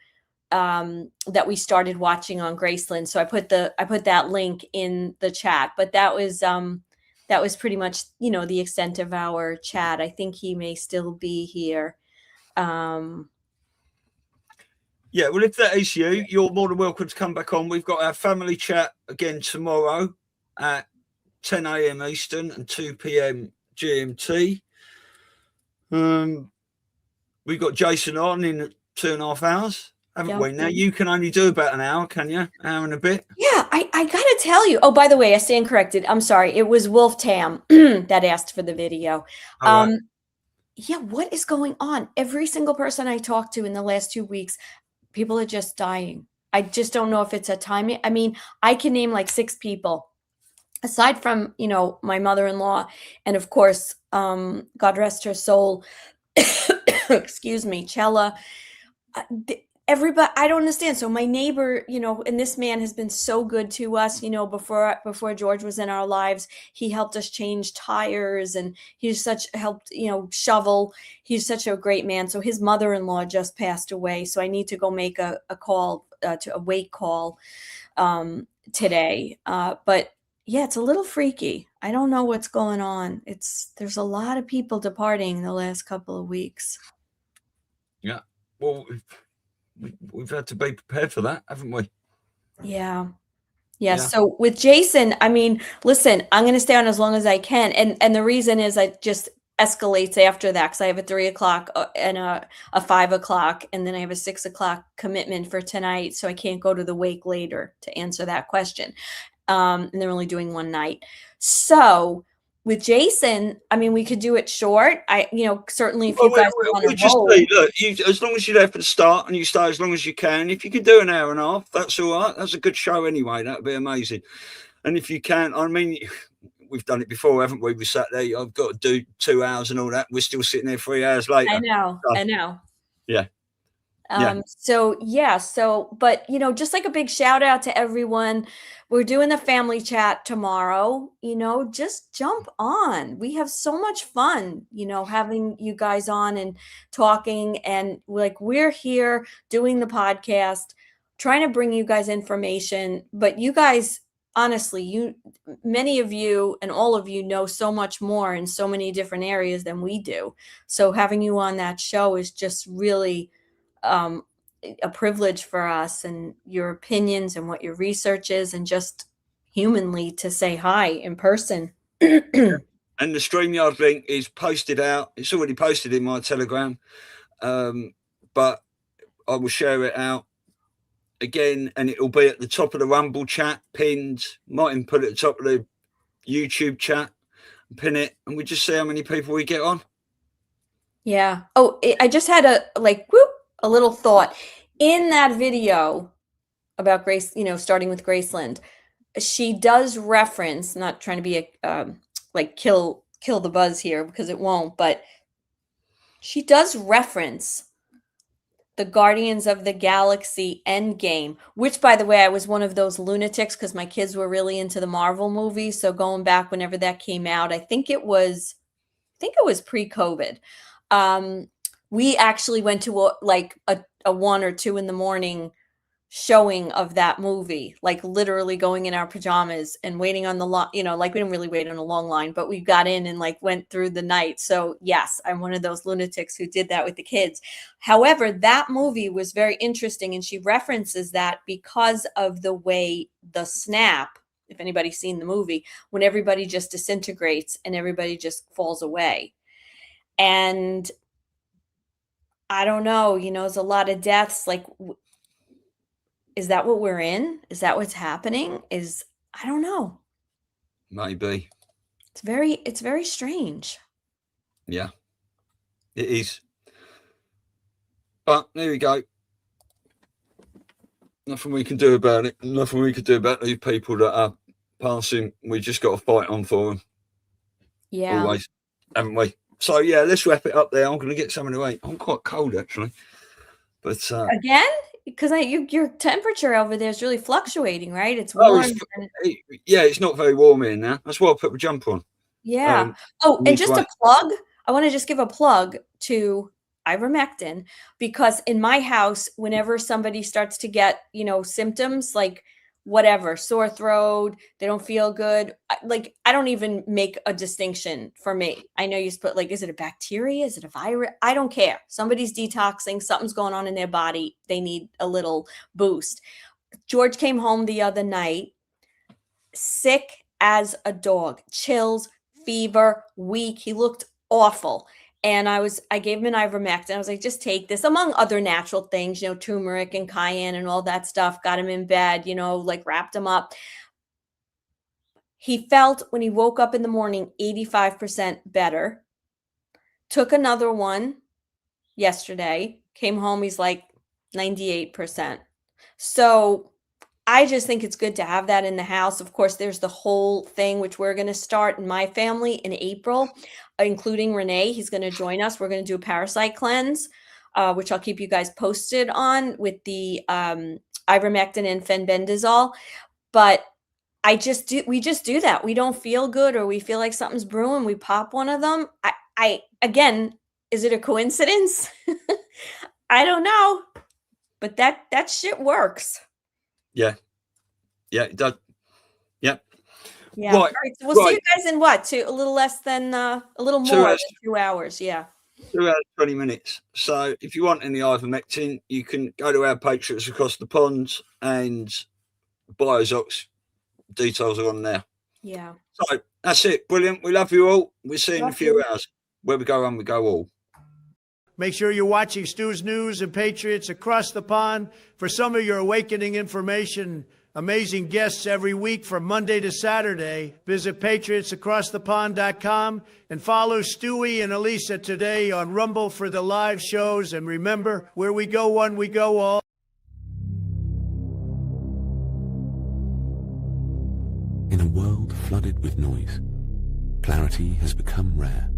that we started watching on Graceland. So I put that link in the chat, but that was pretty much, the extent of our chat. I think he may still be here. Yeah, well, if that is you, you're more than welcome to come back on. We've got our family chat again tomorrow at 10 a.m. Eastern and 2 p.m. GMT. We've got Jason on in 2.5 hours, haven't we? Now, you can only do about an hour, can you? Hour and a bit. Yeah, I gotta tell you. Oh, by the way, I stand corrected. I'm sorry. It was Wolf Tam that asked for the video. All right. Yeah, what is going on? Every single person I talked to in the last 2 weeks, people are just dying. I just don't know if it's a timing. I mean, I can name like 6 people, aside from, my mother-in-law, and of course, God rest her soul, excuse me, Chella. Everybody, I don't understand. So my neighbor, and this man has been so good to us, before George was in our lives, he helped us change tires, and he's helped, shovel. He's such a great man. So his mother-in-law just passed away. So I need to go make a call, to a wake call, today. But yeah, it's a little freaky. I don't know what's going on. There's a lot of people departing the last couple of weeks. Yeah. Well, we've had to be prepared for that, haven't we? Yeah. So with Jason, I mean, listen, I'm going to stay on as long as I can. And the reason is I just escalates after that, because I have a 3 o'clock and a 5 o'clock, and then I have a 6 o'clock commitment for tonight. So I can't go to the wake later to answer that question. And they're only doing one night. So with Jason, I mean, we could do it short. Certainly if Well, you guys we want to just roll. say, look, as long as you're there for the start and you stay as long as you can. If you can do an hour and a half, that's all right. That's a good show anyway. That'd be amazing. And if you can, I mean, we've done it before, haven't we? We sat there. I've got to do 2 hours and all that. We're still sitting there 3 hours later. I know. Yeah. But just like a big shout out to everyone. We're doing the family chat tomorrow. Just jump on. We have so much fun, having you guys on and talking, and we're here doing the podcast, trying to bring you guys information, but you guys, honestly, many of you and all of you know so much more in so many different areas than we do. So having you on that show is just really a privilege for us, and your opinions and what your research is, and just humanly to say hi in person. And the StreamYard link is posted out. It's already posted in my Telegram, but I will share it out again, and it'll be at the top of the Rumble chat, pinned. Might even put it at the top of the YouTube chat, pin it, and we just see how many people we get on. Yeah. Oh, I just had a little thought in that video about Grace, starting with Graceland. She does reference, not trying to be kill the buzz here, because it won't, but she does reference the Guardians of the Galaxy Endgame, which, by the way, I was one of those lunatics because my kids were really into the Marvel movies. So going back whenever that came out, I think it was pre-COVID. We actually went to a 1 or 2 in the morning showing of that movie, literally going in our pajamas and waiting on the line. We didn't really wait in a long line, but we got in and went through the night. So yes, I'm one of those lunatics who did that with the kids. However, that movie was very interesting, and she references that because of the way the snap, if anybody's seen the movie, when everybody just disintegrates and everybody just falls away. And I don't know, there's a lot of deaths. Is that what we're in? Is that what's happening? I don't know. Maybe. It's very strange. Yeah, it is. But there we go. Nothing we can do about it. Nothing we can do about these people that are passing. We just got to fight on for them. Yeah. Always, haven't we? So yeah, let's wrap it up there. I'm going to get something to eat. I'm quite cold actually. But again, because your temperature over there is really fluctuating, right? It's warm. It's not very warm here now. That's why I put my jumper on. Yeah. And just a plug. I want to just give a plug to ivermectin, because in my house, whenever somebody starts to get, symptoms like whatever, sore throat, they don't feel good, I don't even make a distinction for me. I know you put is it a bacteria? Is it a virus? I don't care. Somebody's detoxing, something's going on in their body. They need a little boost. George came home the other night, sick as a dog, chills, fever, weak. He looked awful. And I gave him an ivermectin. I was like, just take this, among other natural things, turmeric and cayenne and all that stuff. Got him in bed, wrapped him up. He felt, when he woke up in the morning, 85% better. Took another one yesterday. Came home, he's 98%. So I just think it's good to have that in the house. Of course, there's the whole thing, which we're going to start in my family in April, including Renee. He's going to join us. We're going to do a parasite cleanse, which I'll keep you guys posted on, with the ivermectin and fenbendazole. But we just do that. We don't feel good, or we feel like something's brewing, we pop one of them. Again, is it a coincidence? I don't know, but that shit works. Yeah, it does. Yep. Yeah. Right. So we'll see you guys in what? A little less than a little more than 2 hours. Yeah. 2 hours, 20 minutes. So if you want any ivermectin, you can go to our Patriots across the pond and Biozox. Details are on there. Yeah. So that's it. Brilliant. We love you all. We'll see you in a few hours. Where we go on, we go all. Make sure you're watching Stu's News and Patriots across the pond for some of your awakening information Amazing guests every week from Monday to Saturday. Visit patriotsacrossthepond.com and follow Stewie and Elisa today on Rumble for the live shows. And remember, where we go one, we go all. In a world flooded with noise, clarity has become rare.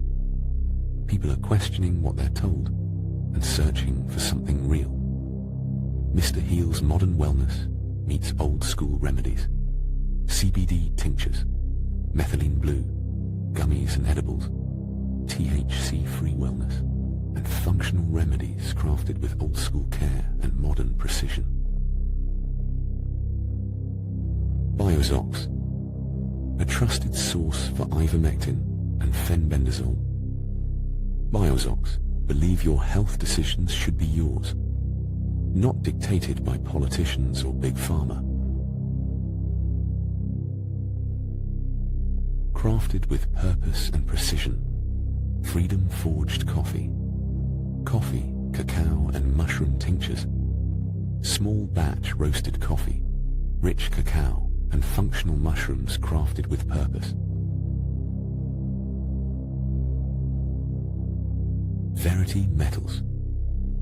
People are questioning what they're told and searching for something real. Mr. Heal's modern wellness meets old school remedies. CBD tinctures, methylene blue, gummies and edibles, THC-free wellness, and functional remedies crafted with old school care and modern precision. Biozox, a trusted source for ivermectin and fenbendazole. Biozox, believe your health decisions should be yours, not dictated by politicians or big pharma. Crafted with purpose and precision, Freedom Forged coffee. Coffee, cacao and mushroom tinctures. Small batch roasted coffee, rich cacao and functional mushrooms crafted with purpose. Verity Metals,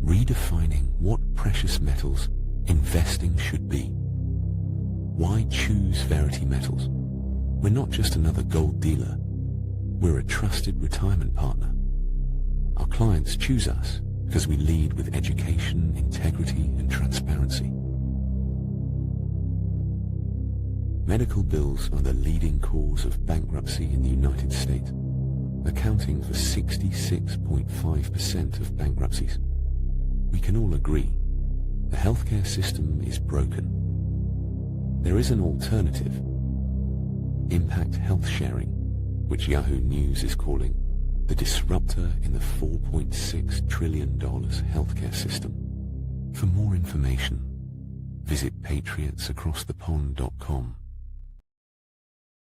redefining what precious metals investing should be. Why choose Verity Metals? We're not just another gold dealer. We're a trusted retirement partner. Our clients choose us because we lead with education, integrity, and transparency. Medical bills are the leading cause of bankruptcy in the United States, accounting for 66.5% of bankruptcies. We can all agree the healthcare system is broken. There is an alternative, impact health sharing, which Yahoo News is calling the disruptor in the $4.6 trillion healthcare system. For more information, visit patriotsacrossthepond.com.